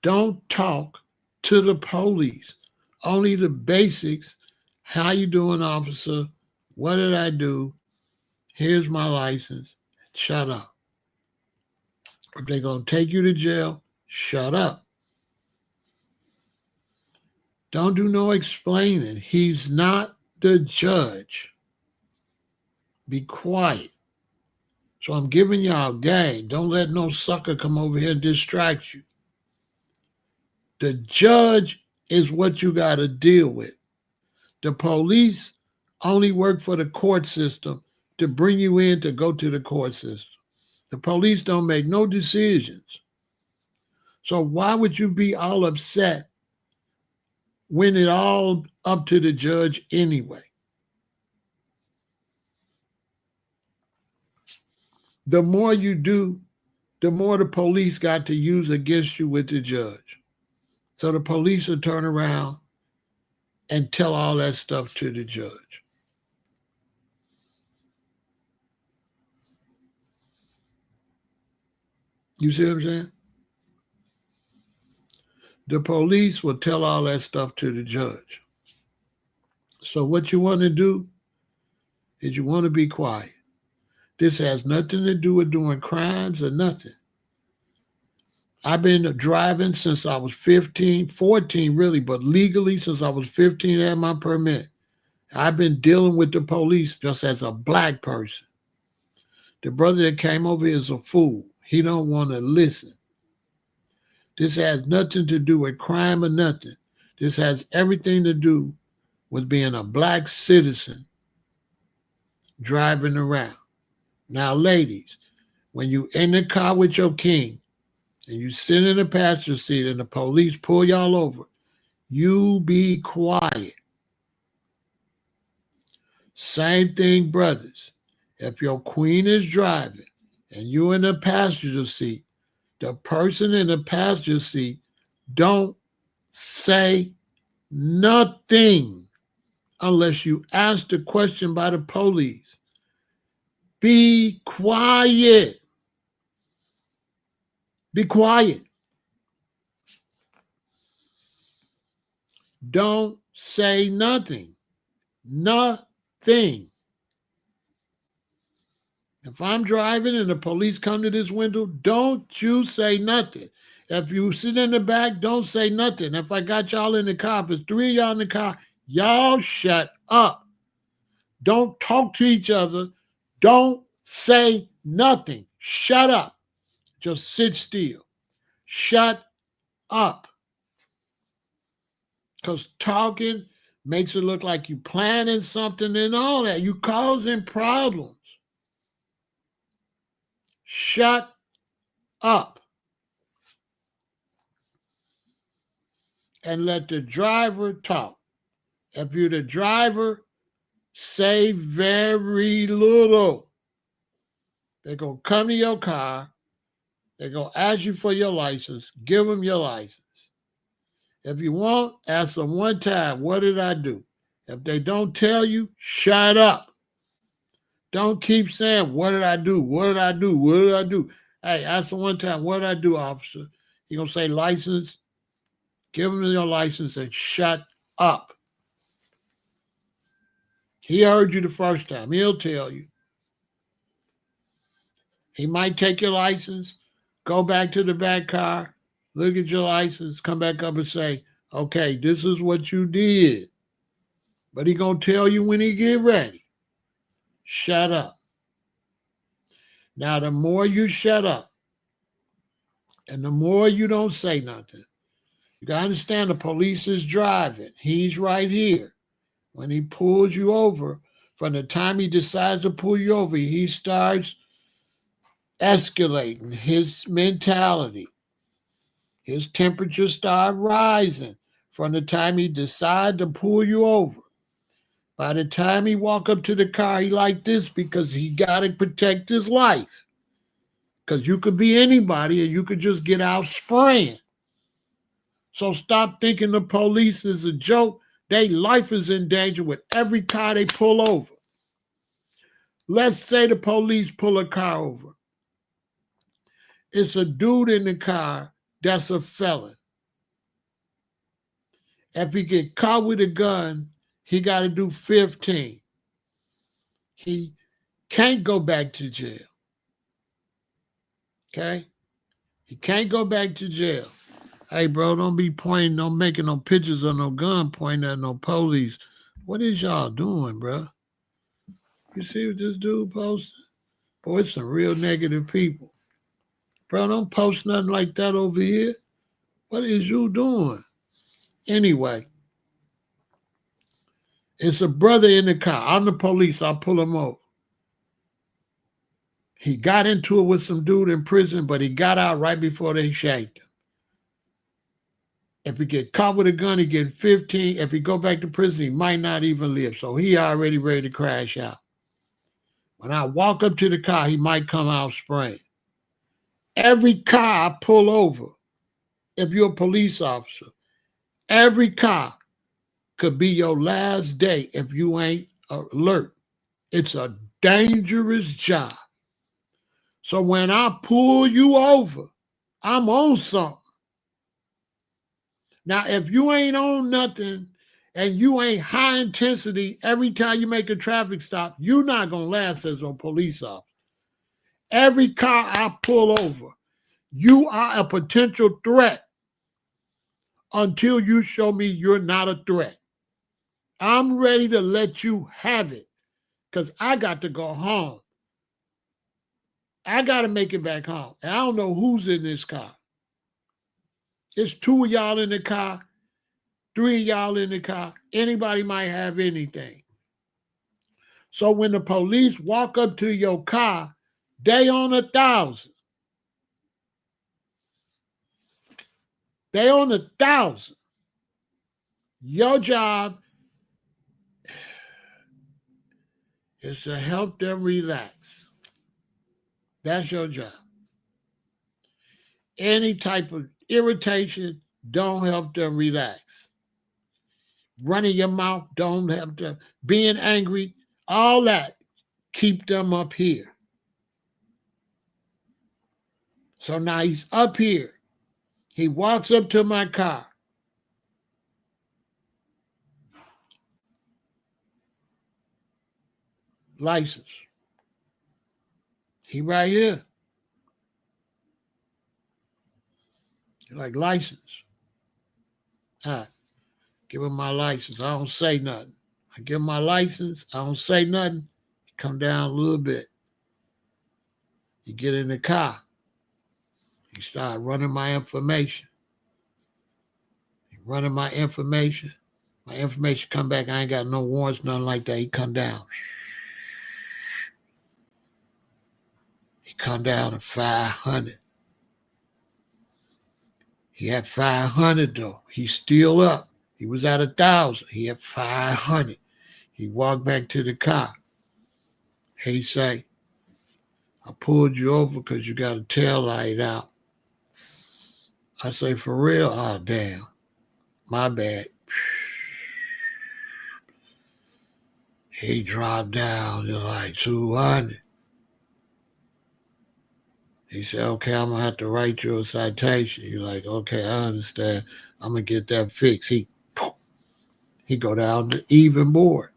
Don't talk to the police. Only the basics. How you doing, officer? What did I do? Here's my license. Shut up. If they're going to take you to jail, shut up. Don't do no explaining. He's not the judge. Be quiet. So I'm giving y'all game. Don't let no sucker come over here and distract you. The judge is what you got to deal with. The police only work for the court system to bring you in to go to the court system. The police don't make no decisions. So why would you be all upset when it all up to the judge anyway? The more you do, the more the police got to use against you with the judge. So the police will turn around and tell all that stuff to the judge. You see what I'm saying? The police will tell all that stuff to the judge. So what you want to do is you want to be quiet. This has nothing to do with doing crimes or nothing. I've been driving since I was 15, 14 really, but legally since I was 15 I had my permit. I've been dealing with the police just as a black person. The brother that came over here is a fool. He don't want to listen. This has nothing to do with crime or nothing. This has everything to do with being a black citizen driving around. Now, ladies, when you in the car with your king and you sit in the passenger seat and the police pull y'all over, you be quiet. Same thing, brothers. If your queen is driving and you in the passenger seat, the person in the passenger seat don't say nothing unless you ask the question by the police. Be quiet. Be quiet. Don't say nothing. Nothing. If I'm driving and the police come to this window, don't you say nothing. If you sit in the back, don't say nothing. If I got y'all in the car, if it's 3 of y'all in the car, y'all shut up. Don't talk to each other. Don't say nothing. Shut up. Just sit still. Shut up. Because talking makes it look like you planning something and all that. You causing problems. Shut up. And let the driver talk. If you're the driver, say very little. They're going to come to your car. They're going to ask you for your license. Give them your license. If you want, ask them one time, what did I do? If they don't tell you, shut up. Don't keep saying, what did I do? What did I do? What did I do? Hey, ask them one time, what did I do, officer? You're going to say license. Give them your license and shut up. He heard you the first time. He'll tell you. He might take your license, go back to the back car, look at your license, come back up and say, okay, this is what you did. But he going to tell you when he get ready. Shut up. Now, the more you shut up and the more you don't say nothing, you got to understand the police is driving. He's right here. When he pulls you over, from the time he decides to pull you over, he starts escalating his mentality. His temperature starts rising from the time he decides to pull you over. By the time he walk up to the car, he like this because he got to protect his life. Because you could be anybody and you could just get out spraying. So stop thinking the police is a joke. Their life is in danger with every car they pull over. Let's say the police pull a car over. It's a dude in the car that's a felon. If he get caught with a gun, he got to do 15. He can't go back to jail. Okay? He can't go back to jail. Hey, bro, don't be pointing, don't making no pictures of no gun pointing at no police. What is y'all doing, bro? You see what this dude posted? Boy, it's some real negative people. Bro, don't post nothing like that over here. What is you doing? Anyway, it's a brother in the car. I'm the police. I'll pull him over. He got into it with some dude in prison, but he got out right before they shanked him. If he get caught with a gun, he get 15. If he go back to prison, he might not even live. So he already ready to crash out. When I walk up to the car, he might come out spraying. Every car I pull over, if you're a police officer, every car could be your last day if you ain't alert. It's a dangerous job. So when I pull you over, I'm on something. Now, if you ain't on nothing and you ain't high intensity every time you make a traffic stop, you're not going to last as a police officer. Every car I pull over, you are a potential threat until you show me you're not a threat. I'm ready to let you have it because I got to go home. I got to make it back home. And I don't know who's in this car. It's 2 of y'all in the car, 3 of y'all in the car. Anybody might have anything. So when the police walk up to your car, they on 1,000. They on 1,000. Your job is to help them relax. That's your job. Any type of irritation, don't help them relax. Running your mouth, don't help them. Being angry, all that, keep them up here. So now he's up here. He walks up to my car. License. He right here. Like license. All right. Give him my license. I don't say nothing. I give him my license. I don't say nothing. He come down a little bit. You get in the car. He start running my information. He running my information. My information come back. I ain't got no warrants, nothing like that. He come down. He come down to 500. He had 500 though. He's still up. He was at 1,000. He had 500. He walked back to the car. He say, I pulled you over because you got a tail light out. I say, for real? Oh, damn. My bad. He dropped down to like 200. He said, okay, I'm going to have to write you a citation. You're like, okay, I understand. I'm going to get that fixed. He go down to even board.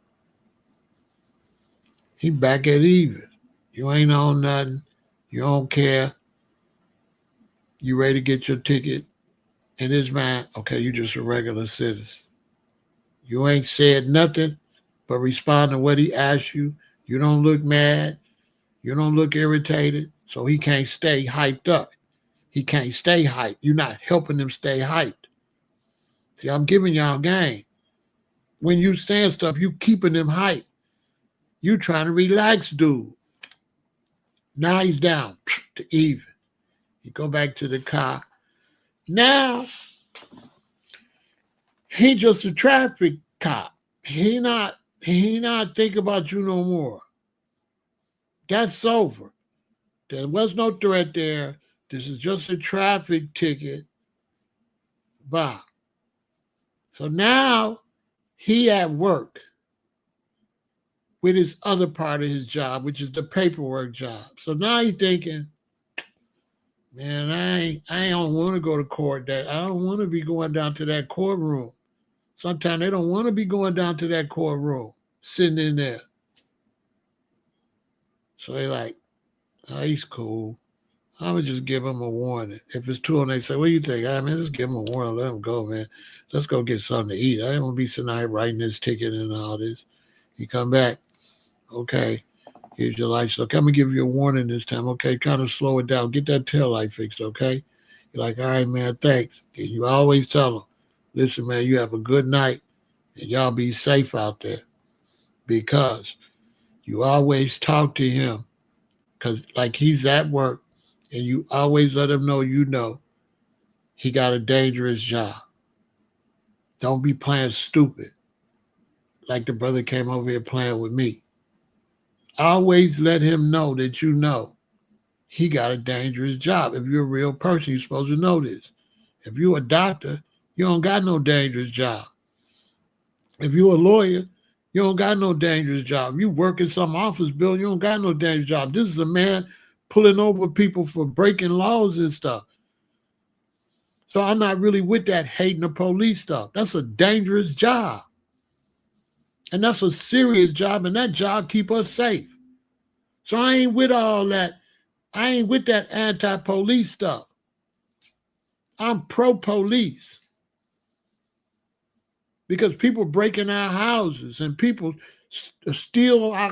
He back at even. You ain't on nothing. You don't care. You ready to get your ticket. In his mind, okay, you just a regular citizen. You ain't said nothing but respond to what he asked you. You don't look mad. You don't look irritated. So he can't stay hyped up. He can't stay hyped. You're not helping him stay hyped. See, I'm giving y'all game. When you saying stuff, you keeping them hyped. You trying to relax, dude. Now he's down to even. He go back to the car. Now, he just a traffic cop. He not thinking about you no more. That's over. There was no threat there. This is just a traffic ticket. Bye. So now he at work with his other part of his job, which is the paperwork job. So now he's thinking, man, I don't want to go to court. I don't want to be going down to that courtroom. Sometimes they don't want to be going down to that courtroom, sitting in there. So they like, oh, he's cool. I'm gonna just give him a warning. If it's two and they say, what do you think? I mean, just give him a warning, let him go, man. Let's go get something to eat. I ain't gonna be sitting out writing this ticket and all this. You come back, okay, here's your lights. Okay, I'm gonna give you a warning this time. Okay, kind of slow it down. Get that tail light fixed, okay? You're like, all right, man, thanks. And you always tell them, listen, man, you have a good night and y'all be safe out there because you always talk to him because like he's at work and you always let him know you know he got a dangerous job. Don't be playing stupid like the brother came over here playing with me. Always let him know that you know he got a dangerous job. If you're a real person, you're supposed to know this. If you're a doctor, you don't got no dangerous job. If you're a lawyer, you don't got no dangerous job. You work in some office building, you don't got no dangerous job. This is a man pulling over people for breaking laws and stuff. So I'm not really with that hating the police stuff. That's a dangerous job. And that's a serious job, and that job keep us safe. So I ain't with all that. I ain't with that anti-police stuff. I'm pro-police. Because people breaking our houses and people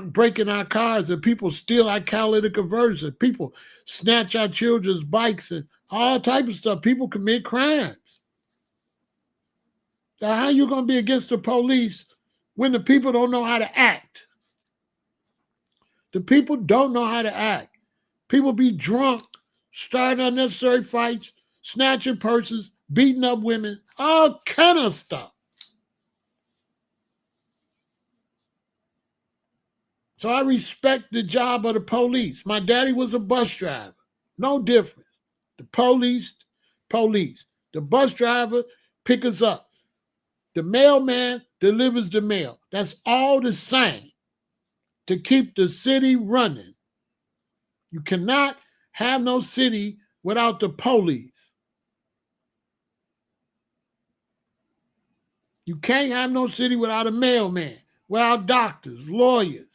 breaking our cars and people steal our catalytic converters and people snatch our children's bikes and all type of stuff. People commit crimes. Now, how you going to be against the police when the people don't know how to act? The people don't know how to act. People be drunk, starting unnecessary fights, snatching purses, beating up women, all kind of stuff. So I respect the job of the police. My daddy was a bus driver. No difference. The police. The bus driver picks us up. The mailman delivers the mail. That's all the same to keep the city running. You cannot have no city without the police. You can't have no city without a mailman, without doctors, lawyers.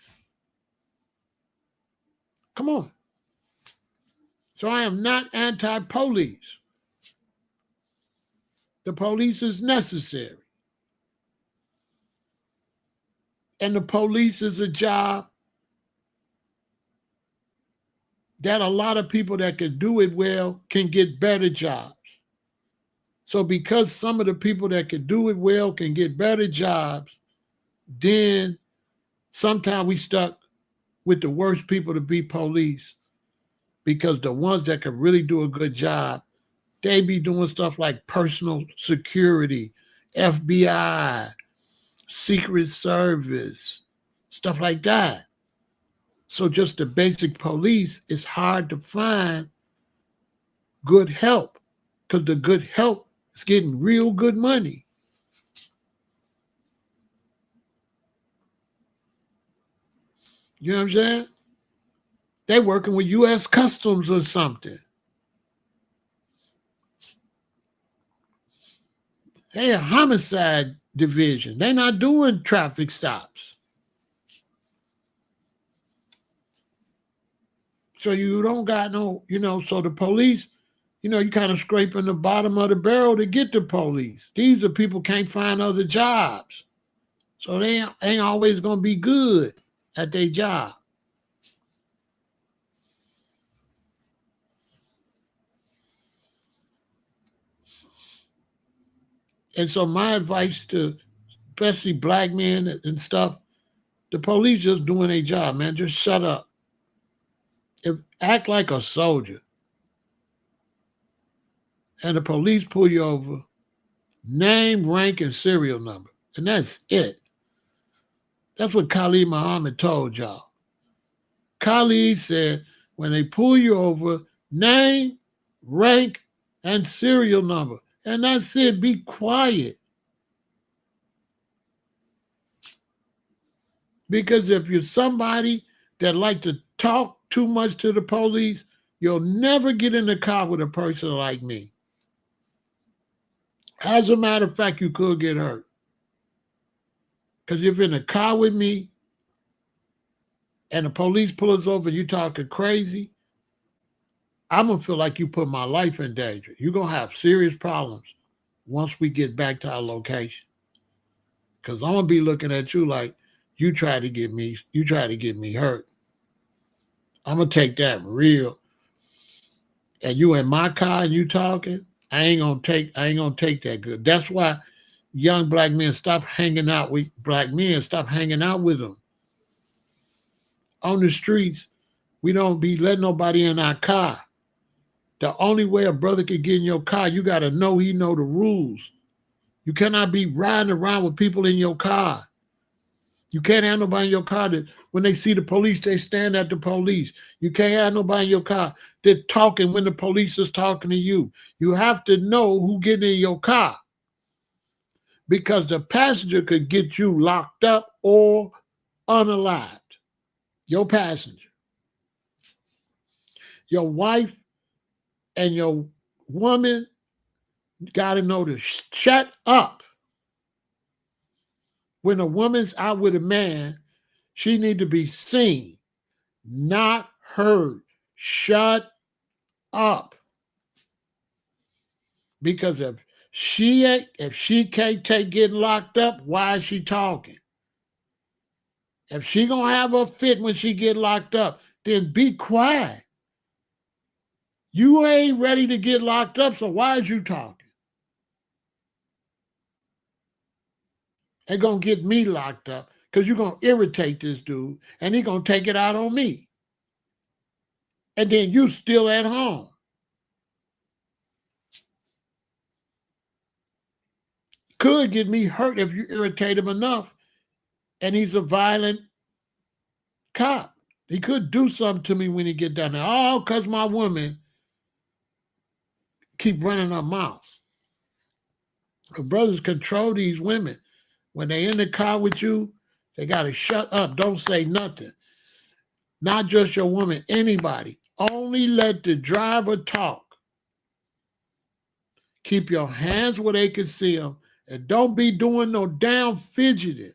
Come on. So I am not anti-police. The police is necessary. And the police is a job that a lot of people that can do it well can get better jobs. So because some of the people that can do it well can get better jobs, then sometimes we stuck with the worst people to be police because the ones that can really do a good job, they be doing stuff like personal security, FBI, Secret Service, stuff like that. So just the basic police, it's hard to find good help because the good help is getting real good money. You know what I'm saying? They're working with U.S. Customs or something. They a homicide division. They're not doing traffic stops. So you don't got no, so the police, you kind of scraping the bottom of the barrel to get the police. These are people can't find other jobs. So they ain't always going to be good at their job. And so my advice to especially black men and stuff, the police just doing their job, man. Just shut up. Act like a soldier. And the police pull you over, name, rank, and serial number. And that's it. That's what Khalid Muhammad told y'all. Khalid said, when they pull you over, name, rank, and serial number. And that's it. Be quiet. Because if you're somebody that like to talk too much to the police, you'll never get in the car with a person like me. As a matter of fact, you could get hurt. Because if you're in a car with me, and the police pull us over and you talking crazy, I'm going to feel like you put my life in danger. You're going to have serious problems once we get back to our location. Because I'm going to be looking at you like you try to get me hurt. I'm going to take that real. And you in my car and you talking, I ain't gonna take that good. That's why young black men stop hanging out with black men, stop hanging out with them. On the streets, we don't be letting nobody in our car. The only way a brother can get in your car, you gotta know he know the rules. You cannot be riding around with people in your car. You can't have nobody in your car that when they see the police, they stand at the police. You can't have nobody in your car that talking when the police is talking to you. You have to know who getting in your car because the passenger could get you locked up or unalived. Your passenger. Your wife and your woman got to know to shut up. When a woman's out with a man, she need to be seen, not heard. Shut up. Because if she can't take getting locked up, why is she talking? If she gonna have a fit when she get locked up, then be quiet. You ain't ready to get locked up, so why is you talking? They're gonna get me locked up because you're gonna irritate this dude and he gonna take it out on me. And then you still at home. Could get me hurt if you irritate him enough and he's a violent cop. He could do something to me when he get down there. Oh, because my woman keep running her mouth. The brothers control these women. When they in the car with you, they got to shut up. Don't say nothing. Not just your woman, anybody. Only let the driver talk. Keep your hands where they can see them. And don't be doing no damn fidgeting.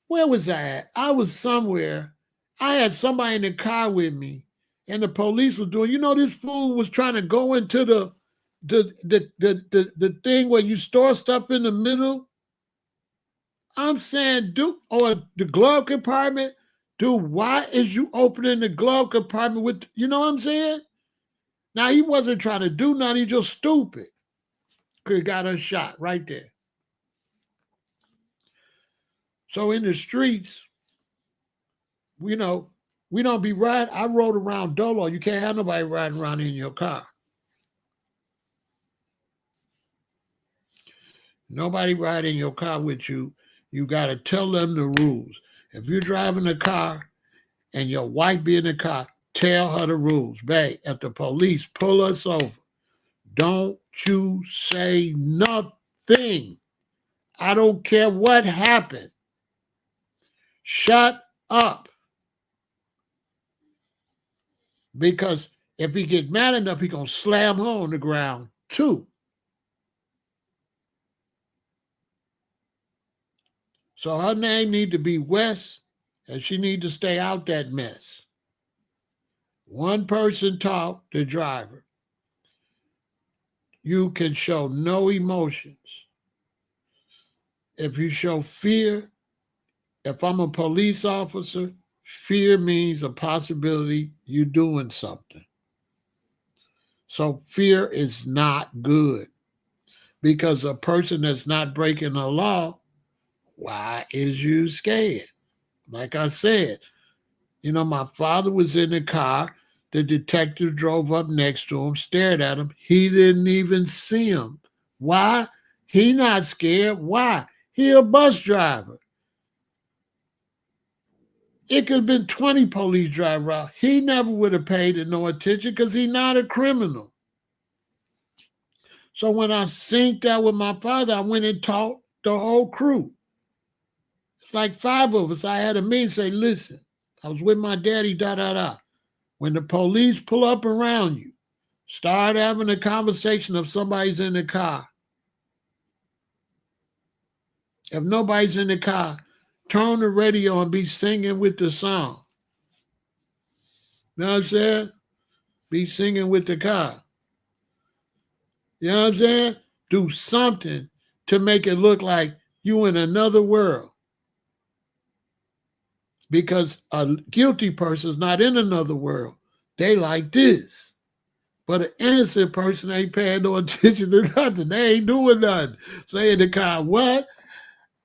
Where was I at? I was somewhere. I had somebody in the car with me, and the police was doing. This fool was trying to go into the thing where you store stuff in the middle. I'm saying, dude, or the glove compartment, dude. Why is you opening the glove compartment with? You know what I'm saying? Now he wasn't trying to do nothing. He just stupid. Could have got us shot right there. So in the streets, we don't be riding. I rode around Dolo. You can't have nobody riding around in your car. Nobody riding in your car with you. You got to tell them the rules. If you're driving a car and your wife be in the car, tell her the rules. Babe, if the police pull us over, don't you say nothing. I don't care what happened. Shut up. Because if he get mad enough, he going to slam her on the ground too. So her name need to be West, and she need to stay out that mess. One person talk, the driver. You can show no emotions. If you show fear, if I'm a police officer, fear means a possibility you doing something. So fear is not good because a person that's not breaking the law, why is you scared? Like I said, my father was in the car. The detective drove up next to him, stared at him. He didn't even see him. Why? He not scared. Why? He a bus driver. It could have been 20 police drivers out. He never would have paid it no attention because he's not a criminal. So when I synced that with my father, I went and taught the whole crew. It's like 5 of us. I had a meeting say, listen, I was with my daddy, When the police pull up around you, start having a conversation if somebody's in the car. If nobody's in the car, Turn the radio and be singing with the song. You know what I'm saying? Be singing with the car. You know what I'm saying? Do something to make it look like you in another world. Because a guilty person is not in another world. They like this. But an innocent person ain't paying no attention to nothing. They ain't doing nothing. So they in the car, what?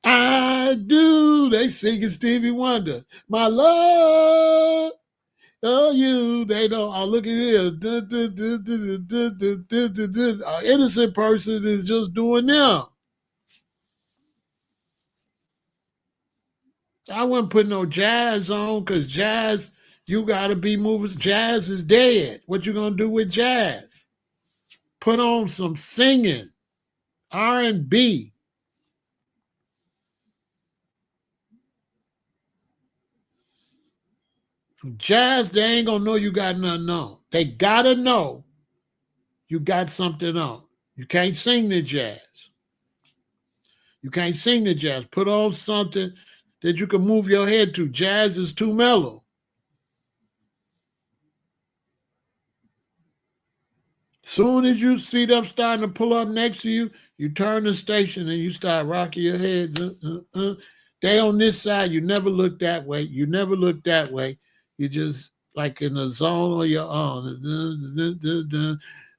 I do. They singing Stevie Wonder. My love. Oh, you. They don't. Oh, look at this. An innocent person is just doing them. I wouldn't put no jazz on because jazz, you got to be moving. Jazz is dead. What you going to do with jazz? Put on some singing, R&B. Jazz, they ain't going to know you got nothing on. They got to know you got something on. You can't sing the jazz. You can't sing the jazz. Put on something that you can move your head to. Jazz is too mellow. Soon as you see them starting to pull up next to you, you turn the station and you start rocking your head. They on this side. You never look that way. You never look that way. You just like in the zone on your own.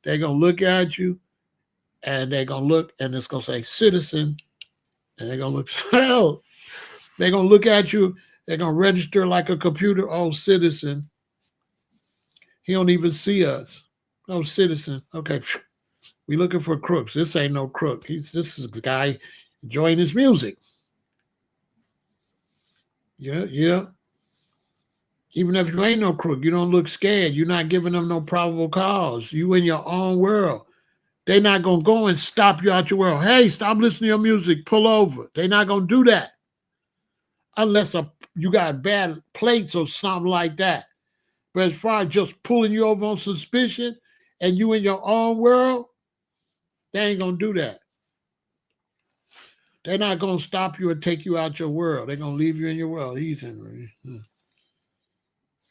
They're going to look at you and they're going to look and it's going to say citizen. And they're going to look, hell, they're going to look at you. They're going to register like a computer. Oh, citizen. He don't even see us. Oh, citizen. Okay. We looking for crooks. This ain't no crook. This is the guy enjoying his music. Yeah. Even if you ain't no crook, you don't look scared. You're not giving them no probable cause. You in your own world. They're not going to go and stop you out your world. Hey, stop listening to your music. Pull over. They're not going to do that. Unless you got bad plates or something like that. But as far as just pulling you over on suspicion and you in your own world, they ain't going to do that. They're not going to stop you and take you out your world. They're going to leave you in your world.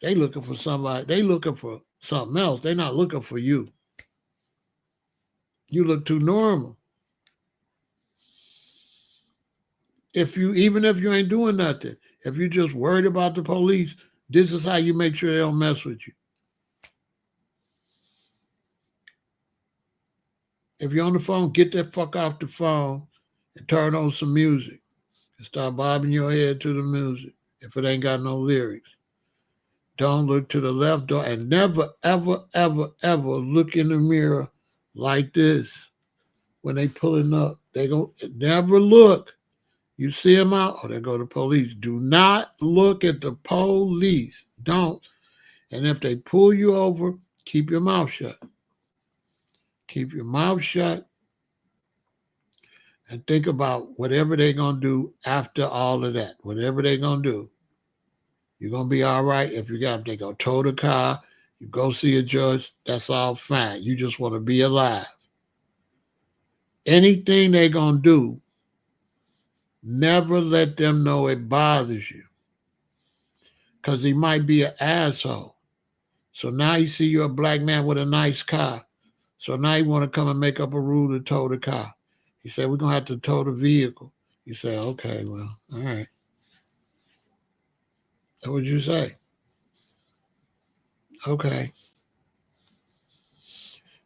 They looking for somebody. They looking for something else. They're not looking for you. You look too normal. Even if you ain't doing nothing, if you just worried about the police, this is how you make sure they don't mess with you. If you're on the phone, get that fuck off the phone and turn on some music and start bobbing your head to the music if it ain't got no lyrics. Don't look to the left door and never, ever, ever, ever look in the mirror like this when they pulling up. They go never look. You see them out, or they go to police. Do not look at the police. Don't. And if they pull you over, keep your mouth shut. Keep your mouth shut and think about whatever they're going to do after all of that. Whatever they're going to do, you're going to be all right. If they go tow the car, you go see a judge, that's all fine. You just want to be alive. Anything they're going to do, never let them know it bothers you. Because he might be an asshole. So now you see you're a black man with a nice car. So now you want to come and make up a rule to tow the car. He said, we're going to have to tow the vehicle. You say, okay, well, all right. What would you say? Okay.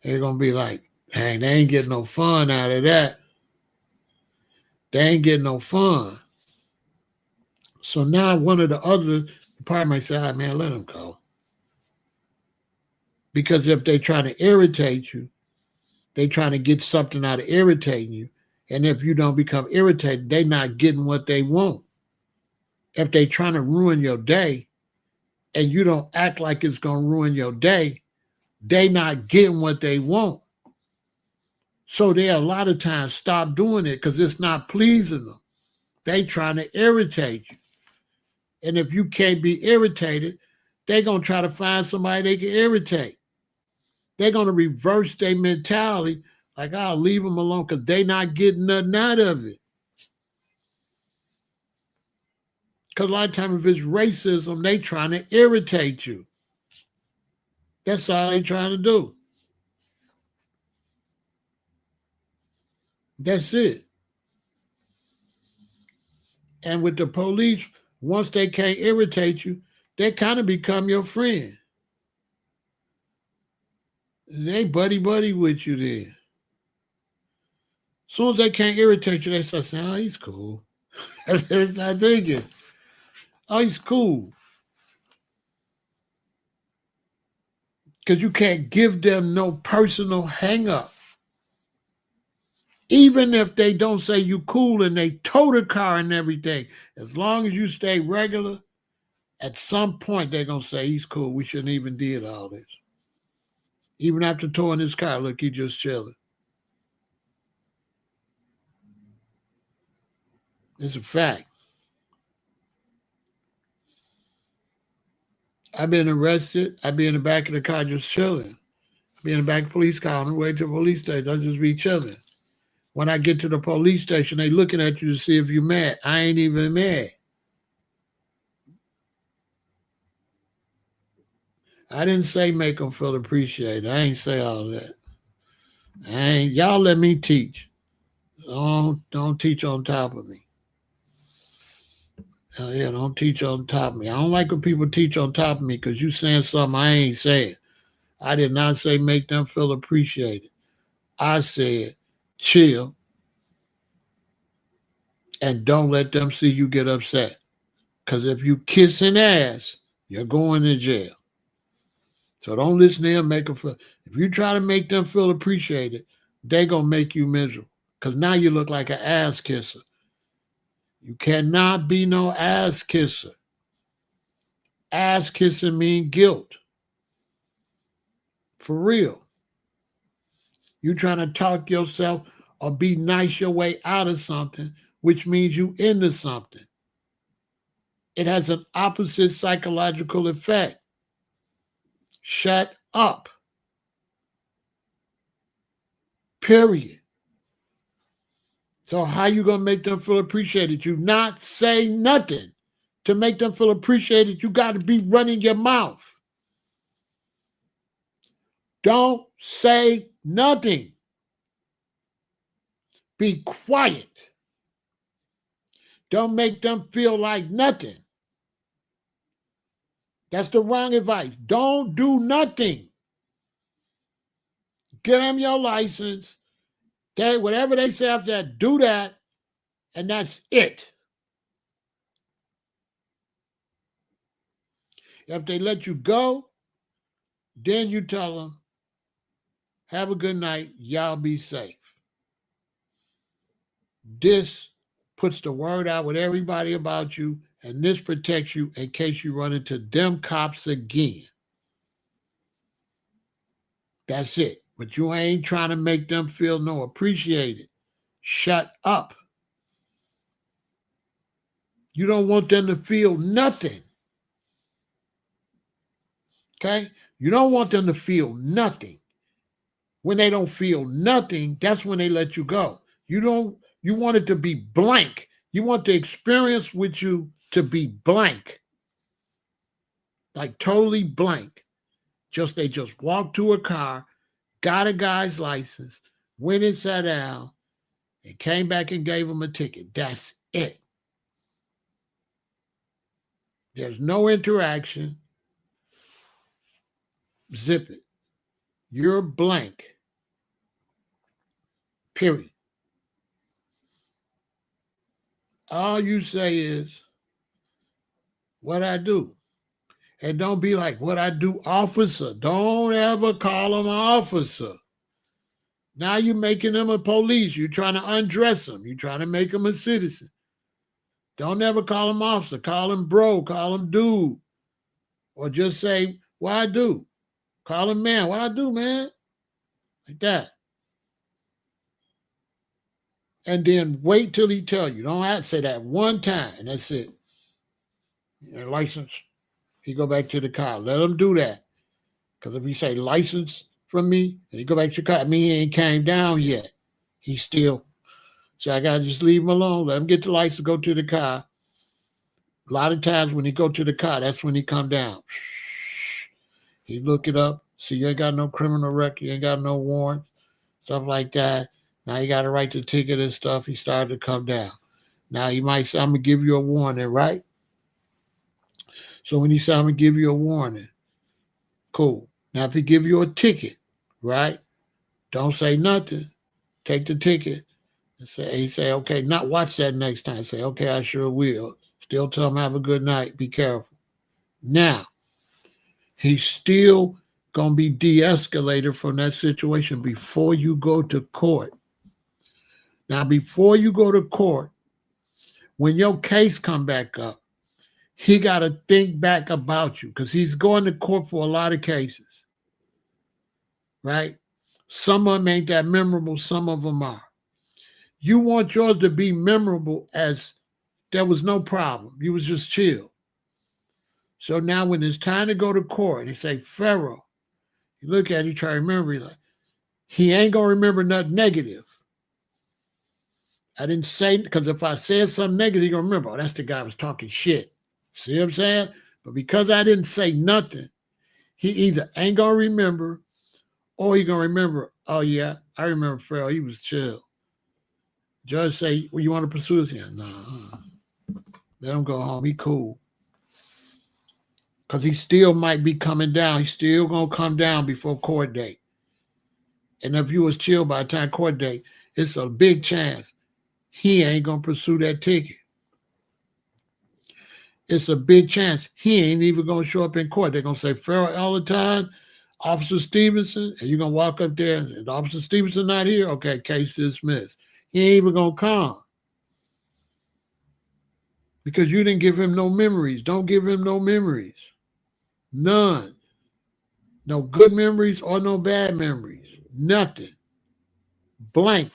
They're going to be like, hey, they ain't getting no fun out of that. They ain't getting no fun. So now one of the other department might say, all right, man, let them go. Because if they trying to irritate you, they trying to get something out of irritating you. And if you don't become irritated, they not getting what they want. If they trying to ruin your day and you don't act like it's going to ruin your day, they not getting what they want. So they a lot of times stop doing it because it's not pleasing them. They trying to irritate you. And if you can't be irritated, they're going to try to find somebody they can irritate. They're going to reverse their mentality like, I'll leave them alone because they not getting nothing out of it. Because a lot of times if it's racism, they trying to irritate you. That's all they trying to do. That's it. And with the police, once they can't irritate you, they kind of become your friend. They buddy with you then. As soon as they can't irritate you, they start saying, oh, he's cool. That's what they're thinking. Oh, he's cool. Because you can't give them no personal hang up. Even if they don't say you cool and they tow the car and everything, as long as you stay regular, at some point they're going to say he's cool. We shouldn't even did all this. Even after towing his car, look, he just chilling. It's a fact. I've been arrested. I'd be in the back of the car just chilling. I'd be in the back of the police car on the way to the police station. I'll just be chilling. When I get to the police station, they looking at you to see if you're mad. I ain't even mad. I didn't say make them feel appreciated. I ain't say all that. Y'all let me teach. Don't teach on top of me. Yeah, don't teach on top of me. I don't like when people teach on top of me because you saying something I ain't saying. I did not say make them feel appreciated. I said chill and don't let them see you get upset. Because if you kissing ass, you're going to jail. So don't listen to them, make them feel. If you try to make them feel appreciated, they're going to make you miserable. Because now you look like an ass kisser. You cannot be no ass kisser. Ass kissing mean guilt. For real. You trying to talk yourself or be nice your way out of something, which means you into something. It has an opposite psychological effect. Shut up. Period. So how you going to make them feel appreciated? You not say nothing. To make them feel appreciated, you got to be running your mouth. Don't say nothing. Be quiet. Don't make them feel like nothing. That's the wrong advice. Don't do nothing. Get them your license. Whatever they say after that, do that, and that's it. If they let you go, then you tell them, have a good night, y'all be safe. This puts the word out with everybody about you, and this protects you in case you run into them cops again. That's it. But you ain't trying to make them feel no appreciated. Shut up. You don't want them to feel nothing. Okay? You don't want them to feel nothing. When they don't feel nothing, that's when they let you go. You want it to be blank. You want the experience with you to be blank. Like totally blank. They just walked to a car, got a guy's license, went and sat down, and came back and gave him a ticket. That's it. There's no interaction. Zip it. You're blank. Period. All you say is, what I do. And don't be like, what I do, officer. Don't ever call him an officer. Now you're making him a police. You're trying to undress him. You're trying to make him a citizen. Don't ever call him officer. Call him bro. Call him dude. Or just say, what I do. Call him man. What I do, man? Like that. And then wait till he tell you. Don't have to say that one time, and that's it. Your license. He go back to the car. Let him do that. Because if he say license from me, and he go back to your car, I mean, he ain't came down yet. He's still. So I got to just leave him alone. Let him get the license, go to the car. A lot of times when he go to the car, that's when he come down. He look it up. See, you ain't got no criminal record. You ain't got no warrant. Stuff like that. Now you got to write the ticket and stuff. He started to come down. Now he might say, I'm going to give you a warning, right? So when he say, I'm going to give you a warning, cool. Now if he give you a ticket, right? Don't say nothing. Take the ticket. And he say, okay, not watch that next time. Say, okay, I sure will. Still tell him have a good night. Be careful. Now, he's still going to be de-escalated from that situation before you go to court. Now, before you go to court, when your case come back up, he got to think back about you because he's going to court for a lot of cases, right? Some of them ain't that memorable. Some of them are. You want yours to be memorable as there was no problem. You was just chill. So now when it's time to go to court, they say, Pharaoh, you look at it, you try to remember, he ain't going to remember nothing negative. I didn't say, because if I said something negative, he's going to remember, oh, that's the guy who was talking shit. See what I'm saying? But because I didn't say nothing, he either ain't going to remember or he going to remember, oh, yeah, I remember Pharaoh. He was chill. Judge say, well, you want to pursue this? Yeah, nah. Let him go home. He cool. Because he still might be coming down. He's still going to come down before court date. And if you was chill by the time court date, it's a big chance he ain't going to pursue that ticket. It's a big chance he ain't even going to show up in court. They're going to say, Pharaoh El-Aton, Officer Stevenson, and you're going to walk up there and Officer Stevenson not here? Okay, case dismissed. He ain't even going to come. Because you didn't give him no memories. Don't give him no memories. None. No good memories or no bad memories. Nothing. Blank.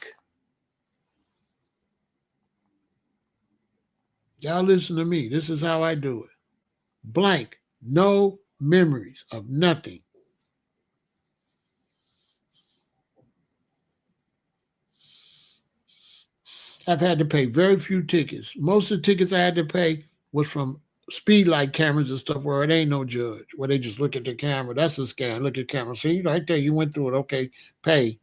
Y'all listen to me. This is how I do it. Blank. No memories of nothing. I've had to pay very few tickets. Most of the tickets I had to pay was from speed light cameras and stuff where it ain't no judge, where they just look at the camera. That's a scan. Look at the camera. See, right there, you went through it. Okay, pay.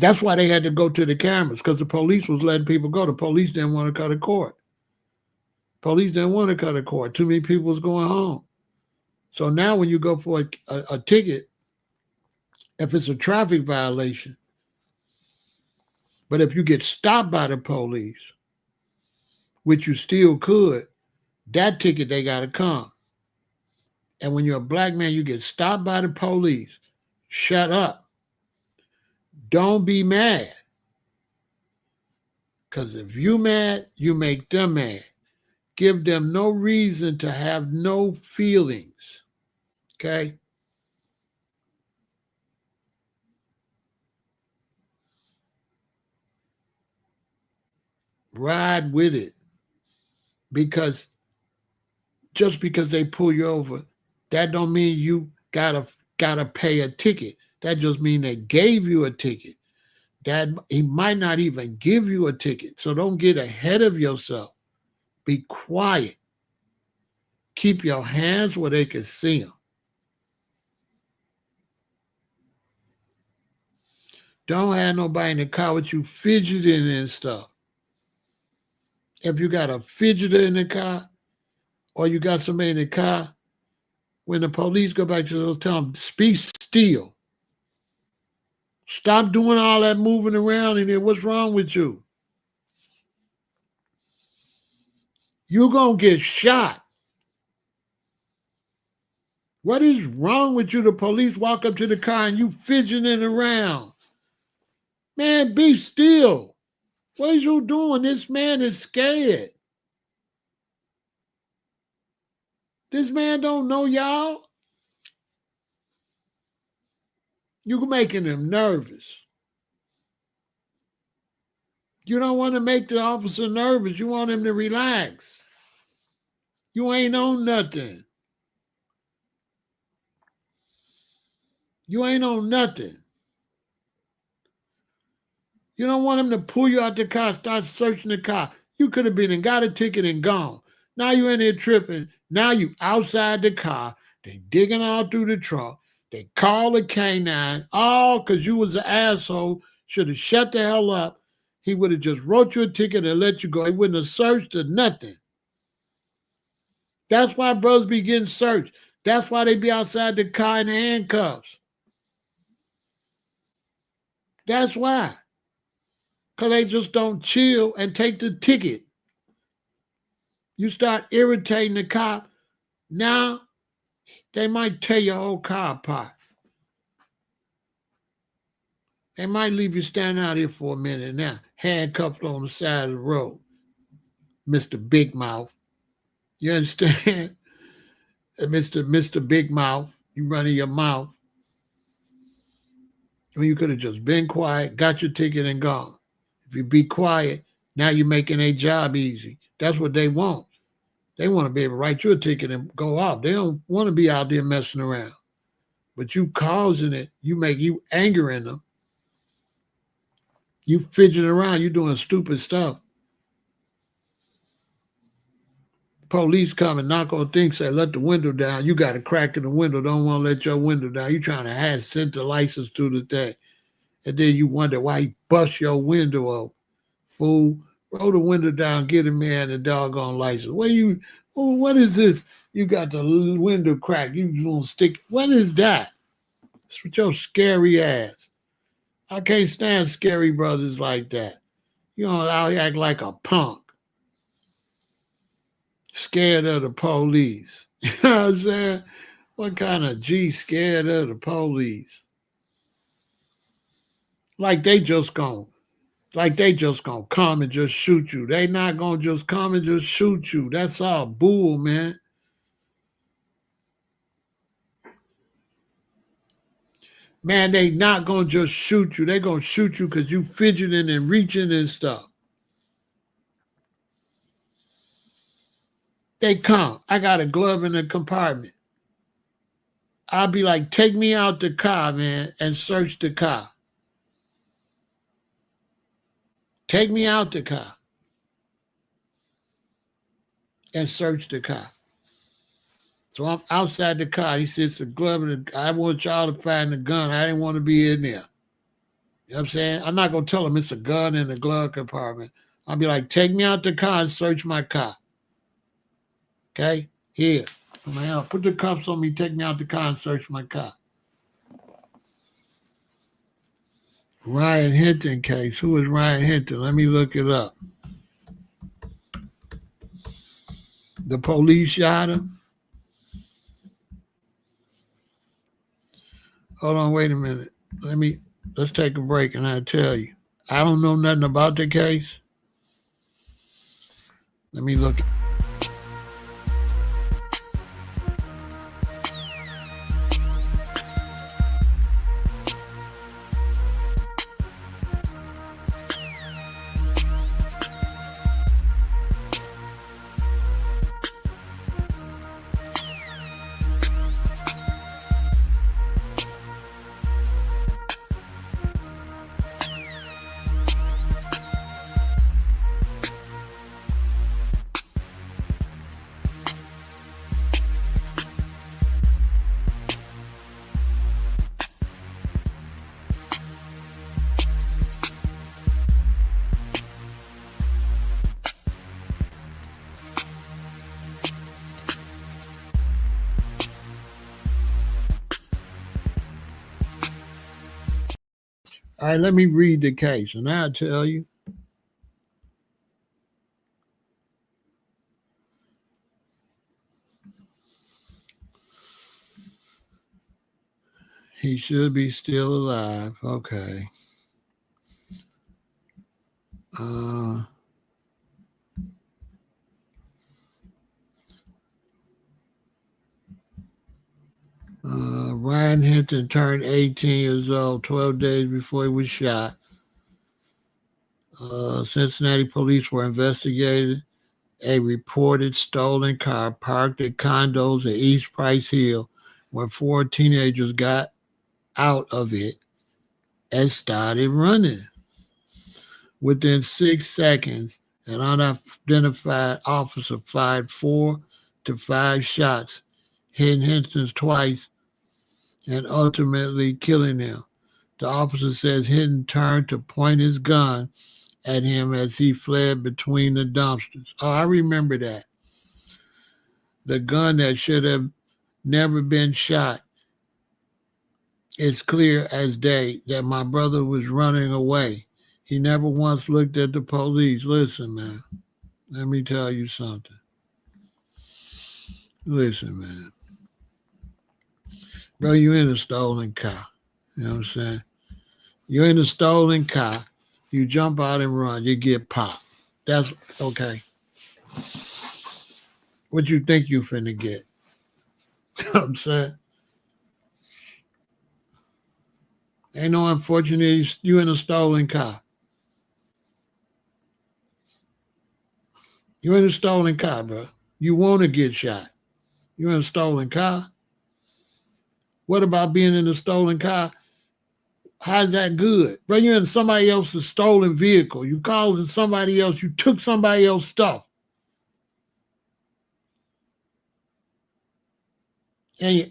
That's why they had to go to the cameras, because the police was letting people go. The police didn't want to cut a court. Police didn't want to cut a court. Too many people was going home. So now when you go for a ticket, if it's a traffic violation, but if you get stopped by the police, which you still could, that ticket, they got to come. And when you're a black man, you get stopped by the police, shut up. Don't be mad. Because if you mad, you make them mad. Give them no reason to have no feelings. Okay? Ride with it. Because just because they pull you over, that don't mean you gotta pay a ticket. That just means they gave you a ticket. That he might not even give you a ticket. So don't get ahead of yourself. Be quiet. Keep your hands where they can see them. Don't have nobody in the car with you fidgeting and stuff. If you got a fidgeter in the car or you got somebody in the car, when the police go back to those, tell them, be still. Stop doing all that moving around in there. What's wrong with you? You're going to get shot. What is wrong with you? The police walk up to the car and you fidgeting around. Man, be still. What is you doing? This man is scared. This man don't know y'all. You're making him nervous. You don't want to make the officer nervous. You want him to relax. You ain't on nothing. You ain't on nothing. You don't want him to pull you out the car, start searching the car. You could have been and got a ticket and gone. Now you in here tripping. Now you outside the car. They digging all through the trunk. They call the canine. All because you was an asshole. Should have shut the hell up. He would have just wrote you a ticket and let you go. He wouldn't have searched or nothing. That's why brothers be getting searched. That's why they be outside the car in handcuffs. That's why. Because they just don't chill and take the ticket. You start irritating the cop, now they might tear your whole car apart. They might leave you standing out here for a minute now, handcuffed on the side of the road. Mr. Big Mouth. You understand? Mr. Big Mouth, you running your mouth. When you could have just been quiet, got your ticket and gone. If you be quiet, now you're making a job easy. That's what they want. They want to be able to write you a ticket and go out. They don't want to be out there messing around. But you causing it, you angering them. You fidgeting around, you doing stupid stuff. Police come and knock on things, say, let the window down. You got a crack in the window, don't want to let your window down. You trying to send the license to the thing. And then you wonder why he bust your window up. Fool, roll the window down, get a man the doggone license. What is this? You got the window crack. You gonna stick. What is that? It's with your scary ass. I can't stand scary brothers like that. You know, out here act like a punk. Scared of the police. You know what I'm saying? What kind of G scared of the police? Like they just gonna come and just shoot you. They not gonna just come and just shoot you. That's all bull, man. Man, they not gonna just shoot you. They gonna shoot you because you fidgeting and reaching and stuff. They come. I got a glove in the compartment. I'll be like, take me out the car, man, and search the car. Take me out the car and search the car. So I'm outside the car. He says, the glove in the, I want y'all to find the gun. I didn't want to be in there. You know what I'm saying? I'm not going to tell him it's a gun in the glove compartment. I'll be like, take me out the car and search my car. Okay? Here. I'm like, put the cuffs on me, take me out the car and search my car. Ryan Hinton case. Who is Ryan Hinton? Let me look it up. The police shot him. Hold on, wait a minute. Let's take a break and I'll tell you. I don't know nothing about the case. Let me look. All right, let me read the case, and I'll tell you. He should be still alive. Okay. Ryan Hinton turned 18 years old 12 days before he was shot. Cincinnati police were investigating a reported stolen car parked at condos at East Price Hill when 4 teenagers got out of it and started running. Within 6 seconds, An unidentified officer fired 4 to 5 shots, hitting Hinton twice and ultimately killing him. The officer says Hinton turned to point his gun at him as he fled between the dumpsters. Oh, I remember that. The gun that should have never been shot. It's clear as day that my brother was running away. He never once looked at the police. Listen, man, let me tell you something. Listen, man. Bro, you in a stolen car. You know what I'm saying? You're in a stolen car. You jump out and run. You get popped. That's okay. What you think you finna get? You know what I'm saying? Ain't no unfortunate you in a stolen car. You're in a stolen car, bro. You want to get shot. You're in a stolen car. What about being in a stolen car? How's that good? Bro, you're in somebody else's stolen vehicle. You causing somebody else. You took somebody else's stuff. And you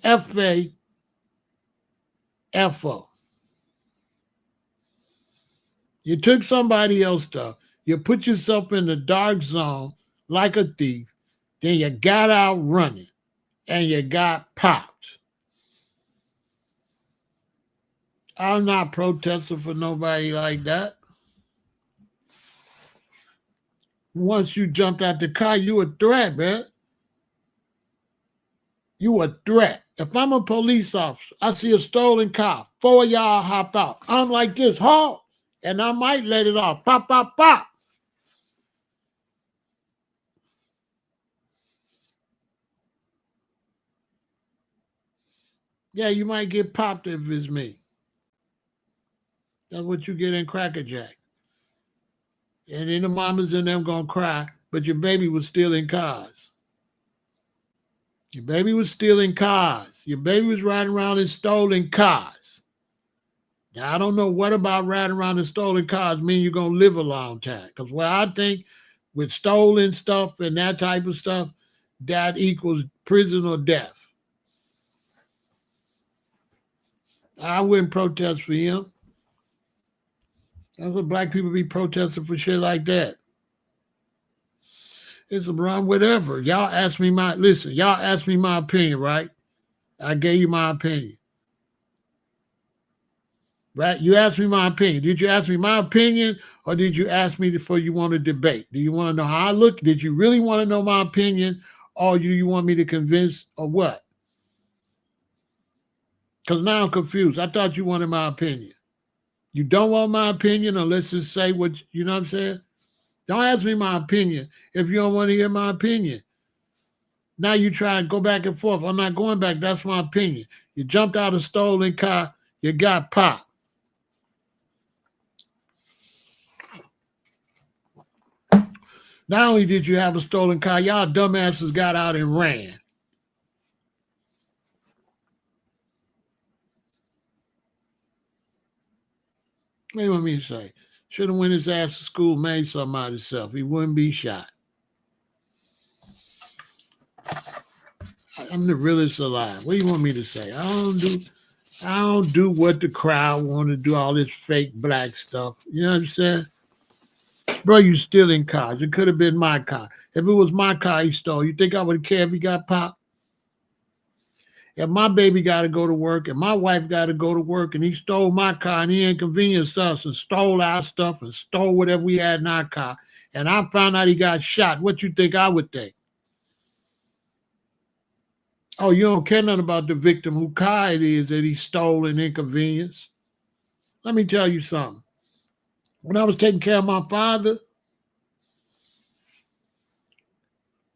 FO. You took somebody else's stuff. You put yourself in the dark zone like a thief. Then you got out running and you got popped. I'm not protesting for nobody like that. Once you jumped out the car, you a threat, man. You a threat. If I'm a police officer, I see a stolen car, 4 of y'all hop out. I'm like this, halt, and I might let it off. Pop, pop, pop. Yeah, you might get popped if it's me. That's what you get in Cracker Jack. And then the mamas and them gonna cry, but your baby was stealing cars. Your baby was stealing cars. Your baby was riding around in stolen cars. Now, I don't know what about riding around in stolen cars mean you're going to live a long time. Because what I think with stolen stuff and that type of stuff, that equals prison or death. I wouldn't protest for him. That's what black people be protesting for shit like that. It's wrong, whatever. Y'all asked me my opinion, right? I gave you my opinion. Right? You asked me my opinion. Did you ask me my opinion or did you ask me before you want to debate? Do you want to know how I look? Did you really want to know my opinion or do you want me to convince or what? Because now I'm confused. I thought you wanted my opinion. You don't want my opinion or let's just say what, you know what I'm saying? Don't ask me my opinion if you don't want to hear my opinion. Now you try to go back and forth. I'm not going back. That's my opinion. You jumped out of a stolen car. You got popped. Not only did you have a stolen car, y'all dumbasses got out and ran. What do you want me to say? Should have went his ass to school, made something out of himself. He wouldn't be shot. I'm the realest alive. What do you want me to say? I don't do what the crowd want to do, all this fake black stuff. You know what I'm saying? Bro, you stealing cars. It could have been my car. If it was my car he stole, you think I would care if he got popped? If my baby got to go to work and my wife got to go to work and he stole my car and he inconvenienced us and stole our stuff and stole whatever we had in our car and I found out he got shot, what you think I would think? Oh, you don't care nothing about the victim whose car it is that he stole and inconvenienced? Let me tell you something. When I was taking care of my father,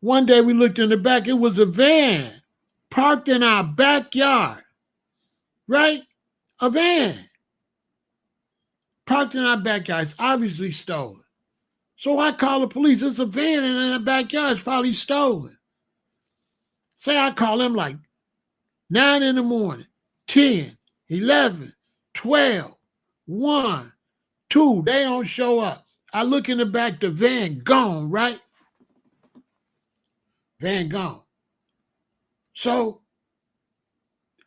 one day we looked in the back, it was a van parked in our backyard, right? A van parked in our backyard. It's obviously stolen. So I call the police. It's a van in the backyard. It's probably stolen. Say I call them like 9 in the morning, 10, 11, 12, 1, 2. They don't show up. I look in the back, the van gone, right? Van gone. So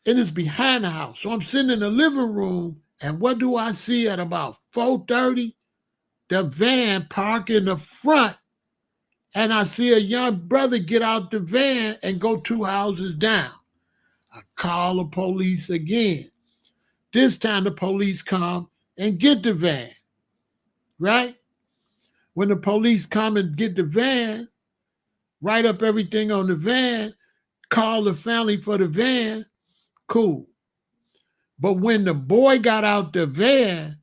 it is behind the house. So I'm sitting in the living room, and what do I see at about 4:30? The van parked in the front, and I see a young brother get out the van and go 2 houses down. I call the police again. This time the police come and get the van, right? When the police come and get the van, write up everything on the van, call the family for the van, cool. But when the boy got out the van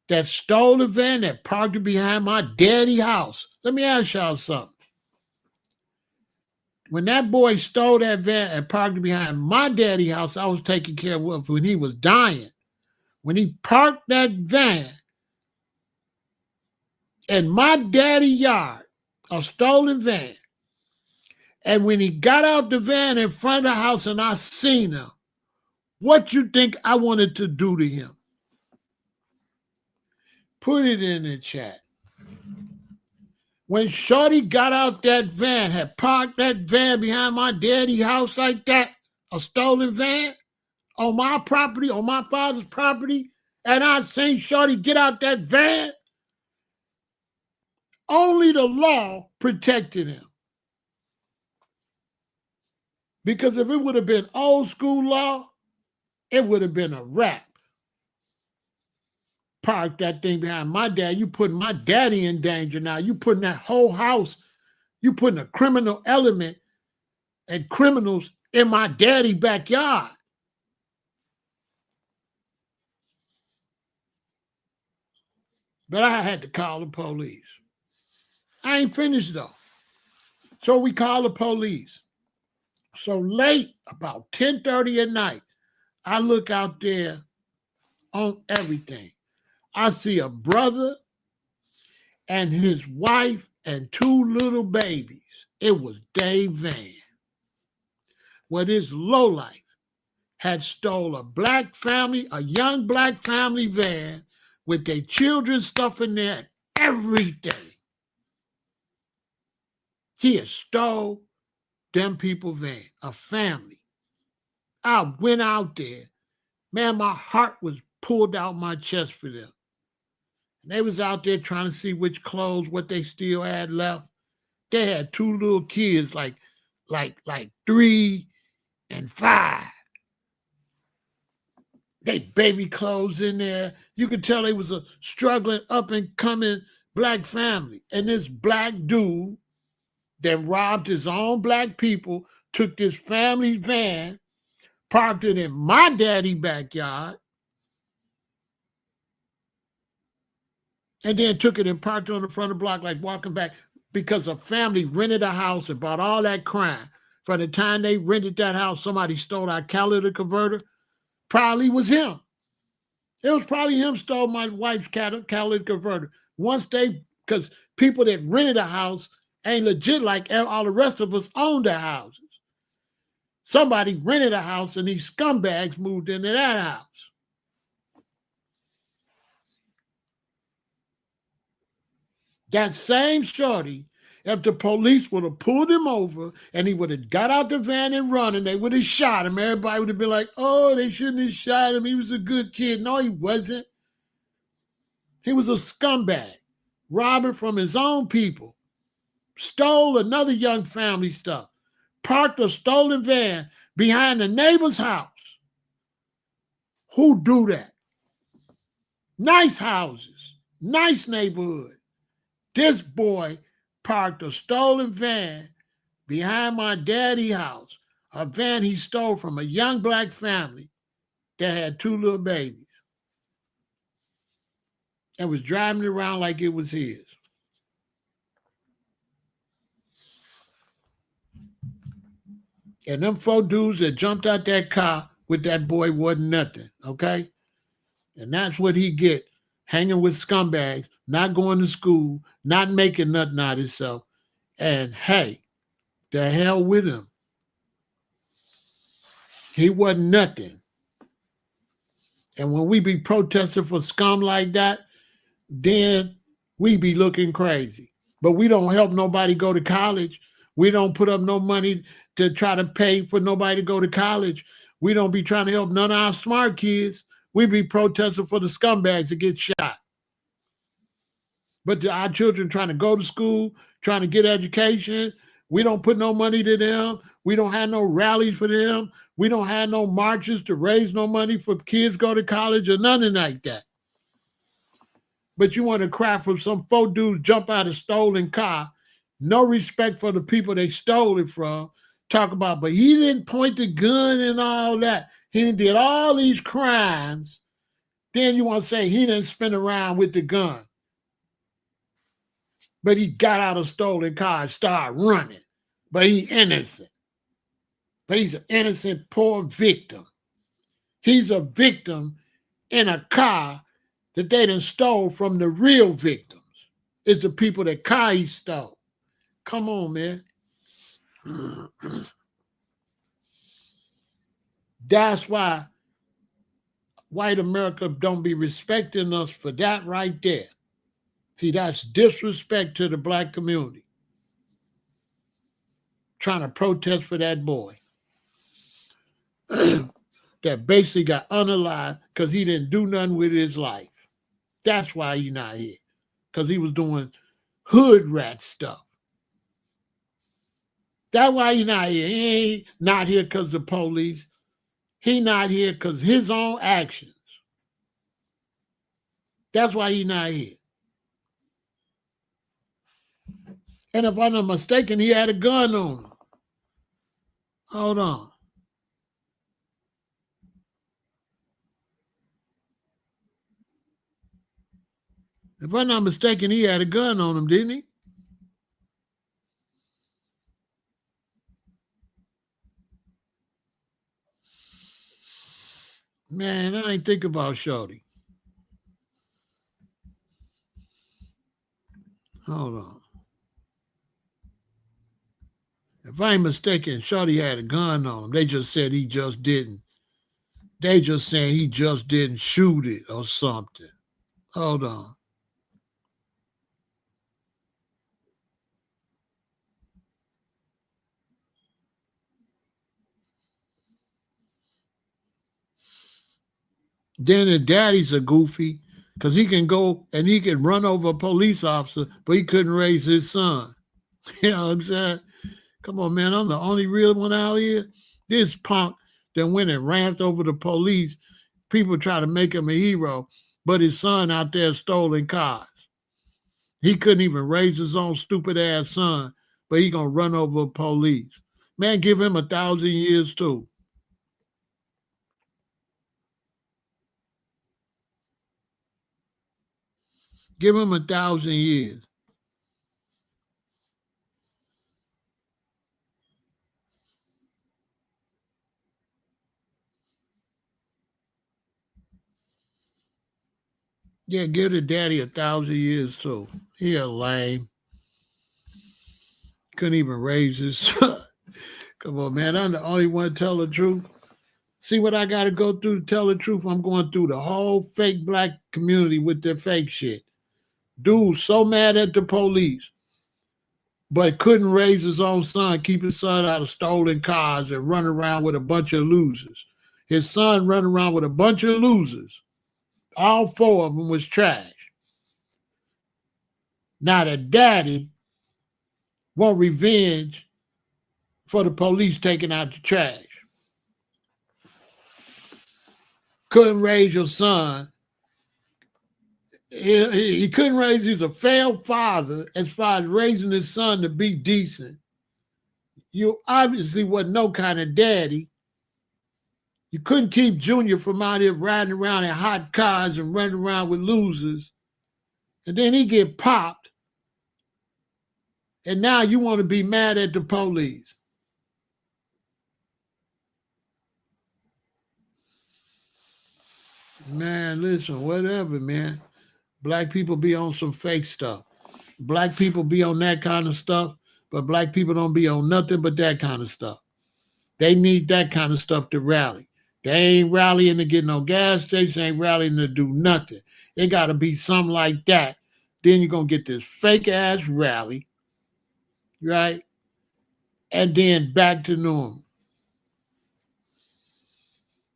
that stole the van, that parked it behind my daddy's house, let me ask y'all something. When that boy stole that van and parked it behind my daddy's house, I was taking care of when he was dying. When he parked that van in my daddy's yard, a stolen van, and when he got out the van in front of the house and I seen him, what you think I wanted to do to him? Put it in the chat. When Shorty got out that van, had parked that van behind my daddy's house like that, a stolen van, on my property, on my father's property, and I seen Shorty get out that van, only the law protected him. Because if it would have been old school law, it would have been a wrap. Park that thing behind my dad. You putting my daddy in danger now. You putting that whole house, you putting a criminal element and criminals in my daddy's backyard. But I had to call the police. I ain't finished though. So we call the police. So late, about 10:30 at night, I look out there on everything. I see a brother and his wife and 2 little babies. It was Dave Van. Well, this lowlife had stole a black family, a young black family van with their children's stuff in there and everything. He had stole them people van, a family. I went out there. Man, my heart was pulled out my chest for them. And they was out there trying to see which clothes, what they still had left. They had 2 little kids, like 3 and 5. They baby clothes in there. You could tell they was a struggling up and coming black family. And this black dude that robbed his own black people took this family's van, parked it in my daddy's backyard, and then took it and parked it on the front of the block like walking back because a family rented a house and bought all that crime. From the time they rented that house, somebody stole our catalytic converter. Probably was him. It was probably him stole my wife's catalytic converter. Because people that rented a house ain't legit like all the rest of us owned the houses. Somebody rented a house and these scumbags moved into that house. That same shorty, if the police would have pulled him over and he would have got out the van and run and they would have shot him, everybody would have been like, oh, they shouldn't have shot him. He was a good kid. No, he wasn't. He was a scumbag, robbing from his own people, stole another young family stuff, parked a stolen van behind the neighbor's house. Who do that? Nice houses, nice neighborhood. This boy parked a stolen van behind my daddy's house, a van he stole from a young black family that had 2 little babies and was driving it around like it was his. And them 4 dudes that jumped out that car with that boy wasn't nothing, okay? And that's what he get, hanging with scumbags, not going to school, not making nothing out of himself. And hey, the hell with him. He wasn't nothing. And when we be protesting for scum like that, then we be looking crazy. But we don't help nobody go to college. We don't put up no money to try to pay for nobody to go to college. We don't be trying to help none of our smart kids. We be protesting for the scumbags that get shot. But our children trying to go to school, trying to get education, we don't put no money to them. We don't have no rallies for them. We don't have no marches to raise no money for kids to go to college or nothing like that. But you want to cry from some 4 dudes jump out of a stolen car, no respect for the people they stole it from, talk about, but he didn't point the gun and all that. He did all these crimes. Then you want to say he didn't spin around with the gun. But he got out of a stolen car and started running. But he's innocent. But he's an innocent, poor victim. He's a victim in a car that they done stole from the real victims. It's the people that car he stole. Come on, man. That's why white America don't be respecting us for that right there. See, that's disrespect to the black community. Trying to protest for that boy that basically got unalived because he didn't do nothing with his life. That's why he's not here, because he was doing hood rat stuff. That's why he's not here. He ain't not here because of the police. He not here because of his own actions. That's why he's not here. And if I'm not mistaken, he had a gun on him. Hold on. If I'm not mistaken, he had a gun on him, didn't he? Man, I ain't think about Shorty. Hold on. If I ain't mistaken, Shorty had a gun on him. They just said he just didn't. They just saying he just didn't shoot it or something. Hold on. Then his daddy's a goofy because he can go and he can run over a police officer, but he couldn't raise his son. You know what I'm saying? Come on, man. I'm the only real one out here. This punk that went and ramped over the police, people try to make him a hero, but his son out there stolen cars. He couldn't even raise his own stupid ass son, but he gonna run over police. Man, give him 1,000 years too. Give him 1,000 years. Yeah, give the daddy 1,000 years too. He a lame. Couldn't even raise his son. Come on, man. I'm the only one to tell the truth. See what I got to go through to tell the truth? I'm going through the whole fake black community with their fake shit. Dude so mad at the police, but couldn't raise his own son, keep his son out of stolen cars and run around with a bunch of losers. His son run around with a bunch of losers. All 4 of them was trash. Now the daddy want revenge for the police taking out the trash. Couldn't raise your son. He couldn't raise, he's a failed father as far as raising his son to be decent. You obviously wasn't no kind of daddy. You couldn't keep Junior from out here riding around in hot cars and running around with losers. And then he get popped. And now you want to be mad at the police. Man, listen, whatever, man. Black people be on some fake stuff. Black people be on that kind of stuff, but black people don't be on nothing but that kind of stuff. They need that kind of stuff to rally. They ain't rallying to get no gas station, ain't rallying to do nothing. It got to be something like that. Then you're going to get this fake ass rally, right? And then back to normal.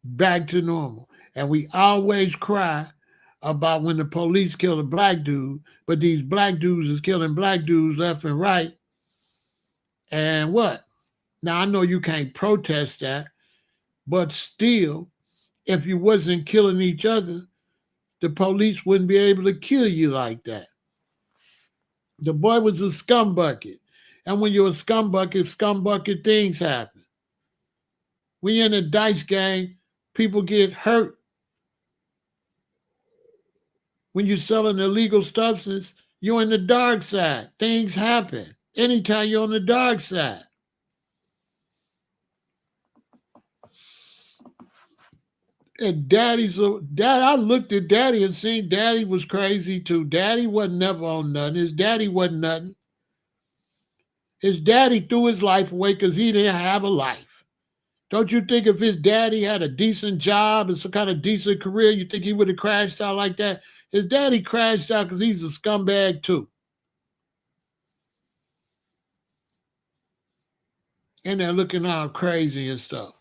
Back to normal. And we always cry about when the police kill a black dude, but these black dudes is killing black dudes left and right. And what? Now, I know you can't protest that, but still, if you wasn't killing each other, the police wouldn't be able to kill you like that. The boy was a scumbucket. And when you're a scumbucket things happen. When you're in a dice game, people get hurt. When you're selling illegal substance, you're in the dark side. Things happen. Anytime you're on the dark side. And I looked at Daddy and seen Daddy was crazy too. Daddy wasn't never on nothing. His daddy wasn't nothing. His daddy threw his life away because he didn't have a life. Don't you think if his daddy had a decent job and some kind of decent career, you think he would have crashed out like that? His daddy crashed out because he's a scumbag too. And they're looking all crazy and stuff.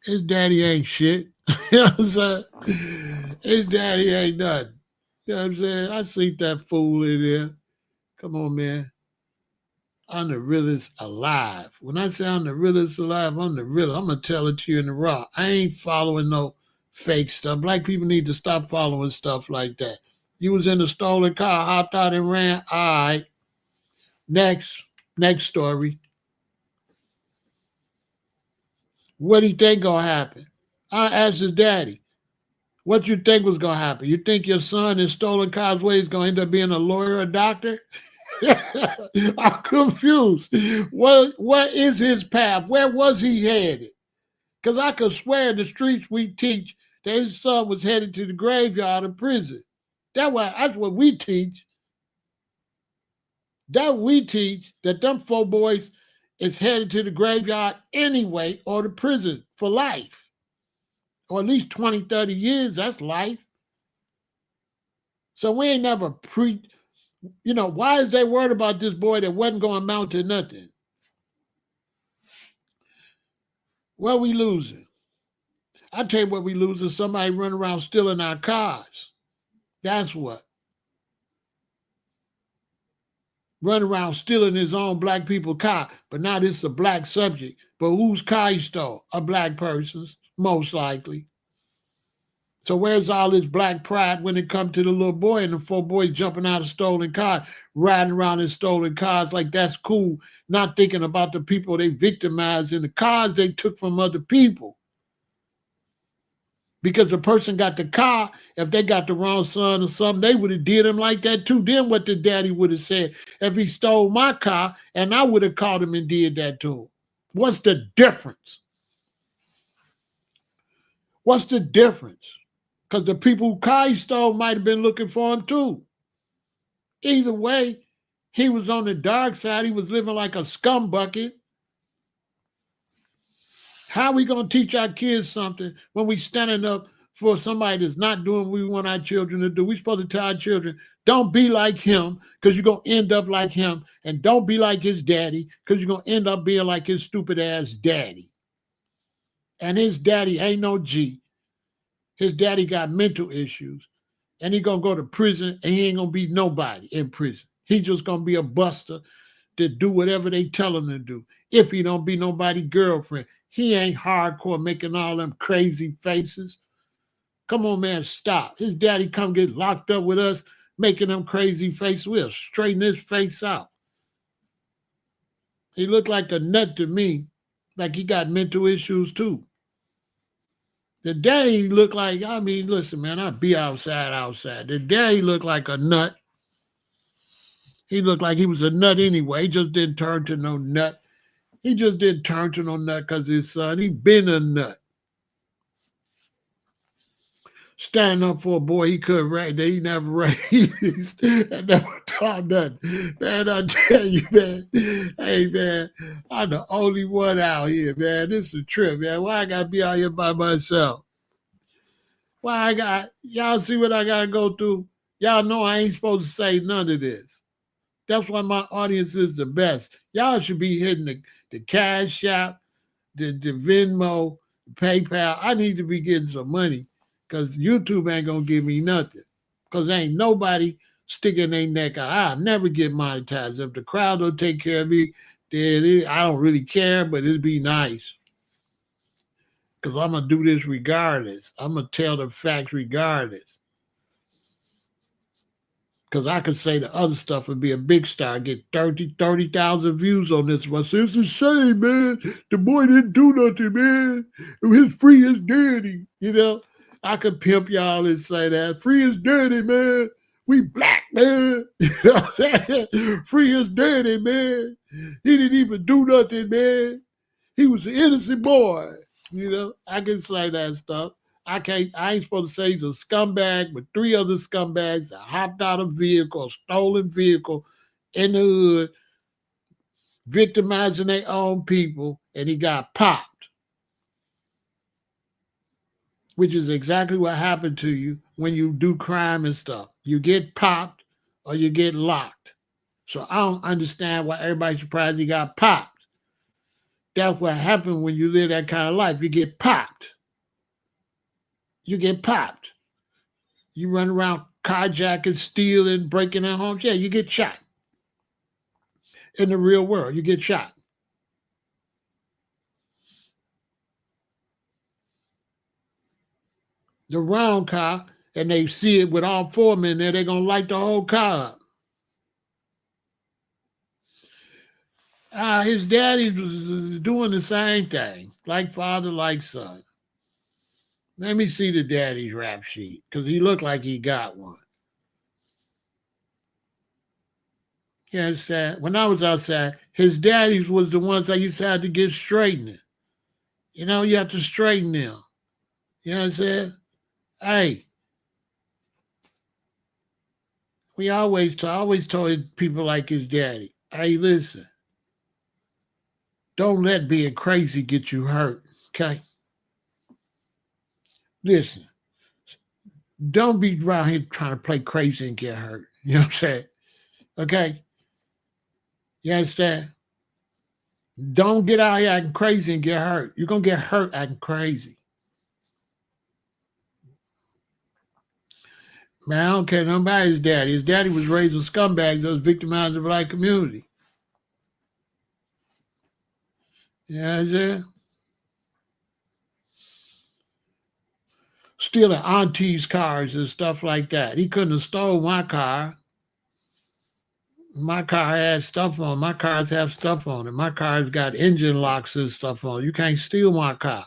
His daddy ain't shit. You know what I'm saying? His daddy ain't nothing. You know what I'm saying? I see that fool in there. Come on, man. I'm the realest alive. When I say I'm the realest alive, I'm the realest. I'm going to tell it to you in the raw. I ain't following no fake stuff. Black people need to stop following stuff like that. You was in a stolen car, hopped out and ran. All right. Next story. What do you think going to happen? I asked his daddy, what you think was going to happen? You think your son in stolen cars way is going to end up being a lawyer or a doctor? I'm confused. What is his path? Where was he headed? Because I could swear in the streets we teach that his son was headed to the graveyard of prison. That's what we teach. That we teach that them 4 boys is headed to the graveyard anyway or the prison for life. Or at least 20, 30 years, that's life. So we ain't never why is they worried about this boy that wasn't going to amount to nothing? Well, we losing. I tell you what we losing, somebody running around stealing our cars. That's what. Running around stealing his own black people's car, but now this is a black subject. But whose car he stole? A black person's, most likely. So where's all this black pride when it comes to the little boy and the 4 boys jumping out of stolen cars, riding around in stolen cars like that's cool, not thinking about the people they victimized in the cars they took from other people. Because the person got the car, if they got the wrong son or something, they would have did him like that too. Then what the daddy would have said if he stole my car and I would have caught him and did that to him. What's the difference? What's the difference? Because the people who car he stole might have been looking for him too. Either way, he was on the dark side. He was living like a scumbucket. How are we going to teach our kids something when we standing up for somebody that's not doing what we want our children to do? We're supposed to tell our children, don't be like him because you're going to end up like him. And don't be like his daddy because you're going to end up being like his stupid ass daddy. And his daddy ain't no G. His daddy got mental issues. And he going to go to prison and he ain't going to be nobody in prison. He just going to be a buster to do whatever they tell him to do. If he don't be nobody's girlfriend. He ain't hardcore making all them crazy faces. Come on, man, stop. His daddy come get locked up with us making them crazy faces. We'll straighten his face out. He looked like a nut to me, like he got mental issues too. The daddy looked like, listen, man, I'd be outside. The daddy looked like a nut. He looked like he was a nut anyway. He just didn't turn to no nut. He just didn't turn to no nut because his son, he been a nut. Standing up for a boy he couldn't raise, that he never raised, and never taught nothing. Man, I tell you, man, hey, man, I'm the only one out here, man. This is a trip, man. Why I got to be out here by myself? Y'all see what I got to go through? Y'all know I ain't supposed to say none of this. That's why my audience is the best. Y'all should be hitting the Cash App, the Venmo, PayPal. I need to be getting some money because YouTube ain't going to give me nothing. Because ain't nobody sticking their neck out. I'll never get monetized. If the crowd don't take care of me, then I don't really care, but it'd be nice. Because I'm going to do this regardless. I'm going to tell the facts regardless. Because I could say the other stuff would be a big star, get 30,000 views on this one. So it's a shame, man. The boy didn't do nothing, man. His free his daddy. You know, I could pimp y'all and say that. Free his daddy, man. We black, man. You know what I'm saying? Free his daddy, man. He didn't even do nothing, man. He was an innocent boy. You know, I can say that stuff. I ain't supposed to say he's a scumbag, but 3 other scumbags that hopped out of a vehicle, a stolen vehicle in the hood, victimizing their own people, and he got popped. Which is exactly what happened to you when you do crime and stuff. You get popped or you get locked. So I don't understand why everybody's surprised he got popped. That's what happened when you live that kind of life. You get popped. You get popped. You run around carjacking, stealing, breaking in homes. Yeah, you get shot. In the real world, you get shot. The round car, and they see it with all 4 men there, they're going to light the whole car up. His daddy was doing the same thing, like father, like son. Let me see the daddy's rap sheet, because he looked like he got one. Yeah, it's sad. When I was outside, his daddies was the ones I used to have to get straightened. You know, you have to straighten them. You know what I'm saying? Hey, I always told people like his daddy, hey, listen, don't let being crazy get you hurt, okay? Listen, don't be around here trying to play crazy and get hurt. You know what I'm saying? Okay? You understand? Don't get out here acting crazy and get hurt. You're going to get hurt acting crazy. Man, I don't care nothing about his daddy. His daddy was raising scumbags that was victimizing the black community. You know what I'm saying? Stealing aunties' cars and stuff like that. He couldn't have stole my car. My car has stuff on it. My cars have stuff on it. My car's got engine locks and stuff on it. You can't steal my car.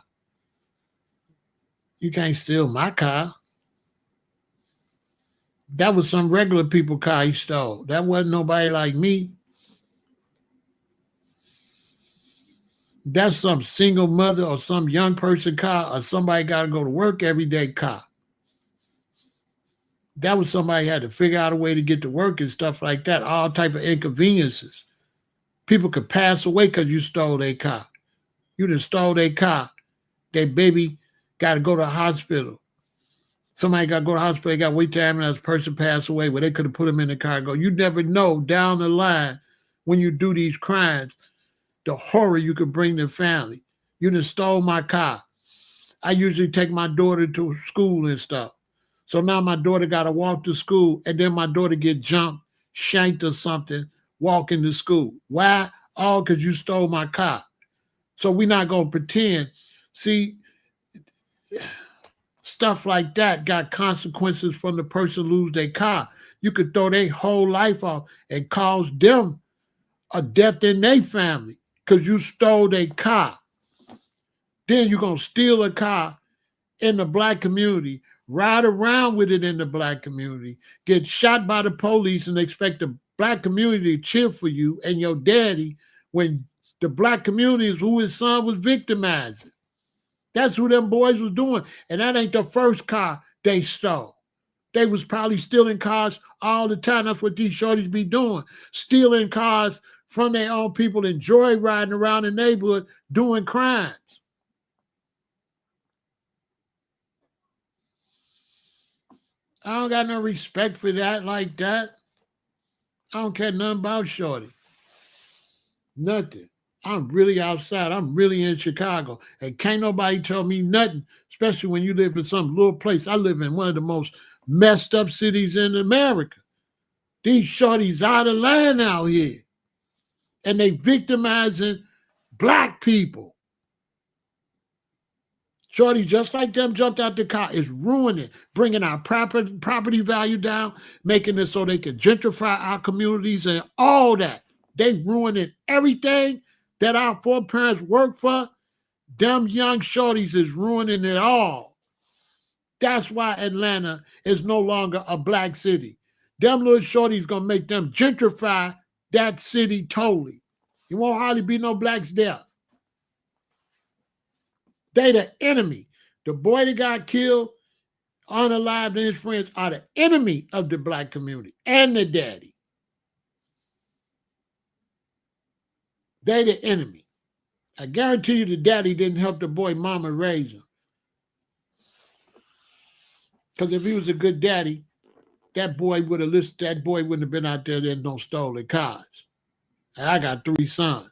You can't steal my car. That was some regular people car he stole. That wasn't nobody like me. That's some single mother or some young person car or somebody got to go to work every day car. That was somebody had to figure out a way to get to work and stuff like that. All type of inconveniences. People could pass away because you stole their car. You just stole their car. Their baby got to go to the hospital. Somebody got to go to the hospital. They got to wait till ambulance person pass away where they could have put them in the car and go. You never know down the line when you do these crimes, the horror you could bring to family. You just stole my car. I usually take my daughter to school and stuff. So now my daughter got to walk to school and then my daughter get jumped, shanked or something, walking to school. Why? All because you stole my car. So we're not going to pretend. See, stuff like that got consequences from the person lose their car. You could throw their whole life off and cause them a death in their family because you stole their car. Then you're going to steal a car in the black community, ride around with it in the black community, get shot by the police and expect the black community to cheer for you and your daddy when the black community is who his son was victimizing. That's who them boys was doing. And that ain't the first car they stole. They was probably stealing cars all the time. That's what these shorties be doing. Stealing cars from their own people and joyriding around the neighborhood doing crimes. I don't got no respect for that like that. I don't care nothing about Shorty. Nothing. I'm really outside. I'm really in Chicago. And can't nobody tell me nothing, especially when you live in some little place. I live in one of the most messed up cities in America. These shorties out of line out here. And they victimizing black people. Shorty, just like them jumped out the car, is ruining, bringing our property value down, making it so they can gentrify our communities and all that. They ruining everything that our foreparents worked for. Them young shorties is ruining it all. That's why Atlanta is no longer a black city. Them little shorties gonna make them gentrify that city totally. It won't hardly be no blacks there. They the enemy. The boy that got killed, unalived, and his friends are the enemy of the black community and the daddy. They the enemy. I guarantee you the daddy didn't help the boy mama raise him. Because if he was a good daddy, that boy wouldn't have been out there in no stolen cars. And I got 3 sons.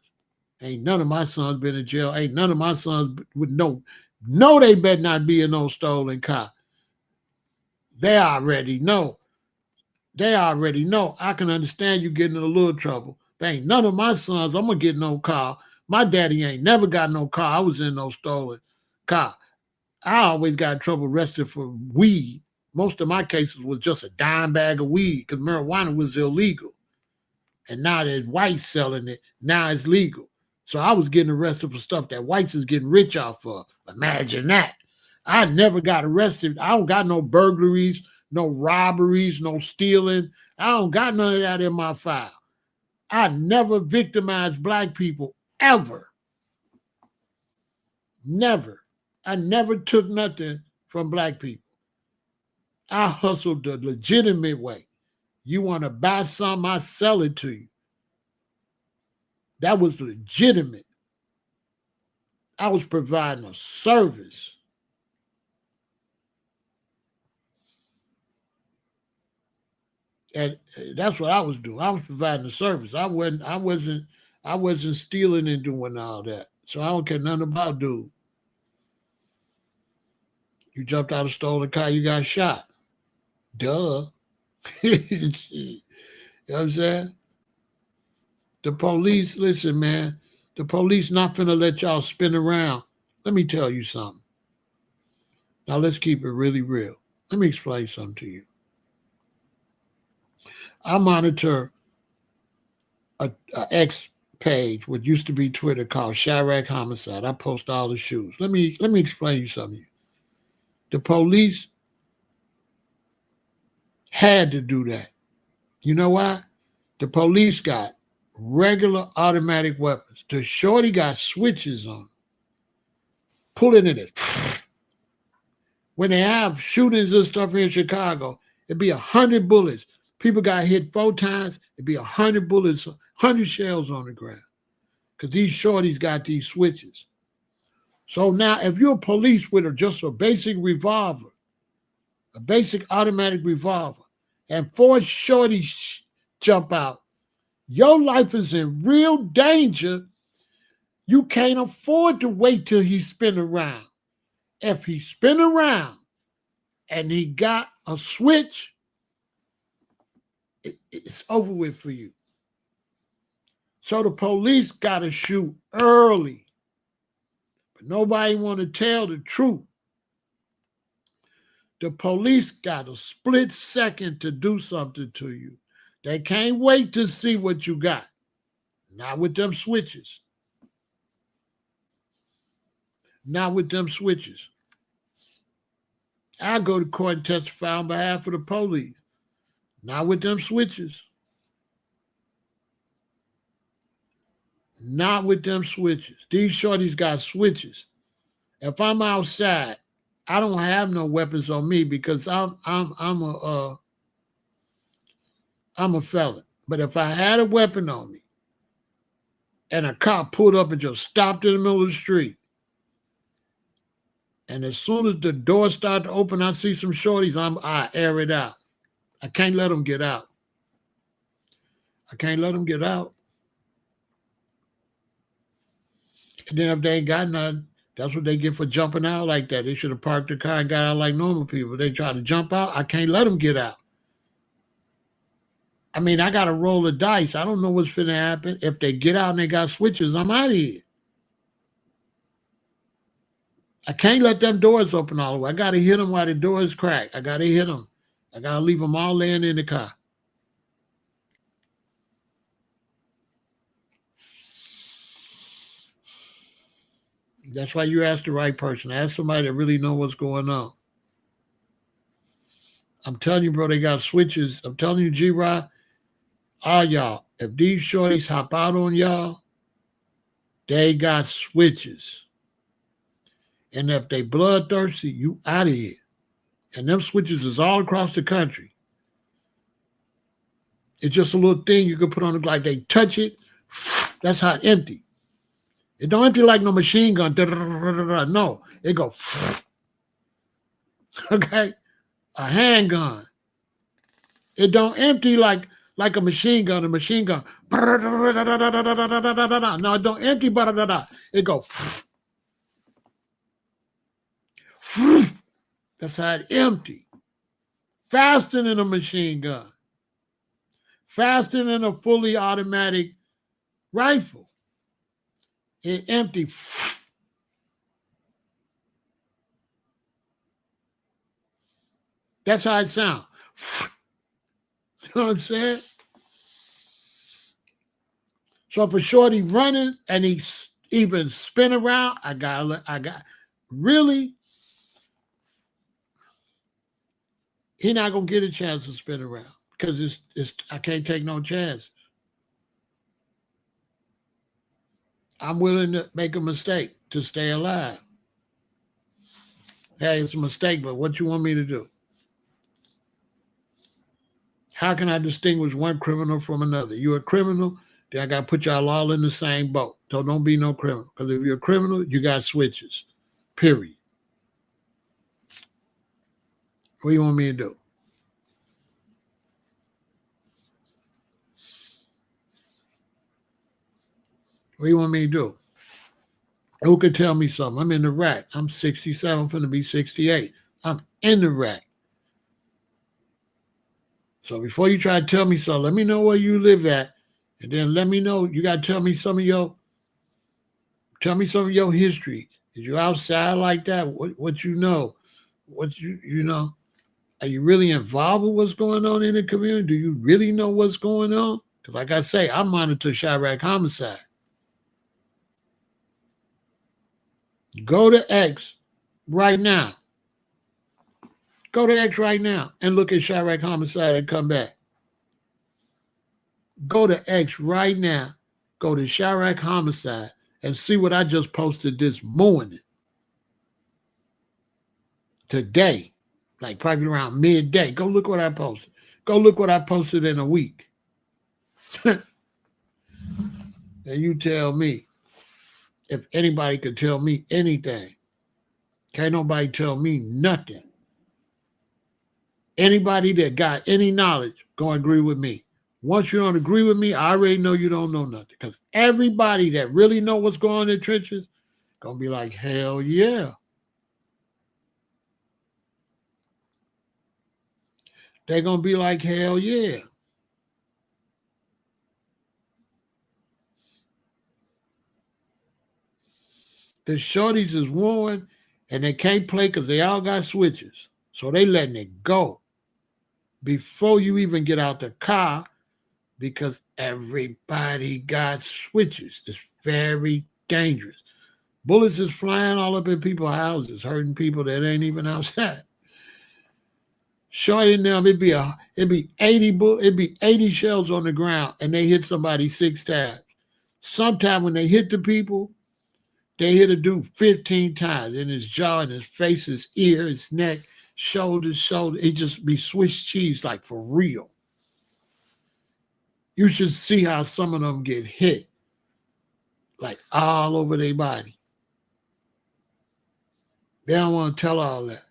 Ain't none of my sons been in jail. Ain't none of my sons would know. No, they better not be in no stolen car. They already know. They already know. I can understand you getting in a little trouble. But ain't none of my sons, I'm going to get no car. My daddy ain't never got no car. I was in no stolen car. I always got in trouble arrested for weed. Most of my cases was just a dime bag of weed because marijuana was illegal. And now there's whites selling it. Now it's legal. So I was getting arrested for stuff that whites is getting rich off of. Imagine that. I never got arrested. I don't got no burglaries, no robberies, no stealing. I don't got none of that in my file. I never victimized black people, ever. Never. I never took nothing from black people. I hustled the legitimate way. You want to buy something, I sell it to you. That was legitimate. I was providing a service. And that's what I was doing. I was providing a service. I wasn't stealing and doing all that. So I don't care nothing about dude. You jumped out of a stolen car, you got shot. Duh. You know what I'm saying? The police, listen, man, the police not finna let y'all spin around. Let me tell you something. Now let's keep it really real. Let me explain something to you. I monitor a X page, what used to be Twitter, called Chirac Homicide. I post all the shoes. Let me explain you something. The police had to do that. You know why? The police got regular automatic weapons. The shorty got switches on. Pulling in it. When they have shootings and stuff here in Chicago, it'd be 100 bullets. People got hit 4 times, it'd be 100 bullets, 100 shells on the ground. Because these shorties got these switches. So now if you're a police with just a basic revolver, a basic automatic revolver, and 4 shorties jump out, your life is in real danger. You can't afford to wait till he spin around. If he spin around and he got a switch, it's over with for you. So the police got to shoot early. But nobody want to tell the truth. The police got a split second to do something to you. They can't wait to see what you got. Not with them switches. Not with them switches. I go to court and testify on behalf of the police. Not with them switches. Not with them switches. These shorties got switches. If I'm outside, I don't have no weapons on me because I'm a felon. But if I had a weapon on me and a cop pulled up and just stopped in the middle of the street, And as soon as the doors start to open, I see some shorties, I air it out. I can't let them get out. I can't let them get out. And then if they ain't got nothing, that's what they get for jumping out like that. They should have parked the car and got out like normal people. They try to jump out. I can't let them get out. I mean, I got to roll the dice. I don't know what's finna happen. If they get out and they got switches, I'm out of here. I can't let them doors open all the way. I got to hit them while the doors crack. I got to hit them. I got to leave them all laying in the car. That's why you ask the right person. Ask somebody that really know what's going on. I'm telling you, bro, they got switches. I'm telling you, G-Rod, all y'all, if these shorties hop out on y'all, they got switches. And if they bloodthirsty, you out of here. And them switches is all across the country. It's just a little thing you can put on the like they touch it. That's how it empty. It don't empty like no machine gun. No, it go. Okay, a handgun. It don't empty like a machine gun. A machine gun. No, it don't empty. It go. That's how it empty. Faster than a machine gun. Faster than a fully automatic rifle. It empty. That's how it sounds. You know what I'm saying? So if a shorty running and he even spin around, I got really, he not gonna get a chance to spin around because it's I can't take no chances. I'm willing to make a mistake to stay alive. Hey, it's a mistake, but what you want me to do? How can I distinguish one criminal from another? You're a criminal, then I got to put y'all all in the same boat. So don't be no criminal. Because if you're a criminal, you got switches. Period. What do you want me to do? What do you want me to do? Who could tell me something? I'm in the rack. I'm 67. I'm going to be 68. I'm in the rack. So before you try to tell me something, let me know where you live at. And then let me know, you got to tell me some of your history. Is you outside like that? What you know? What you know? Are you really involved with what's going on in the community? Do you really know what's going on? Because like I say, I monitor Chirac homicide. Go to X right now. Go to X right now and look at Chirac homicide and come back. Go to X right now. Go to Chirac homicide and see what I just posted this morning. Today, like probably around midday. Go look what I posted. Go look what I posted in a week. And you tell me if anybody could tell me anything. Can't nobody tell me nothing. Anybody that got any knowledge gonna agree with me. Once you don't agree with me, I already know you don't know nothing. Because everybody that really know what's going on in the trenches gonna be like, hell yeah. They're gonna be like, hell yeah. The shorties is warned and they can't play because they all got switches. So they letting it go before you even get out the car because everybody got switches. It's very dangerous. Bullets is flying all up in people's houses, hurting people that ain't even outside. Shorty them, it'd be 80 shells on the ground and they hit somebody 6 times. Sometime when they hit the people, they hit a dude 15 times in his jaw, in his face, his ear, his neck, shoulders. It just be Swiss cheese, like for real. You should see how some of them get hit, like all over their body. They don't want to tell all that.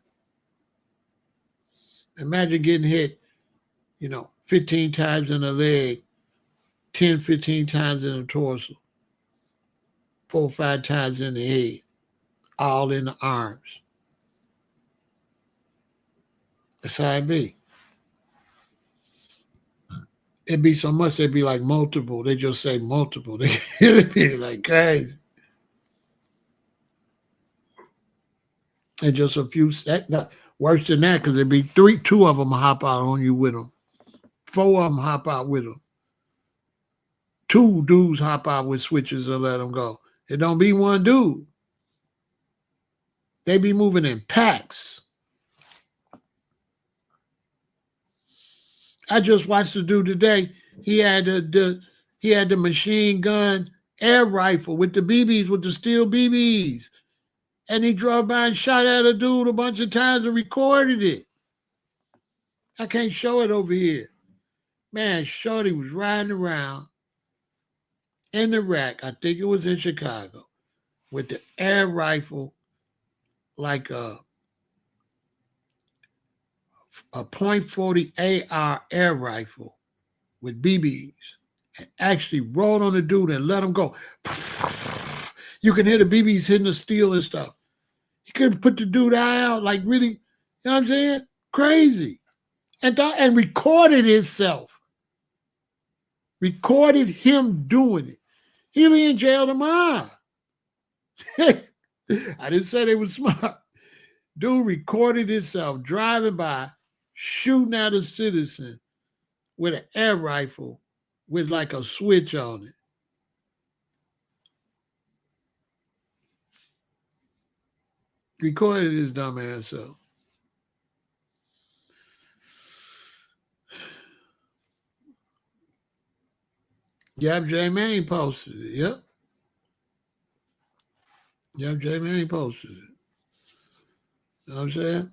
Imagine getting hit, 15 times in the leg, 10, 15 times in the torso, 4 or 5 times in the head, all in the arms. That's how it be. It'd be so much, they'd be like multiple. They just say multiple. It'd be like crazy. And just a few, worse than that, because it'd be two of them hop out on you with them. 4 of them hop out with them. 2 dudes hop out with switches and let them go. It don't be one dude. They be moving in packs. I just watched the dude today. He had the machine gun air rifle with the BBs, with the steel BBs. And he drove by and shot at a dude a bunch of times and recorded it. I can't show it over here. Man, Shorty was riding around in the rack, I think it was in Chicago, with the air rifle, like a .40 AR air rifle with BBs, and actually rolled on the dude and let him go. You can hear the BBs hitting the steel and stuff. He could put the dude out, like really, you know what I'm saying? Crazy. And recorded himself. Recorded him doing it. He'll be in jail tomorrow. I didn't say they were smart. Dude recorded himself driving by, shooting at a citizen with an air rifle with like a switch on it. Recorded his dumb ass up. Yep, J Main posted it. Yep, J Main posted it. You know what I'm saying?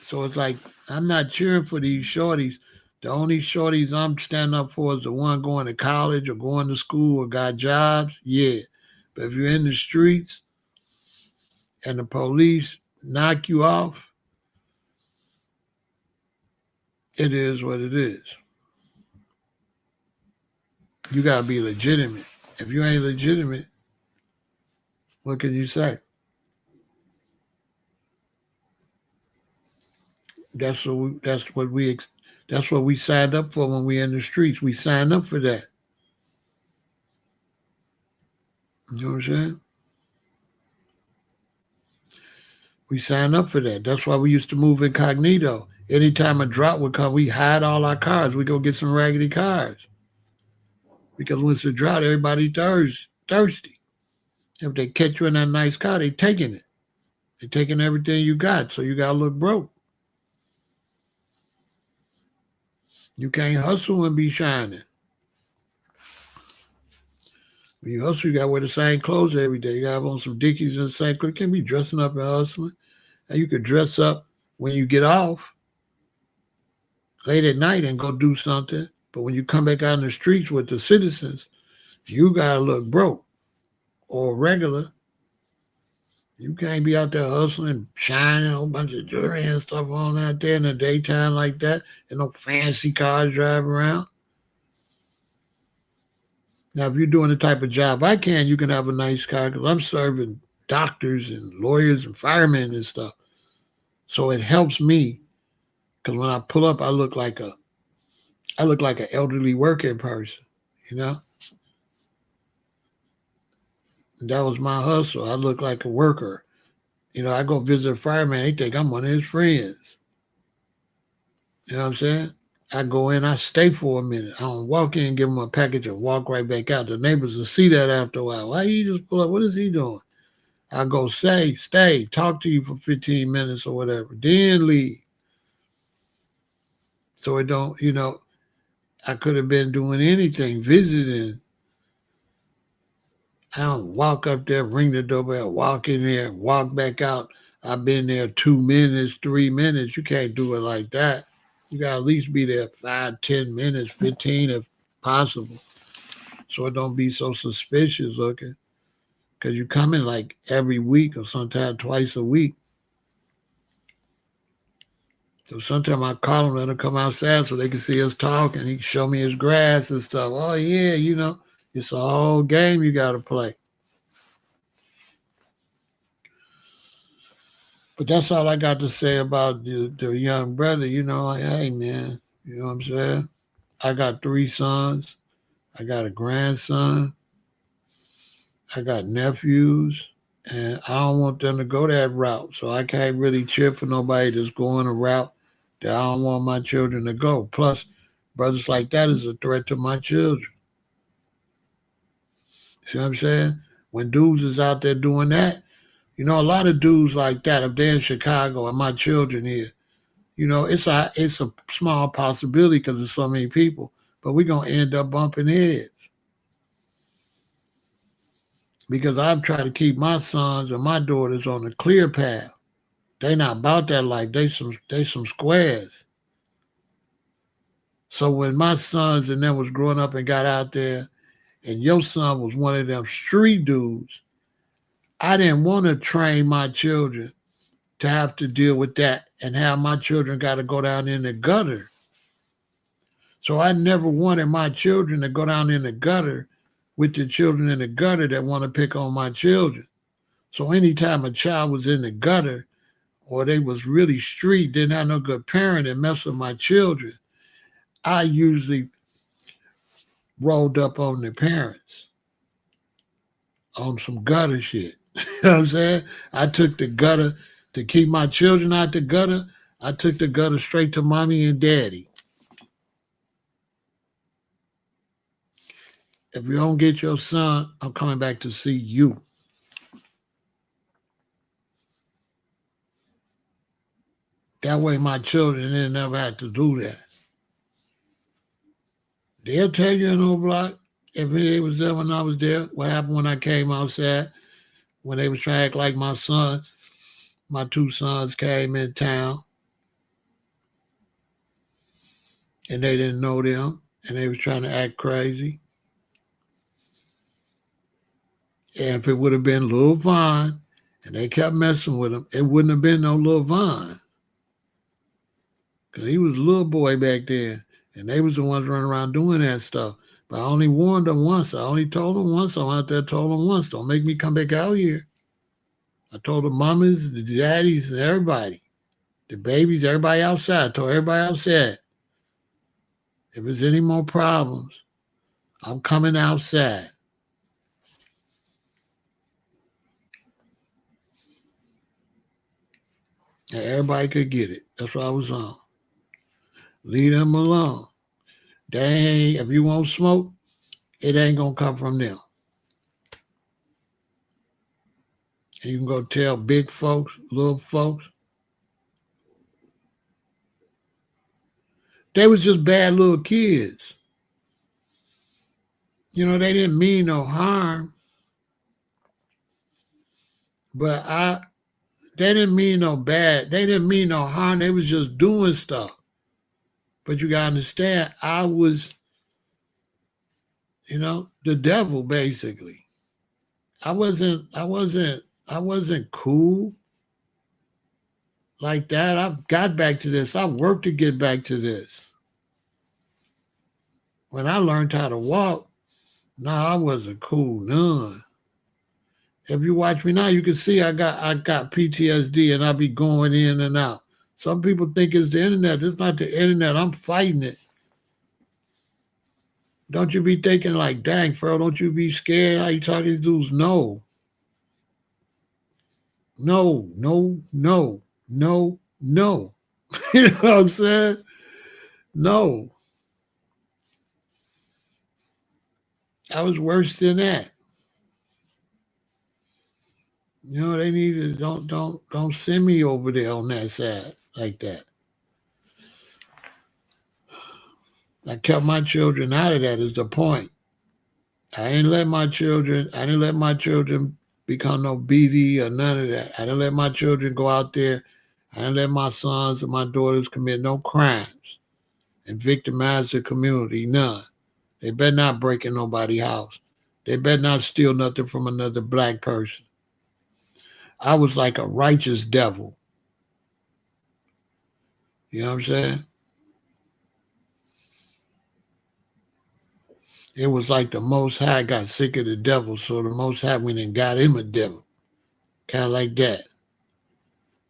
So it's like, I'm not cheering for these shorties. The only shorties I'm standing up for is the one going to college or going to school or got jobs. Yeah. But if you're in the streets and the police knock you off, it is what it is. You got to be legitimate. If you ain't legitimate, what can you say? That's what we signed up for when we in the streets. We signed up for that. You know what I'm saying? We signed up for that. That's why we used to move incognito. Anytime a drop would come, we hide all our cars. We go get some raggedy cars. Because when it's a drought, everybody thirsty. If they catch you in that nice car, they taking it. They taking everything you got, so you got to look broke. You can't hustle and be shining. When you hustle, you got to wear the same clothes every day. You got to have on some Dickies and the same clothes. You can't be dressing up and hustling. And you could dress up when you get off late at night and go do something. But when you come back out in the streets with the citizens, you got to look broke or regular. You can't be out there hustling, shining, a whole bunch of jewelry and stuff on out there in the daytime like that, and no fancy cars drive around. Now, if you're doing the type of job I can, you can have a nice car because I'm serving doctors and lawyers and firemen and stuff. So it helps me because when I pull up, I look like an elderly working person, you know? And that was my hustle. I look like a worker. I go visit a fireman, they think I'm one of his friends. You know what I'm saying? I go in, I stay for a minute. I don't walk in, give them a package, and walk right back out. The neighbors will see that after a while. Why you just pull up? What is he doing? I go stay, talk to you for 15 minutes or whatever, then leave. So it don't, I could have been doing anything, visiting. I don't walk up there, ring the doorbell, walk in there, walk back out. I've been there 2 minutes, 3 minutes. You can't do it like that. You got to at least be there 5, 10 minutes, 15 if possible. So it don't be so suspicious looking. Because you come in like every week or sometimes twice a week. So sometimes I call him, let him come outside so they can see us talking. He can show me his grass and stuff. Oh yeah, it's a whole game you got to play. But that's all I got to say about the young brother. Like, hey man, you know what I'm saying? I got 3 sons. I got a grandson. I got nephews. And I don't want them to go that route. So I can't really cheer for nobody that's going a route that I don't want my children to go. Plus, brothers like that is a threat to my children. See what I'm saying? When dudes is out there doing that, a lot of dudes like that, if they're in Chicago and my children here, it's a small possibility because there's so many people, but we're going to end up bumping heads. Because I've tried to keep my sons and my daughters on the clear path. They not about that life. They some squares. So when my sons and them was growing up and got out there, and your son was one of them street dudes, I didn't want to train my children to have to deal with that and have my children got to go down in the gutter. So I never wanted my children to go down in the gutter with the children in the gutter that want to pick on my children. So anytime a child was in the gutter or they was really street, didn't have no good parent and mess with my children, I usually rolled up on the parents on some gutter shit. You know what I'm saying? I took the gutter to keep my children out the gutter. I took the gutter straight to mommy and daddy. If you don't get your son, I'm coming back to see you. That way my children didn't never have to do that. They'll tell you in the block, if they was there when I was there, what happened when I came outside, when they was trying to act like my 2 sons came in town and they didn't know them and they was trying to act crazy. And if it would have been Lil Von and they kept messing with him, it wouldn't have been no Lil Von. Because he was a little boy back then. And they was the ones running around doing that stuff. But I only warned them once. I only told them once. I'm out there told them once. Don't make me come back out here. I told the mamas, the daddies, and everybody. The babies, everybody outside. I told everybody outside. If there's any more problems, I'm coming outside. And everybody could get it. That's what I was on. Leave them alone. If you won't smoke, it ain't going to come from them. And you can go tell big folks, little folks. They was just bad little kids. They didn't mean no harm. But they didn't mean no bad. They didn't mean no harm. They was just doing stuff. But you gotta understand, I was, the devil basically. I wasn't cool like that. I got back to this. I worked to get back to this. When I learned how to walk, I wasn't cool none. If you watch me now, you can see I got PTSD and I be going in and out. Some people think it's the internet. It's not the internet. I'm fighting it. Don't you be thinking like, dang, Pharaoh, don't you be scared? How you talking to dudes? No. No, no, no, no, no. You know what I'm saying? No. I was worse than that. They need to don't send me over there on that side like that. I kept my children out of that is the point. I didn't let my children become no BD or none of that. I didn't let my children go out there. I didn't let my sons and my daughters commit no crimes and victimize the community. None. They better not break in nobody's house. They better not steal nothing from another black person. I was like a righteous devil. You know what I'm saying? It was like the Most High got sick of the devil, so the Most High went and got him a devil. Kind of like that.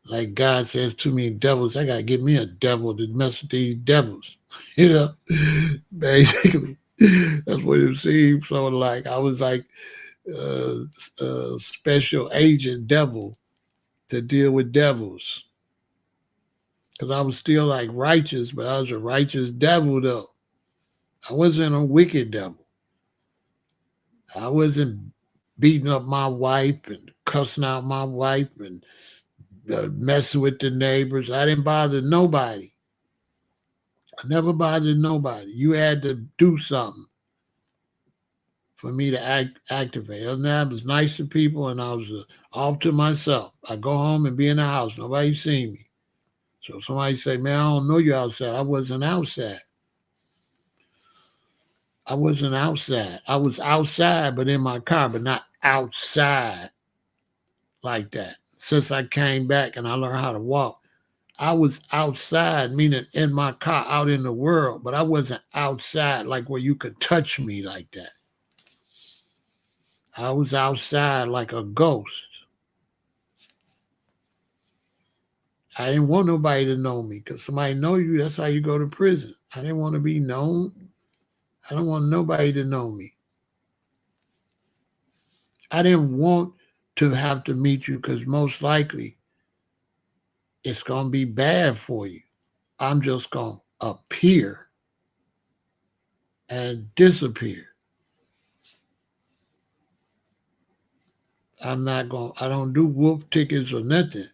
Like God says to me, devils, I got to get me a devil to mess with these devils. You know, basically. That's what it seemed. So like I was like a special agent devil to deal with devils. Because I was still like righteous, but I was a righteous devil though. I wasn't a wicked devil. I wasn't beating up my wife and cussing out my wife and messing with the neighbors. I didn't bother nobody. I never bothered nobody. You had to do something for me to activate. Other than that, I was nice to people and I was off to myself. I go home and be in the house. Nobody see me. So somebody say, man, I don't know you outside. I wasn't outside. I wasn't outside. I was outside, but in my car, but not outside like that. Since I came back and I learned how to walk, I was outside, meaning in my car, out in the world, but I wasn't outside like where you could touch me like that. I was outside like a ghost. I didn't want nobody to know me because somebody know you, that's how you go to prison. I didn't want to be known. I don't want nobody to know me. I didn't want to have to meet you because most likely it's going to be bad for you. I'm just going to appear and disappear. I don't do wolf tickets or nothing.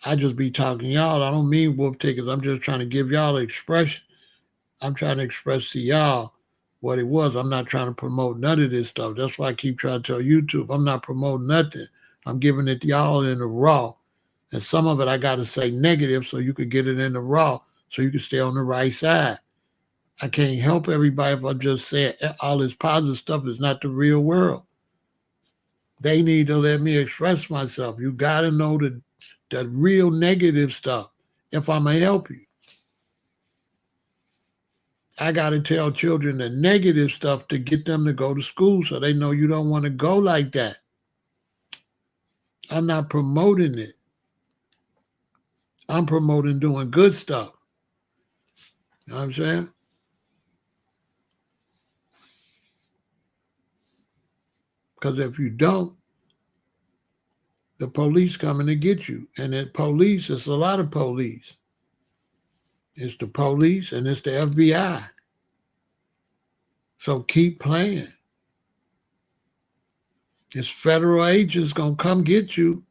I just be talking to y'all. I don't mean wolf tickets. I'm just trying to give y'all the expression. I'm trying to express to y'all what it was. I'm not trying to promote none of this stuff. That's why I keep trying to tell YouTube, I'm not promoting nothing. I'm giving it to y'all in the raw. And some of it I got to say negative so you could get it in the raw so you can stay on the right side. I can't help everybody if I'm just saying all this positive stuff is not the real world. They need to let me express myself. You got to know the real negative stuff if I'm going to help you. I got to tell children the negative stuff to get them to go to school so they know you don't want to go like that. I'm not promoting it. I'm promoting doing good stuff. You know what I'm saying? Because if you don't, the police coming to get you. And the police, it's a lot of police. It's the police and it's the FBI. So keep playing. It's federal agents going to come get you.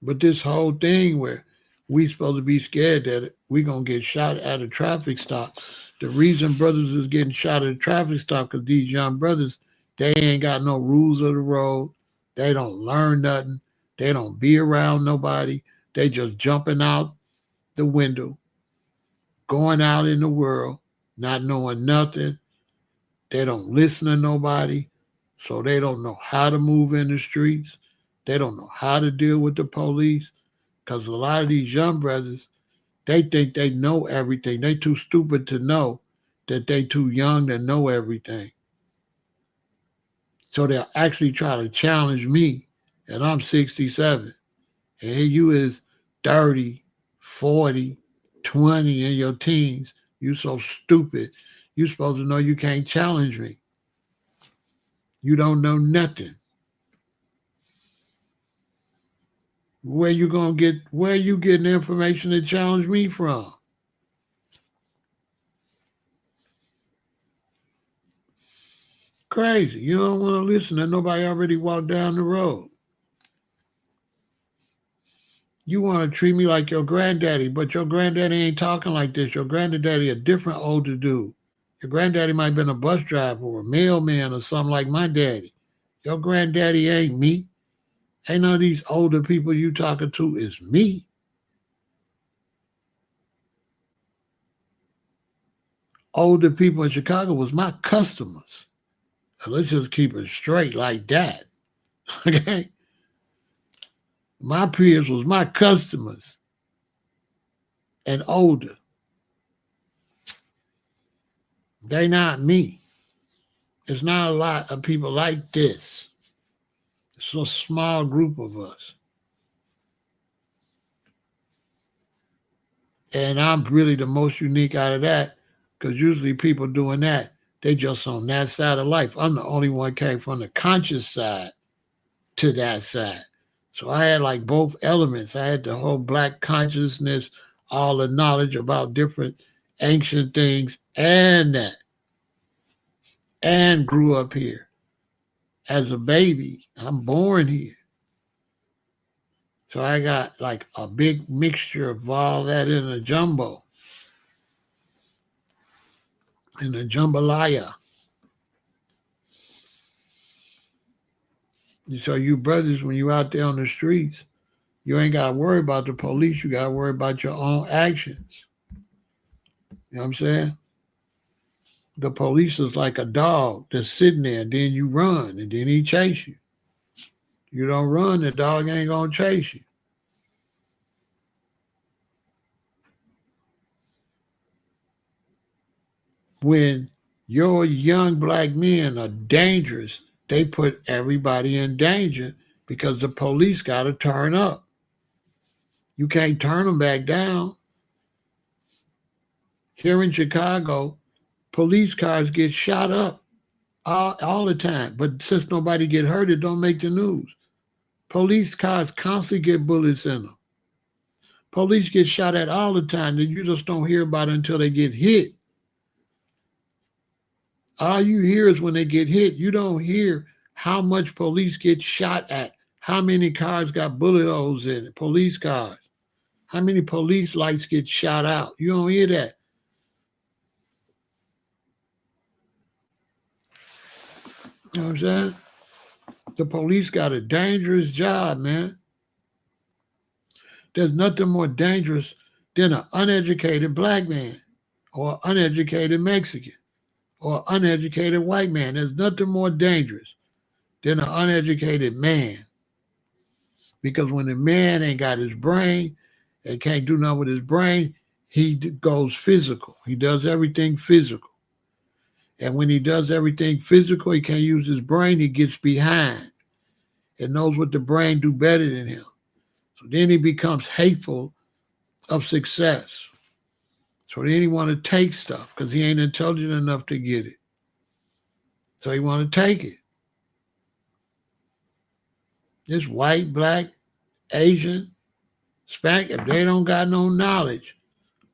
But this whole thing where we supposed to be scared that we going to get shot at a traffic stop. The reason brothers is getting shot at a traffic stop because these young brothers, they ain't got no rules of the road. They don't learn nothing. They don't be around nobody. They just jumping out the window, going out in the world, not knowing nothing. They don't listen to nobody, so they don't know how to move in the streets. They don't know how to deal with the police because a lot of these young brothers, they think they know everything. They too stupid to know that they too young to know everything. So they'll actually try to challenge me, and I'm 67. And here you is 30, 40, 20 in your teens. You so stupid. You supposed to know you can't challenge me. You don't know nothing. Where you getting the information to challenge me from? Crazy. You don't want to listen to nobody already walked down the road. You want to treat me like your granddaddy, but your granddaddy ain't talking like this. Your granddaddy a different older dude. Your granddaddy might have been a bus driver or a mailman or something like my daddy. Your granddaddy ain't me. Ain't none of these older people you talking to is me. Older people in Chicago was my customers. Let's just keep it straight like that. Okay? My peers was my customers and older. They not me. There's not a lot of people like this. It's a small group of us. And I'm really the most unique out of that because usually people doing that, they just on that side of life. I'm the only one came from the conscious side to that side. So I had like both elements. I had the whole black consciousness, all the knowledge about different ancient things and that, and grew up here as a baby. I'm born here. So I got like a big mixture of all that in a jumbo, in a jambalaya. So you brothers, when you out there on the streets, you ain't got to worry about the police. You got to worry about your own actions. You know what I'm saying? The police is like a dog that's sitting there, and then you run, and then he chase you. You don't run, the dog ain't going to chase you. When your young black men are dangerous, they put everybody in danger because the police got to turn up. You can't turn them back down. Here in Chicago, police cars get shot up all the time. But since nobody get hurt, it don't make the news. Police cars constantly get bullets in them. Police get shot at all the time, and you just don't hear about it until they get hit. All you hear is when they get hit. You don't hear how much police get shot at, how many cars got bullet holes in it, police cars, how many police lights get shot out. You don't hear that. You know what I'm saying? The police got a dangerous job, man. There's nothing more dangerous than an uneducated black man or an uneducated Mexican or an uneducated white man. There's nothing more dangerous than an uneducated man. Because when a man ain't got his brain and can't do nothing with his brain, he goes physical. He does everything physical. And when he does everything physical, he can't use his brain, he gets behind and knows what the brain do better than him. So then he becomes hateful of success. So then he want to take stuff because he ain't intelligent enough to get it. So he want to take it. This white, black, Asian, Hispanic, if they don't got no knowledge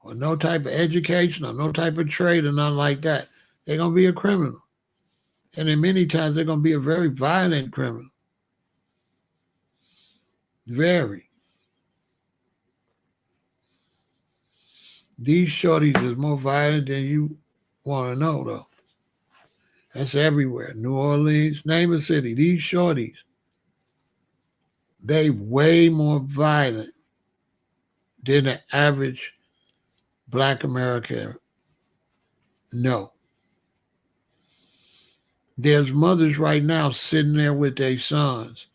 or no type of education or no type of trade or nothing like that, they're going to be a criminal. And then many times they're going to be a very violent criminal. Very. These shorties is more violent than you want to know, though. That's everywhere. New Orleans, name a city. These shorties, they way more violent than the average black American. No. There's mothers right now sitting there with their sons,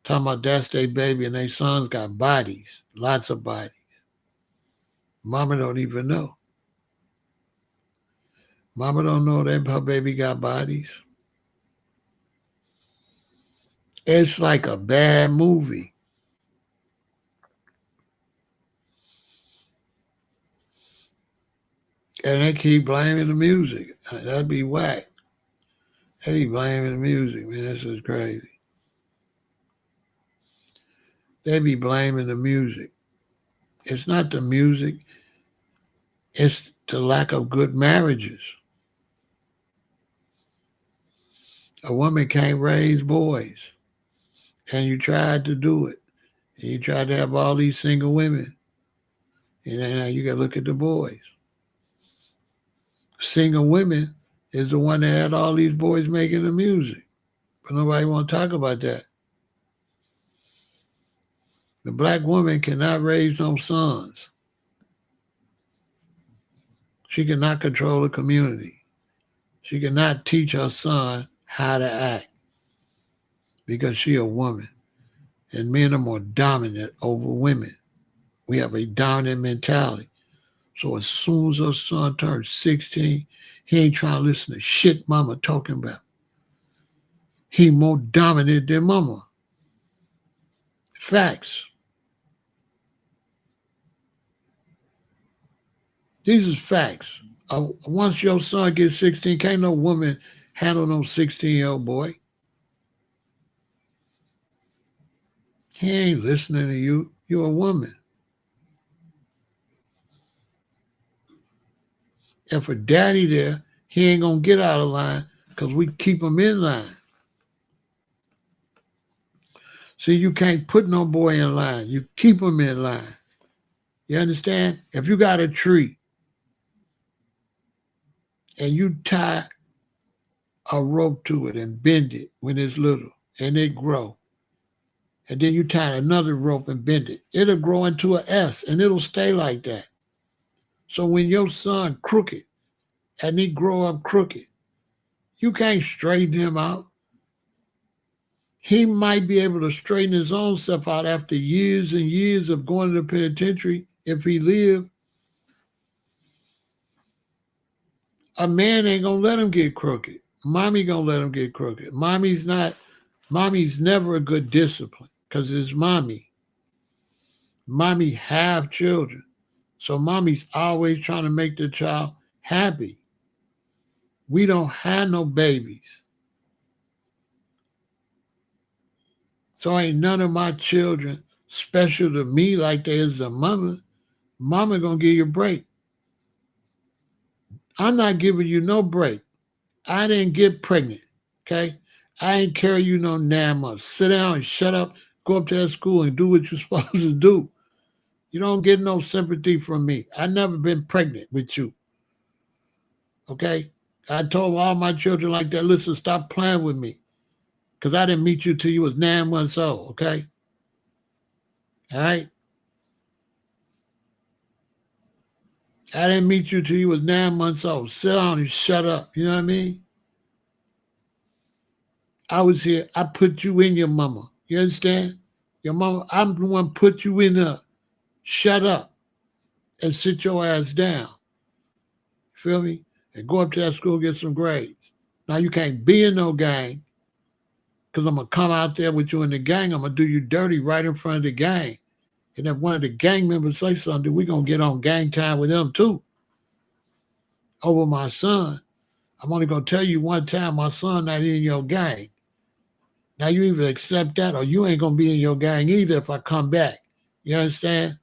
talking about that's their baby, and their sons got bodies, lots of bodies. Mama don't even know. Mama don't know that her baby got bodies. It's like a bad movie. And they keep blaming the music. That'd be whack. They be blaming the music, man. This is crazy. They be blaming the music. It's not the music. It's the lack of good marriages. A woman can't raise boys. And you tried to do it. And you tried to have all these single women. And then you got to look at the boys. Single women is the one that had all these boys making the music. But nobody want to talk about that. The black woman cannot raise no sons. She cannot control the community. She cannot teach her son how to act because she a woman. And men are more dominant over women. We have a dominant mentality. So as soon as our son turns 16, he ain't trying to listen to shit mama talking about. He more dominant than mama. Facts. These is facts. Once your son gets 16, can't no woman handle no 16-year-old boy. He ain't listening to you. You're a woman. If a daddy there, he ain't going to get out of line because we keep him in line. See, you can't put no boy in line. You keep him in line. You understand? If you got a tree and you tie a rope to it and bend it when it's little and it grow, and then you tie another rope and bend it, it'll grow into an S and it'll stay like that. So when your son crooked and he grow up crooked, you can't straighten him out. He might be able to straighten his own stuff out after years and years of going to the penitentiary if he lived. A man ain't gonna let him get crooked. Mommy gonna let him get crooked. Mommy's never a good discipline because it's mommy. Mommy have children. So mommy's always trying to make the child happy. We don't have no babies. So ain't none of my children special to me like they is to mama. Mama gonna give you a break. I'm not giving you no break. I didn't get pregnant, okay? I ain't carry you no 9 months. Sit down and shut up, go up to that school and do what you're supposed to do. You don't get no sympathy from me. I never been pregnant with you, okay? I told all my children like that, listen, stop playing with me because I didn't meet you till you was 9 months old, okay? All right? I didn't meet you till you was 9 months old. Sit down and shut up. You know what I mean? I was here. I put you in your mama. You understand? Your mama, I'm the one put you in her. Shut up and sit your ass down. Feel me? And go up to that school, get some grades. Now you can't be in no gang because I'm going to come out there with you in the gang. I'm going to do you dirty right in front of the gang. And if one of the gang members say something, we're going to get on gang time with them too. Over my son. I'm only going to tell you one time my son not in your gang. Now you either accept that or you ain't going to be in your gang either if I come back. You understand?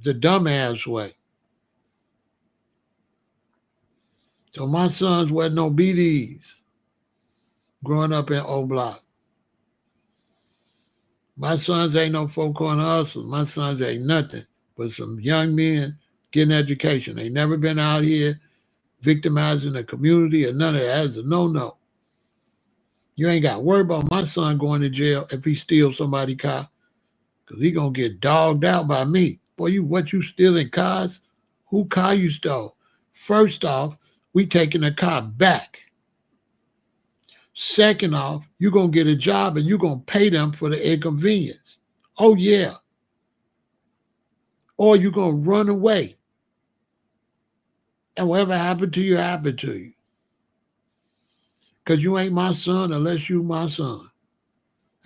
The dumbass way. So my sons wasn't no BDs growing up in O-Block. My sons ain't no four-corner hustlers. My sons ain't nothing but some young men getting education. They never been out here victimizing the community or none of that. That's a no-no. You ain't got to worry about my son going to jail if he steals somebody's car because he going to get dogged out by me. Boy, you stealing cars? Who car you stole? First off, we taking the car back. Second off, you're going to get a job and you're going to pay them for the inconvenience. Oh, yeah. Or you're going to run away. And whatever happened to you, happened to you. Because you ain't my son unless you my son.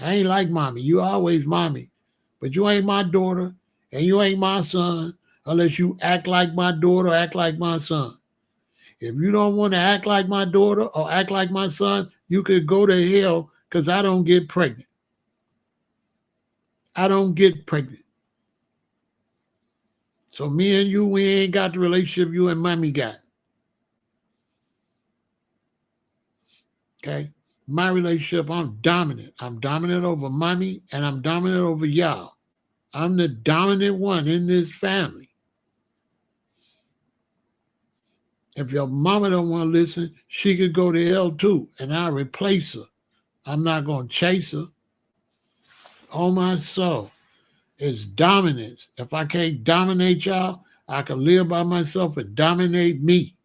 I ain't like mommy. You always mommy. But you ain't my daughter and you ain't my son unless you act like my daughter, act like my son. If you don't want to act like my daughter or act like my son, you could go to hell because I don't get pregnant. I don't get pregnant. So me and you, we ain't got the relationship you and mommy got. Okay? My relationship, I'm dominant. I'm dominant over mommy and I'm dominant over y'all. I'm the dominant one in this family. If your mama don't want to listen, she could go to hell too, and I'll replace her. I'm not going to chase her. On my soul, it's dominance. If I can't dominate y'all, I can live by myself and dominate me.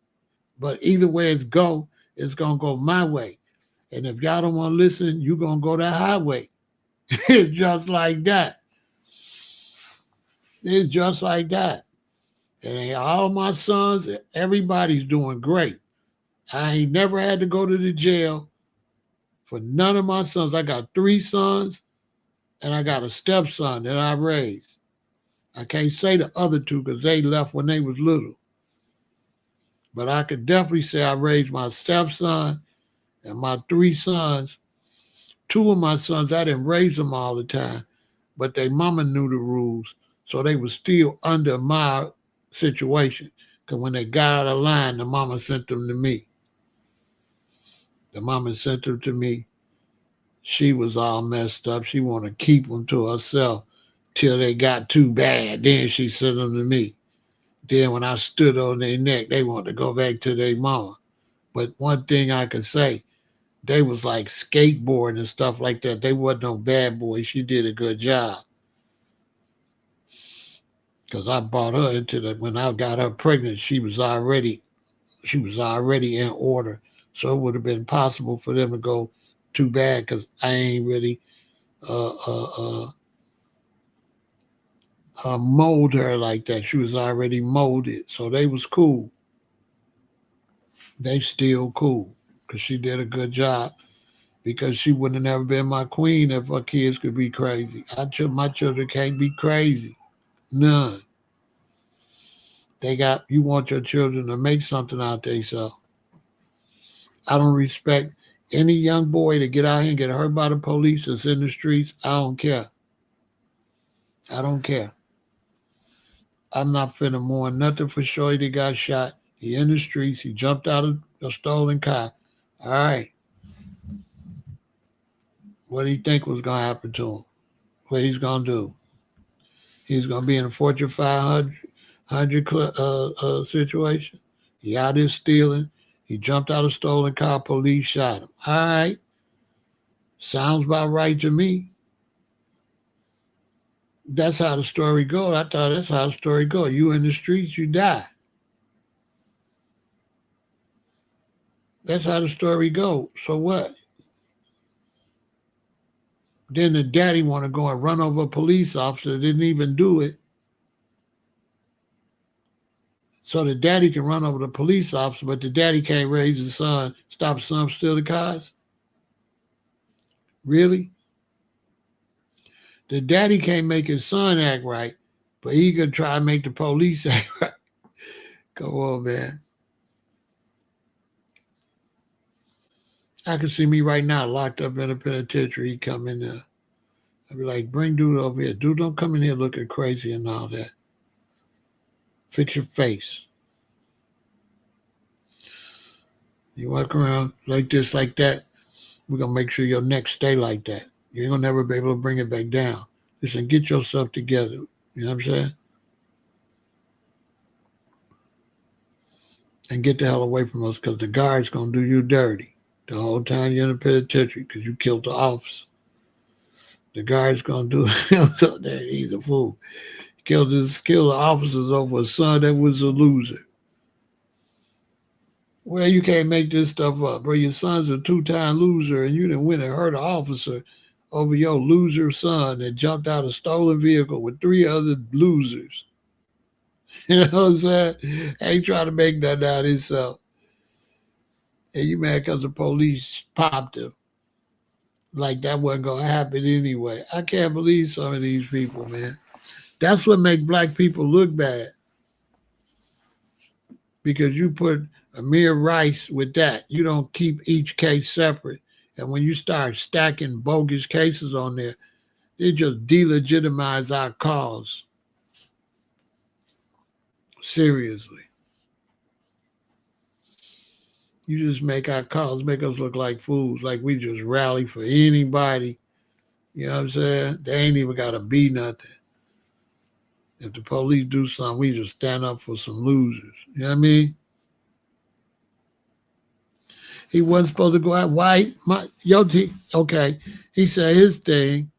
But either way it's going to go my way. And if y'all don't want to listen, you're going to go that highway. It's just like that. It's just like that. And all my sons, everybody's doing great. I ain't never had to go to the jail for none of my sons. I got three sons and I got a stepson that I raised. I can't say the other two because they left when they was little. But I could definitely say I raised my stepson and my three sons. Two of my sons, I didn't raise them all the time, but their mama knew the rules. So they were still under my situation. Because when they got out of line, the mama sent them to me. The mama sent them to me. She was all messed up. She wanted to keep them to herself till they got too bad. Then she sent them to me. Then when I stood on their neck, they wanted to go back to their mama. But one thing I could say, they was like skateboarding and stuff like that. They wasn't no bad boys. She did a good job. Because I brought her into the when I got her pregnant, she was already in order. So it would have been possible for them to go too bad because I ain't really uh, uh, uh, mold her like that. She was already molded. So they was cool. They still cool because she did a good job because she wouldn't have never been my queen if her kids could be crazy. My children can't be crazy. None. You want your children to make something out of themselves. I don't respect any young boy to get out here and get hurt by the police that's in the streets. I don't care. I don't care. I'm not finna mourn nothing for Shorty that got shot. He in the streets. He jumped out of a stolen car. All right. What do you think was going to happen to him? What he's going to do? He's going to be in a Fortune 500 situation. He out here stealing. He jumped out of a stolen car. Police shot him. All right. Sounds about right to me. That's how the story goes. I thought that's how the story goes. You in the streets, you die. That's how the story goes. So what? Then the daddy want to go and run over a police officer, didn't even do it. So the daddy can run over the police officer, but the daddy can't raise his son, stop his son from stealing cars? Really? The daddy can't make his son act right, but he could try and make the police act right. Come on, man. I can see me right now locked up in a penitentiary. He come in there. I'd be like, bring dude over here. Dude, don't come in here looking crazy and all that. Fix your face. You walk around like this, like that, we're going to make sure your neck stay like that. You ain't going to never be able to bring it back down. Listen, get yourself together. You know what I'm saying? And get the hell away from us because the guard's going to do you dirty the whole time you're in the penitentiary because you killed the officer. The guard's going to do it. He's a fool. Killed the officers over a son that was a loser. Well, you can't make this stuff up, bro. Your son's a two-time loser, and you didn't win and hurt an officer over your loser son that jumped out a stolen vehicle with three other losers. You know what I'm saying? Ain't trying to make that out of himself. And you mad because the police popped him. Like that wasn't going to happen anyway. I can't believe some of these people, man. That's what make black people look bad. Because you put Amir Rice with that. You don't keep each case separate. And when you start stacking bogus cases on there, it just delegitimize our cause. Seriously. You just make our cause, make us look like fools, like we just rally for anybody. You know what I'm saying? They ain't even got to be nothing. If the police do something, we just stand up for some losers. You know what I mean? He wasn't supposed to go out. Why? Okay. He said his thing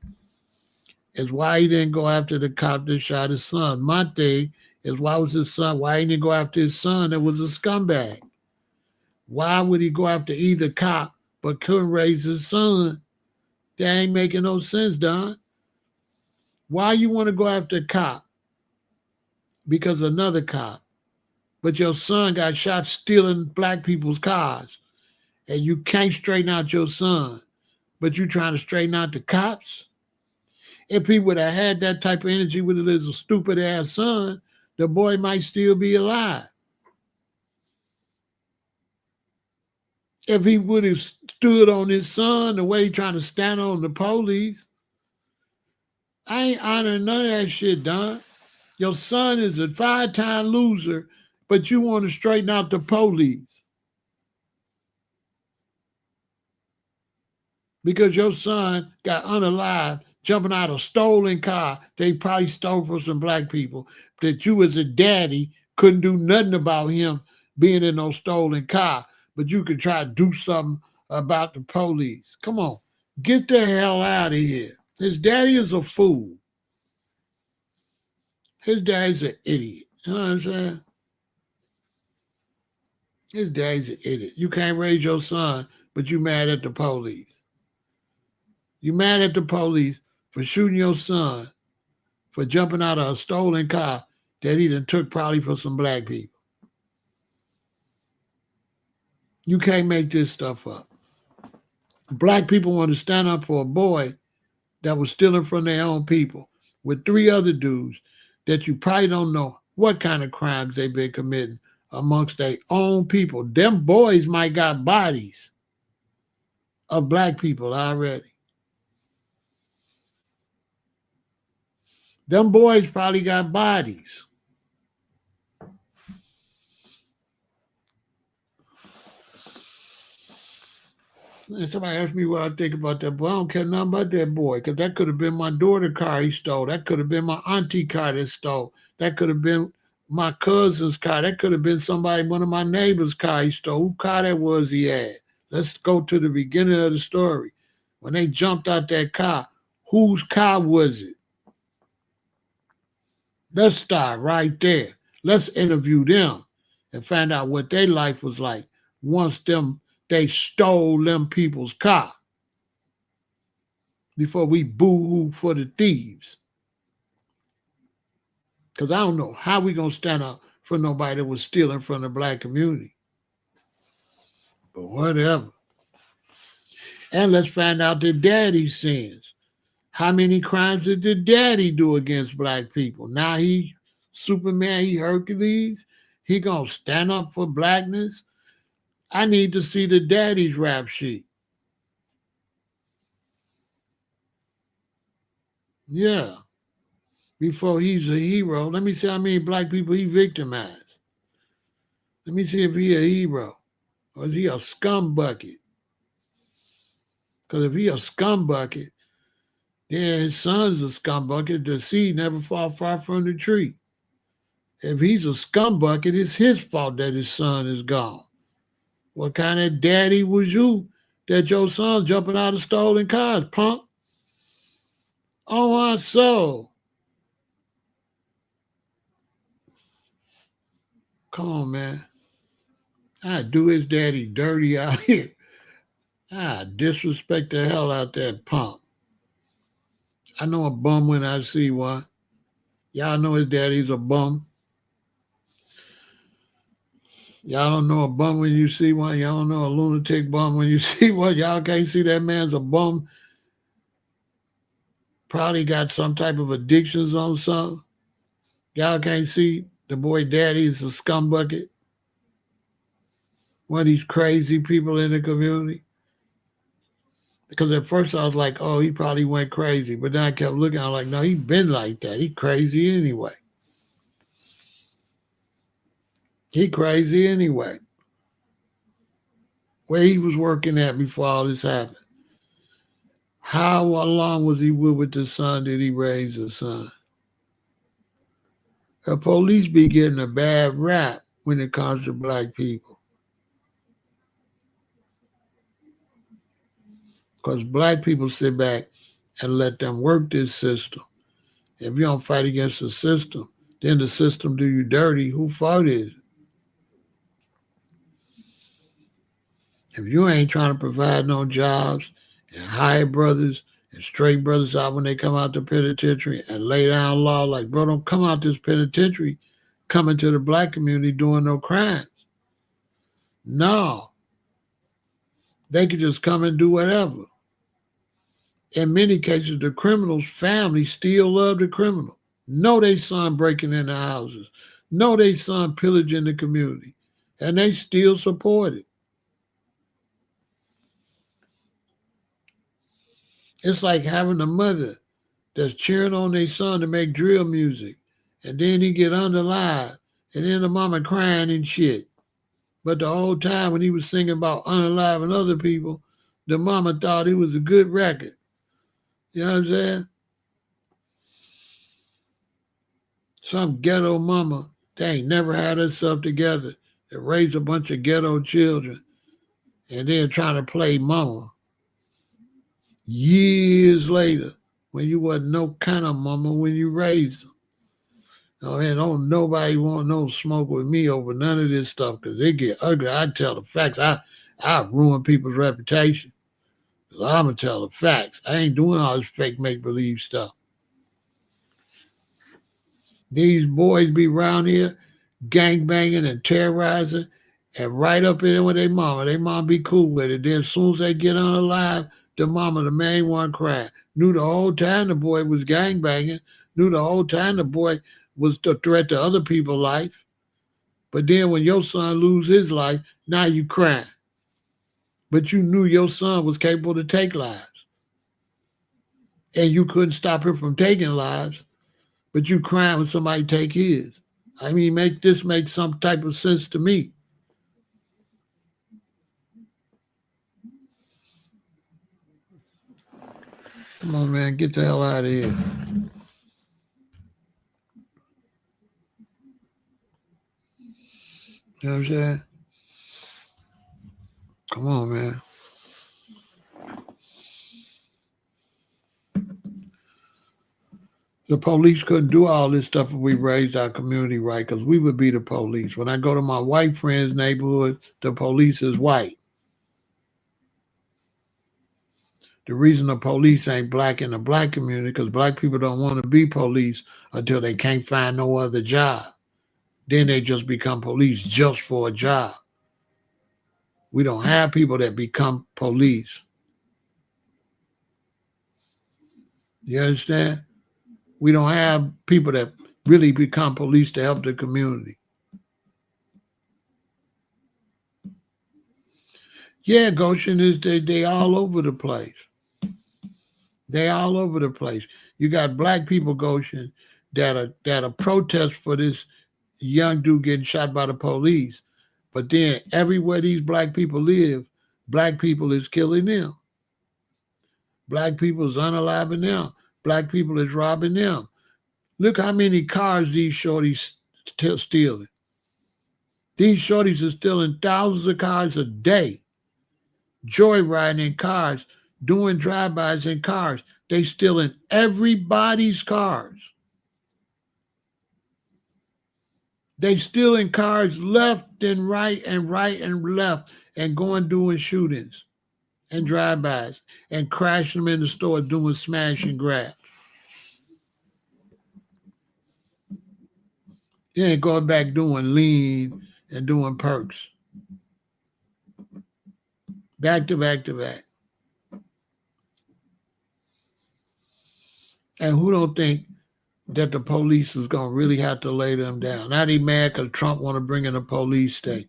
is why he didn't go after the cop that shot his son. My thing is why he didn't go after his son that was a scumbag? Why would he go after either cop but couldn't raise his son That ain't making no sense, Don. Why you want to go after a cop? Because another cop. But your son got shot stealing black people's cars. And you can't straighten out your son. But you trying to straighten out the cops? If he would have had that type of energy with his stupid ass son, the boy might still be alive. If he would have stood on his son the way he trying to stand on the police, I ain't honoring none of that shit, Don. Your son is a 5-time loser, but you want to straighten out the police. Because your son got unalive jumping out of a stolen car they probably stole from some black people, that you as a daddy couldn't do nothing about him being in no stolen car, but you could try to do something about the police. Come on, get the hell out of here. His daddy is a fool. His daddy's an idiot. You know what I'm saying? His daddy's an idiot. You can't raise your son, but you mad at the police. You mad at the police for shooting your son for jumping out of a stolen car that he done took probably for some black people. You can't make this stuff up. Black people want to stand up for a boy that was stealing from their own people with 3 other dudes that you probably don't know what kind of crimes they've been committing amongst their own people. Them boys might got bodies of black people already. Them boys probably got bodies. And somebody asked me what I think about that boy. I don't care nothing about that boy, because that could have been my daughter's car he stole. That could have been my auntie car that stole. That could have been my cousin's car. That could have been one of my neighbor's car he stole. Who car that was he had? Let's go to the beginning of the story. When they jumped out that car, whose car was it? Let's start right there. Let's interview them and find out what their life was like once they stole them people's car before we boo-hoo for the thieves. Because I don't know how we going to stand up for nobody that was stealing from the black community. But whatever. And let's find out the daddy's sins. How many crimes did the daddy do against black people? Now he Superman, he Hercules. He going to stand up for blackness. I need to see the daddy's rap sheet. Yeah. Before he's a hero. Let me see how many black people he victimized. Let me see if he a hero. Or is he a scumbucket? Because if he a scumbucket, then his son's a scumbucket. The seed never fall far from the tree. If he's a scumbucket, it's his fault that his son is gone. What kind of daddy was you that your son jumping out of stolen cars, punk? Oh, my soul. Come on, man. I do his daddy dirty out here. I disrespect the hell out that punk. I know a bum when I see one. Y'all know his daddy's a bum. Y'all don't know a bum when you see one. Y'all don't know a lunatic bum when you see one. Y'all can't see that man's a bum. Probably got some type of addictions on something. Y'all can't see the boy daddy is a scumbucket. One of these crazy people in the community. Because at first I was like, oh, he probably went crazy. But then I kept looking, I was like, no, he been like that. He crazy anyway. He crazy anyway. Where he was working at before all this happened. How long was he with the son? Did he raise the son? The police be getting a bad rap when it comes to black people. Because black people sit back and let them work this system. If you don't fight against the system, then the system do you dirty. Who fault is it? If you ain't trying to provide no jobs, and hire brothers and straight brothers out when they come out the penitentiary and lay down law like, bro, don't come out this penitentiary coming to the black community doing no crimes. No, they could just come and do whatever. In many cases, the criminal's family still love the criminal. Know they son breaking into houses. Know they son pillaging the community. And they still support it. It's like having a mother that's cheering on their son to make drill music. And then he get unalive. And then the mama crying and shit. But the whole time when he was singing about unaliving other people, the mama thought it was a good record. You know what I'm saying? Some ghetto mama, they ain't never had herself together. They raised a bunch of ghetto children. And then trying to play mama. Years later, when you wasn't no kind of mama when you raised them. Oh, and don't nobody want no smoke with me over none of this stuff because it get ugly. I tell the facts. I ruin people's reputation. Because I'm going to tell the facts. I ain't doing all this fake make-believe stuff. These boys be around here gangbanging and terrorizing and right up in with their mama. Their mom be cool with it. Then as soon as they get unalive, the mama, the main one, crying. Knew the whole time the boy was gangbanging. Knew the whole time the boy was the threat to other people's life. But then when your son lose his life, now you crying. But you knew your son was capable to take lives. And you couldn't stop him from taking lives. But you crying when somebody take his. I mean, make some type of sense to me. Come on, man, get the hell out of here. You know what I'm saying? Come on, man. The police couldn't do all this stuff if we raised our community right, because we would be the police. When I go to my white friend's neighborhood, the police is white. The reason the police ain't black in the black community, because black people don't want to be police until they can't find no other job. Then they just become police just for a job. We don't have people that become police. You understand? We don't have people that really become police to help the community. Yeah, Goshen is they all over the place. They all over the place. You got black people, Goshen, that'll protest for this young dude getting shot by the police. But then everywhere these black people live, black people is killing them. Black people is unaliving them. Black people is robbing them. Look how many cars these shorties still stealing. These shorties are stealing thousands of cars a day. Joyriding in cars, doing drive-bys in cars. They stealing everybody's cars. They stealing cars left and right and left and going doing shootings and drive-bys and crashing them in the store doing smash and grab. Then going back doing lean and doing perks. Back to back to back. And who don't think that the police is going to really have to lay them down? Now they mad because Trump want to bring in a police state.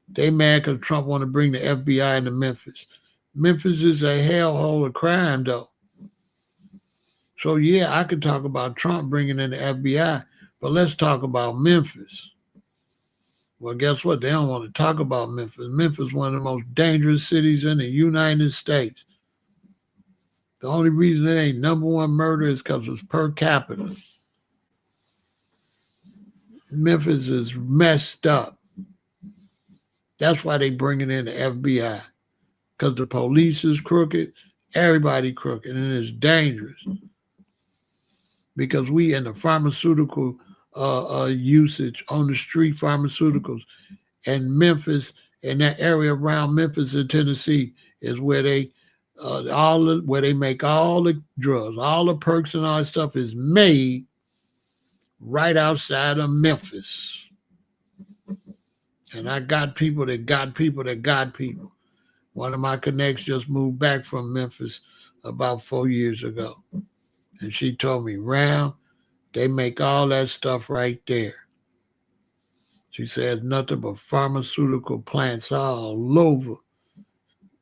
They mad because Trump want to bring the FBI into Memphis. Memphis is a hellhole of crime, though. So, yeah, I could talk about Trump bringing in the FBI, but let's talk about Memphis. Well, guess what? They don't want to talk about Memphis. Memphis is one of the most dangerous cities in the United States. The only reason it ain't number one murder is because it's per capita. Memphis is messed up. That's why they bringing in the FBI. Because the police is crooked, everybody crooked, and it's dangerous. Because we in the pharmaceutical usage on the street pharmaceuticals, and Memphis and that area around Memphis in Tennessee is where they where they make all the drugs, all the perks and all that stuff is made right outside of Memphis. And I got people that got people that got people. One of my connects just moved back from Memphis about 4 years ago. And she told me, Ram, they make all that stuff right there. She says nothing but pharmaceutical plants all over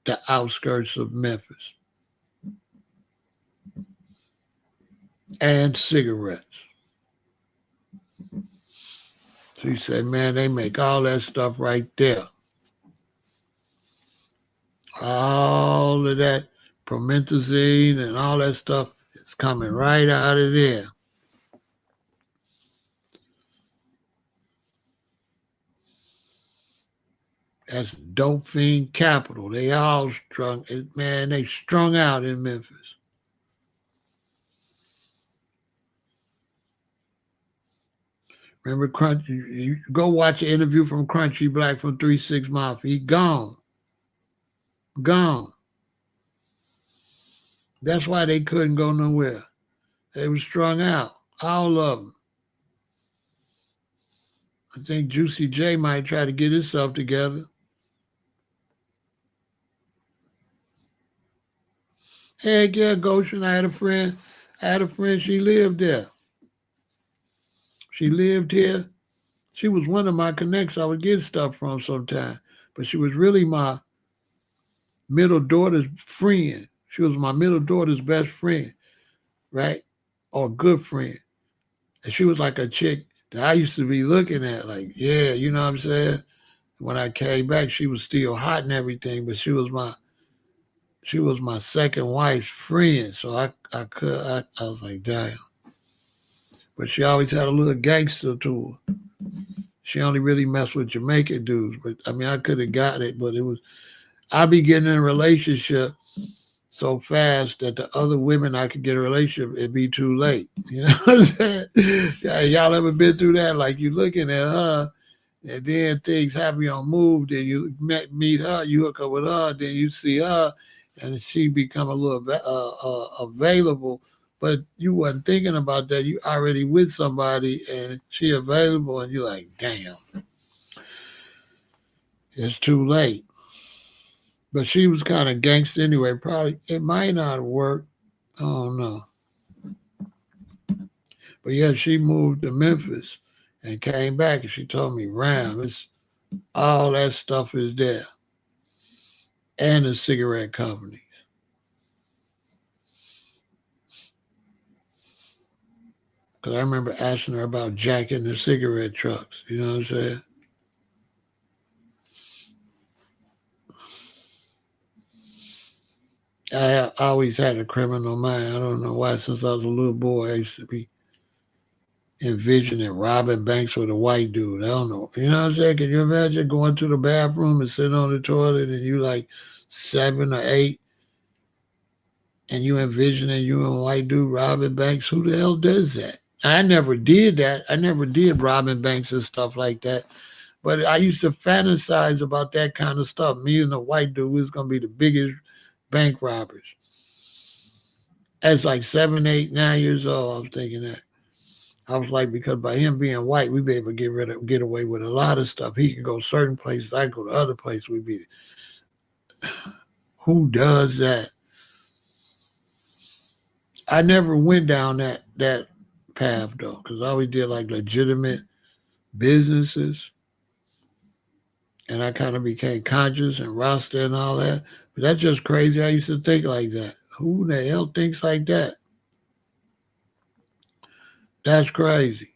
the outskirts of Memphis. And cigarettes. She said, man, they make all that stuff right there. All of that promethazine and all that stuff is coming right out of there. That's dope fiend capital. They all strung, man, they strung out in Memphis. Remember Crunchy? You go watch an interview from Crunchy Black from 3-6 Mafia. He gone. Gone. That's why they couldn't go nowhere. They were strung out. All of them. I think Juicy J might try to get himself together. Heck yeah, Goshen. I had a friend, she lived there. She lived here. She was one of my connects I would get stuff from sometimes. But she was really my middle daughter's friend. She was my middle daughter's best friend, right? Or good friend. And she was like a chick that I used to be looking at, like, yeah, you know what I'm saying? When I came back, she was still hot and everything, but she was my second wife's friend. So I was like, damn. But she always had a little gangster to her. She only really messed with Jamaican dudes. But I mean, I could have got it, but I be getting in a relationship so fast that the other women I could get a relationship, it'd be too late. You know what I'm saying? Yeah, y'all ever been through that? Like you looking at her, and then things happen on move, then you meet her, you hook up with her, then you see her, and she become a little available, but you wasn't thinking about that. You already with somebody, and she available, and you're like, damn, it's too late. But she was kind of gangster anyway. Probably it might not work. I don't know. But yeah, she moved to Memphis and came back, and she told me, Ram, it's all that stuff is there, and the cigarette companies. Because I remember asking her about jacking the cigarette trucks. You know what I'm saying? I always had a criminal mind. I don't know why. Since I was a little boy, I used to be envisioning robbing banks with a white dude. I don't know. You know what I'm saying? Can you imagine going to the bathroom and sitting on the toilet and you like 7 or 8 and you envisioning you and a white dude robbing banks? Who the hell does that? I never did that. I never did robbing banks and stuff like that. But I used to fantasize about that kind of stuff. Me and the white dude was going to be the biggest bank robbers. As like 7, 8, 9 years old, I was thinking that. I was like, because by him being white, we'd be able to get away with a lot of stuff. He could go certain places, I could go to other places. We'd be, who does that? I never went down that path though, because I always did like legitimate businesses, and I kind of became conscious and Rasta and all that. But that's just crazy. I used to think like that. Who the hell thinks like that? That's crazy.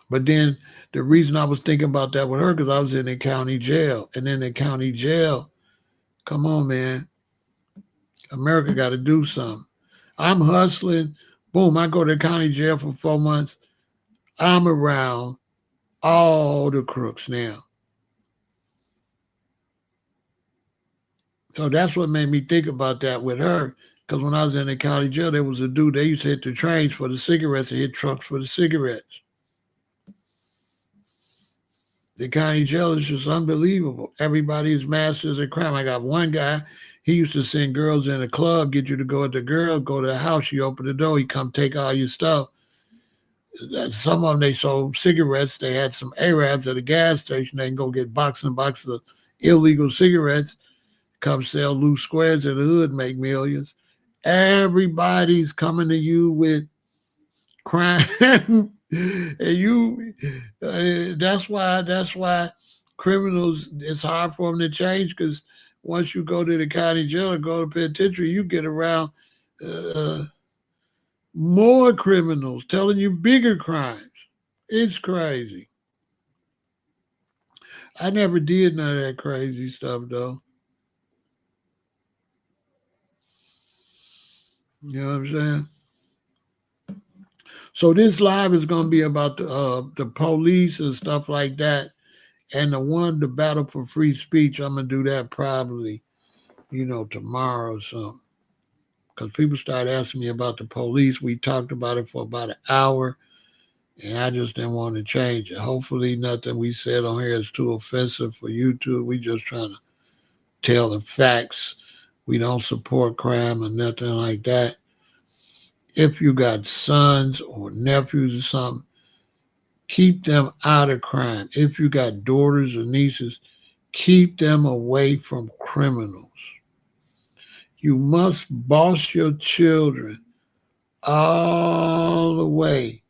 But then the reason I was thinking about that with her, because I was in the county jail. And in the county jail, come on, man. America got to do something. I'm hustling. Boom, I go to the county jail for 4 months. I'm around all the crooks now. So that's what made me think about that with her. Because when I was in the county jail, there was a dude, they used to hit the trains for the cigarettes and hit trucks for the cigarettes. The county jail is just unbelievable. Everybody is masters of crime. I got one guy, he used to send girls in a club, get you to go with the girl, go to the house, she open the door, he come take all your stuff. Some of them, they sold cigarettes. They had some Arabs at a gas station. They can go get boxes and boxes of illegal cigarettes, come sell loose squares in the hood, make millions. Everybody's coming to you with crime. And you, that's why criminals, it's hard for them to change, because once you go to the county jail or go to penitentiary, you get around uh, more criminals telling you bigger crimes. It's crazy. I never did none of that crazy stuff though. You know what I'm saying? So this live is going to be about the police and stuff like that, and the battle for free speech. I'm gonna do that probably, tomorrow or something. Because people started asking me about the police. We talked about it for about an hour, and I just didn't want to change it. Hopefully, nothing we said on here is too offensive for YouTube. We just trying to tell the facts. We don't support crime or nothing like that. If you got sons or nephews or something, keep them out of crime. If you got daughters or nieces, keep them away from criminals. You must boss your children all the way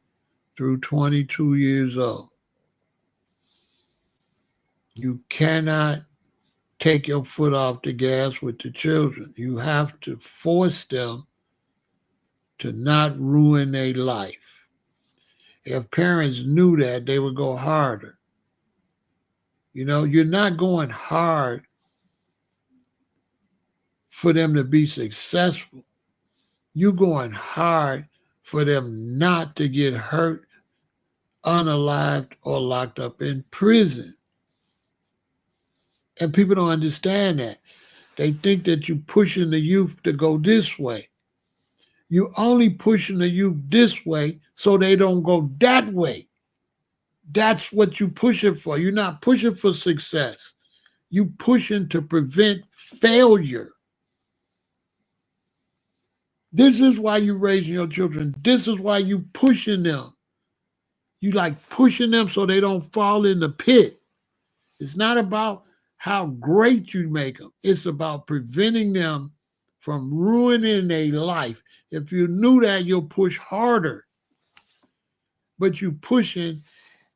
through 22 years old. You cannot take your foot off the gas with the children. You have to force them to not ruin their life. If parents knew that, they would go harder. You're not going hard for them to be successful. You're going hard for them not to get hurt, unalived, or locked up in prison. And people don't understand that. They think that you're pushing the youth to go this way. You're only pushing the youth this way so they don't go that way. That's what you pushing for. You're not pushing for success. You're pushing to prevent failure. This is why you're raising your children. This is why you're pushing them. You like pushing them so they don't fall in the pit. It's not about how great you make them. It's about preventing them from ruining their life. If you knew that, you'll push harder. But you pushing,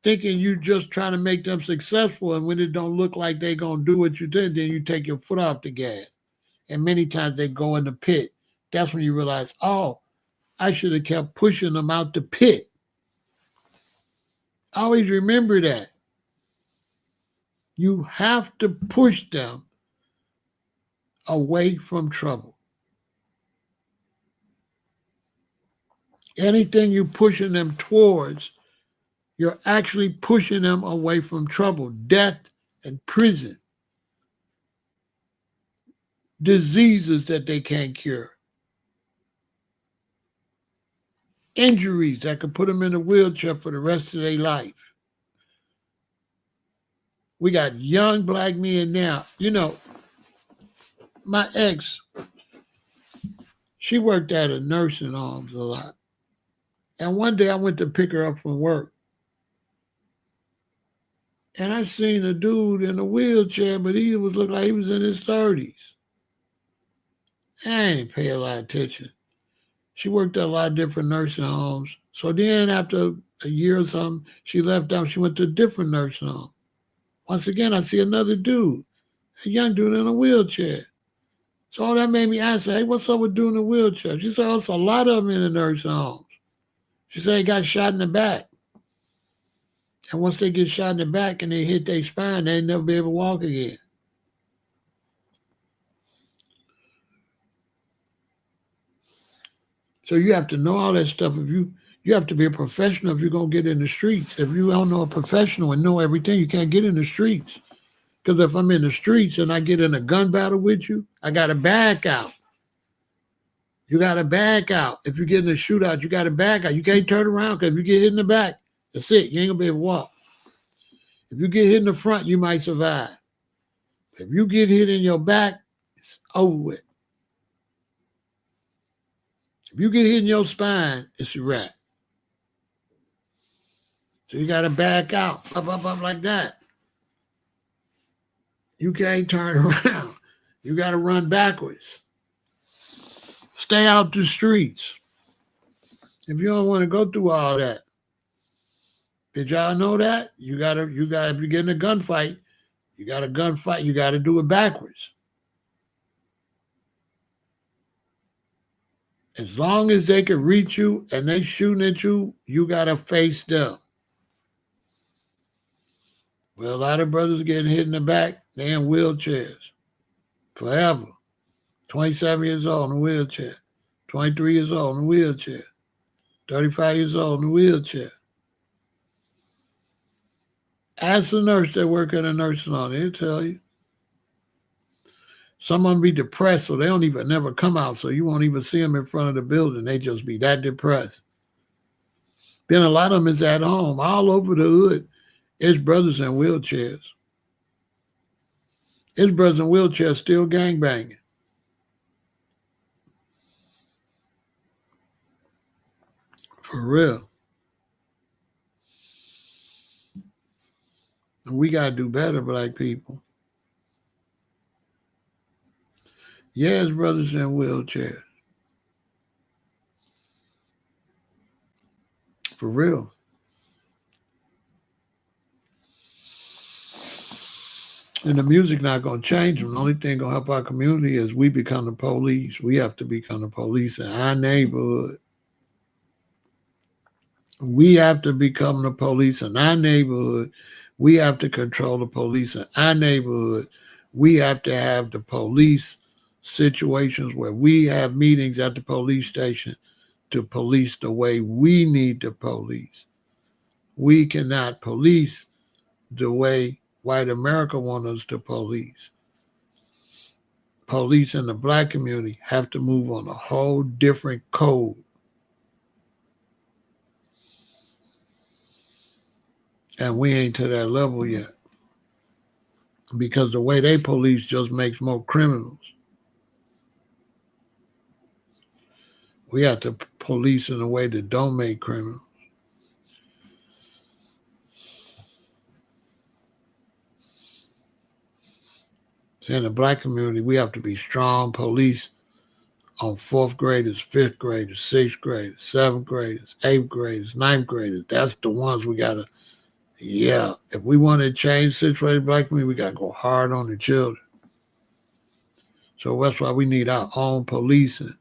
thinking you just trying to make them successful, and when it don't look like they're going to do what you did, then you take your foot off the gas. And many times they go in the pit. That's when you realize, oh, I should have kept pushing them out the pit. Always remember that. You have to push them away from trouble. Anything you're pushing them towards, you're actually pushing them away from trouble, death, and prison. Diseases that they can't cure. Injuries that could put them in a wheelchair for the rest of their life. We got young black men now. My ex, she worked at a nursing home a lot. And one day I went to pick her up from work. And I seen a dude in a wheelchair, but he was looking like he was in his 30s. I didn't pay a lot of attention. She worked at a lot of different nursing homes. So then after a year or something, she left out. She went to a different nursing home. Once again, I see another dude, a young dude in a wheelchair. So all that made me ask her, hey, what's up with dude in a wheelchair? She said, oh, it's a lot of them in the nursing homes. She said he got shot in the back. And once they get shot in the back and they hit their spine, they never be able to walk again. So you have to know all that stuff. If you have to be a professional if you're going to get in the streets. If you don't know a professional and know everything, you can't get in the streets. Because if I'm in the streets and I get in a gun battle with you, I got to back out. You got to back out. If you get in a shootout, you got to back out. You can't turn around because if you get hit in the back, that's it. You ain't going to be able to walk. If you get hit in the front, you might survive. If you get hit in your back, it's over with. If you get hit in your spine, it's a wrap. So you got to back out, up like that. You can't turn around. You got to run backwards. Stay out the streets. If you don't want to go through all that. Did y'all know that? If you get in a gunfight, you got to do it backwards. As long as they can reach you and they shooting at you, you got to face them. Well, a lot of brothers getting hit in the back, they in wheelchairs. Forever. 27 years old in a wheelchair. 23 years old in a wheelchair. 35 years old in a wheelchair. Ask a nurse that work at a nursing home, they'll tell you. Someone be depressed, so they don't even never come out, so you won't even see them in front of the building. They just be that depressed. Then a lot of them is at home. All over the hood, it's brothers in wheelchairs. It's brothers in wheelchairs still gangbanging. For real. We got to do better, black people. Yes, brothers in wheelchairs. For real. And the music not going to change them. The only thing going to help our community is we become the police. We have to become the police in our neighborhood. We have to become the police in our neighborhood. We have to control the police in our neighborhood. We have to have the police situations where we have meetings at the police station to police the way we need to police. We cannot police the way white America wants us to police. Police in the black community have to move on a whole different code. And we ain't to that level yet. Because the way they police just makes more criminals. We have to police in a way that don't make criminals. So in the black community, we have to be strong police on 4th graders, 5th graders, 6th graders, 7th graders, 8th graders, 9th graders. That's the ones we got to, if we want to change the situation in the black community, we got to go hard on the children. So that's why we need our own policing.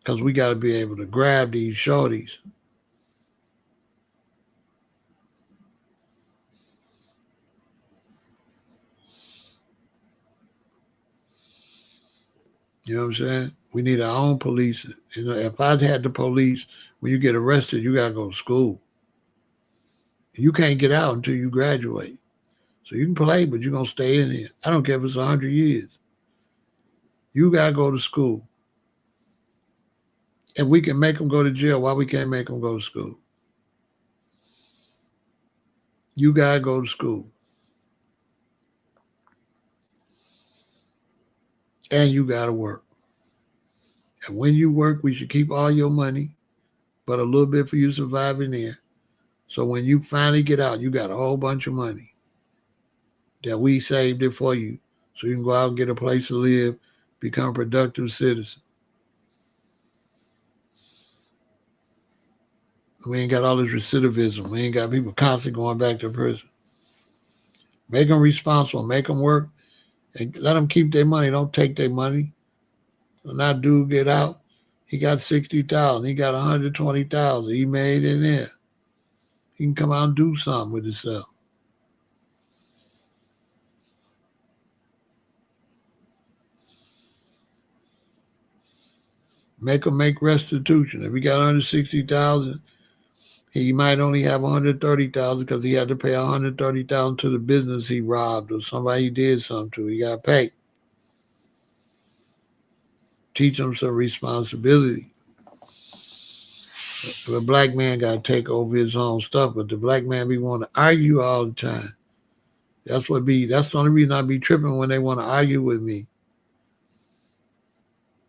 Because we got to be able to grab these shorties. You know what I'm saying? We need our own police. You know, if I had the police, when you get arrested, you got to go to school. You can't get out until you graduate. So you can play, but you're going to stay in here. I don't care if it's 100 years. You got to go to school. If we can make them go to jail, why we can't make them go to school? You got to go to school. And you got to work. And when you work, we should keep all your money, but a little bit for you surviving there. So when you finally get out, you got a whole bunch of money that we saved it for you. So you can go out and get a place to live, become a productive citizen. We ain't got all this recidivism. We ain't got people constantly going back to prison. Make them responsible. Make them work. And let them keep their money. Don't take their money. When that dude get out, he got $60,000. He got $120,000. He made in there. He can come out and do something with himself. Make him make restitution. If he got $160,000, he might only have $130,000 because he had to pay $130,000 to the business he robbed or somebody he did something to. He got paid. Teach him some responsibility. If a black man got to take over his own stuff, but the black man be want to argue all the time. That's the only reason I be tripping when they want to argue with me.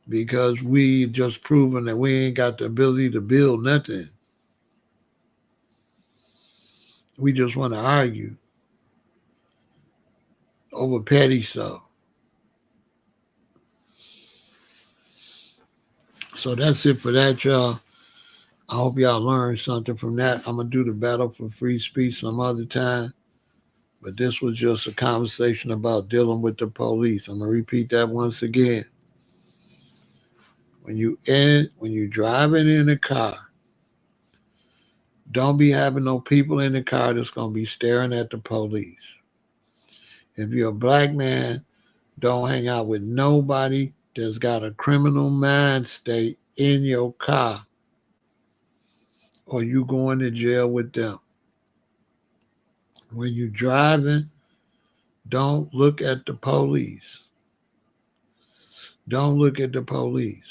Because we just proven that we ain't got the ability to build nothing. We just want to argue over petty stuff. So that's it for that, y'all. I hope y'all learned something from that. I'm going to do the battle for free speech some other time. But this was just a conversation about dealing with the police. I'm going to repeat that once again. When you driving in a car, don't be having no people in the car that's going to be staring at the police. If you're a black man, don't hang out with nobody that's got a criminal mind state in your car, or you going to jail with them. When you're driving, don't look at the police. Don't look at the police.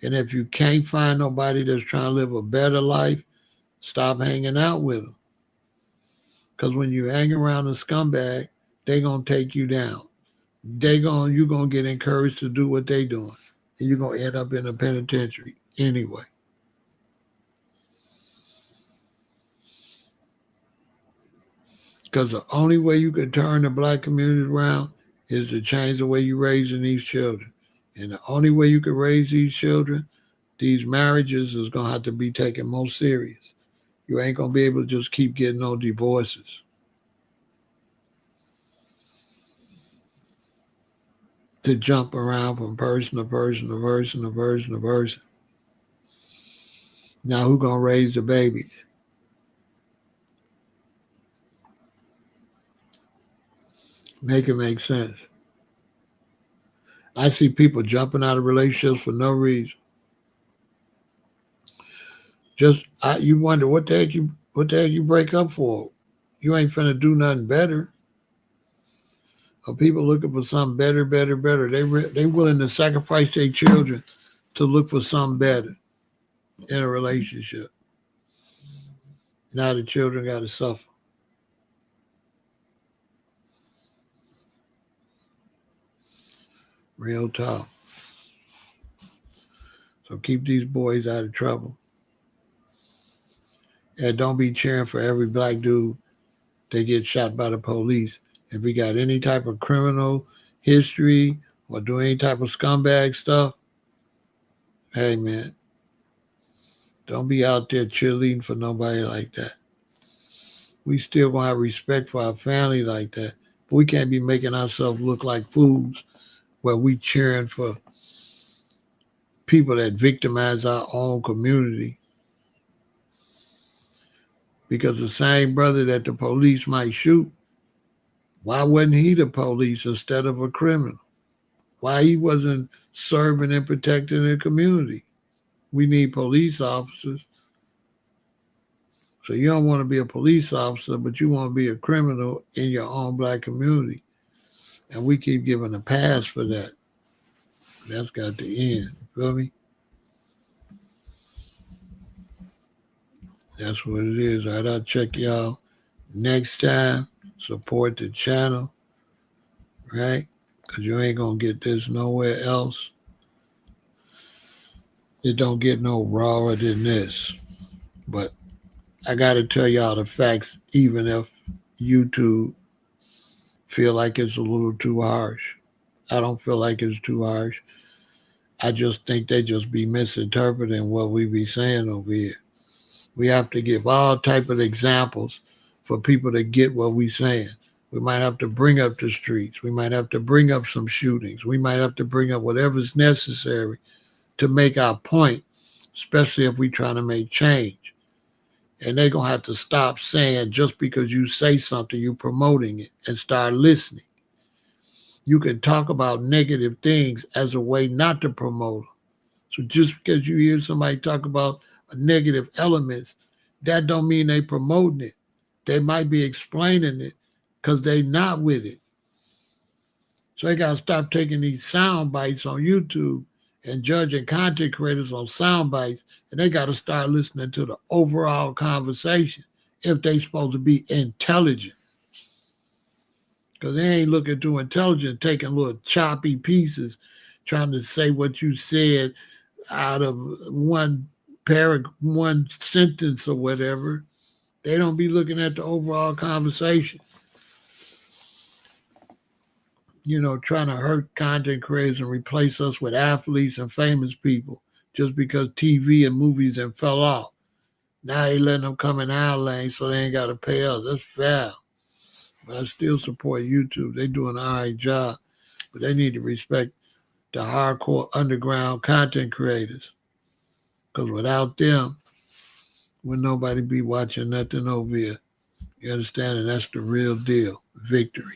And if you can't find nobody that's trying to live a better life, stop hanging out with them. Because when you hang around a scumbag, they going to take you down. You're going to get encouraged to do what they doing. And you're going to end up in a penitentiary anyway. Because the only way you can turn the black community around is to change the way you're raising these children. And the only way you can raise these children, these marriages is going to have to be taken more serious. You ain't going to be able to just keep getting no divorces. To jump around from person to person to person to person to person. Now who's going to raise the babies? Make it make sense. I see people jumping out of relationships for no reason. You wonder what the heck you break up for? You ain't finna do nothing better. Or people looking for something better. They willing to sacrifice their children to look for something better in a relationship. Now the children got to suffer. Real talk. So keep these boys out of trouble. And don't be cheering for every black dude that gets shot by the police. If he got any type of criminal history or do any type of scumbag stuff, hey man, don't be out there cheerleading for nobody like that. We still gonna have respect for our family like that. But we can't be making ourselves look like fools where we cheering for people that victimize our own community. Because the same brother that the police might shoot, why wasn't he the police instead of a criminal? Why he wasn't serving and protecting the community? We need police officers. So you don't want to be a police officer, but you want to be a criminal in your own black community. And we keep giving a pass for that. That's got to end. Feel me? That's what it is. All right, I'll check y'all next time. Support the channel, right? Because you ain't going to get this nowhere else. It don't get no rawer than this. But I got to tell y'all the facts, even if YouTube feel like it's a little too harsh. I don't feel like it's too harsh. I just think they just be misinterpreting what we be saying over here. We have to give all type of examples for people to get what we saying. We might have to bring up the streets. We might have to bring up some shootings. We might have to bring up whatever's necessary to make our point, especially if we're trying to make change. And they're going to have to stop saying just because you say something, you're promoting it, and start listening. You can talk about negative things as a way not to promote them. So just because you hear somebody talk about negative elements, that don't mean they promoting it. They might be explaining it because they not with it. So they got to stop taking these sound bites on YouTube and judging content creators on sound bites, and they got to start listening to the overall conversation if they supposed to be intelligent. Because they ain't looking too intelligent, taking little choppy pieces, trying to say what you said out of one one sentence or whatever. They don't be looking at the overall conversation. Trying to hurt content creators and replace us with athletes and famous people just because TV and movies and fell off. Now they letting them come in our lane so they ain't got to pay us. That's foul. But I still support YouTube. They do an all right job. But they need to respect the hardcore underground content creators. Because without them, would nobody be watching nothing over here. You understand? And that's the real deal. Victory.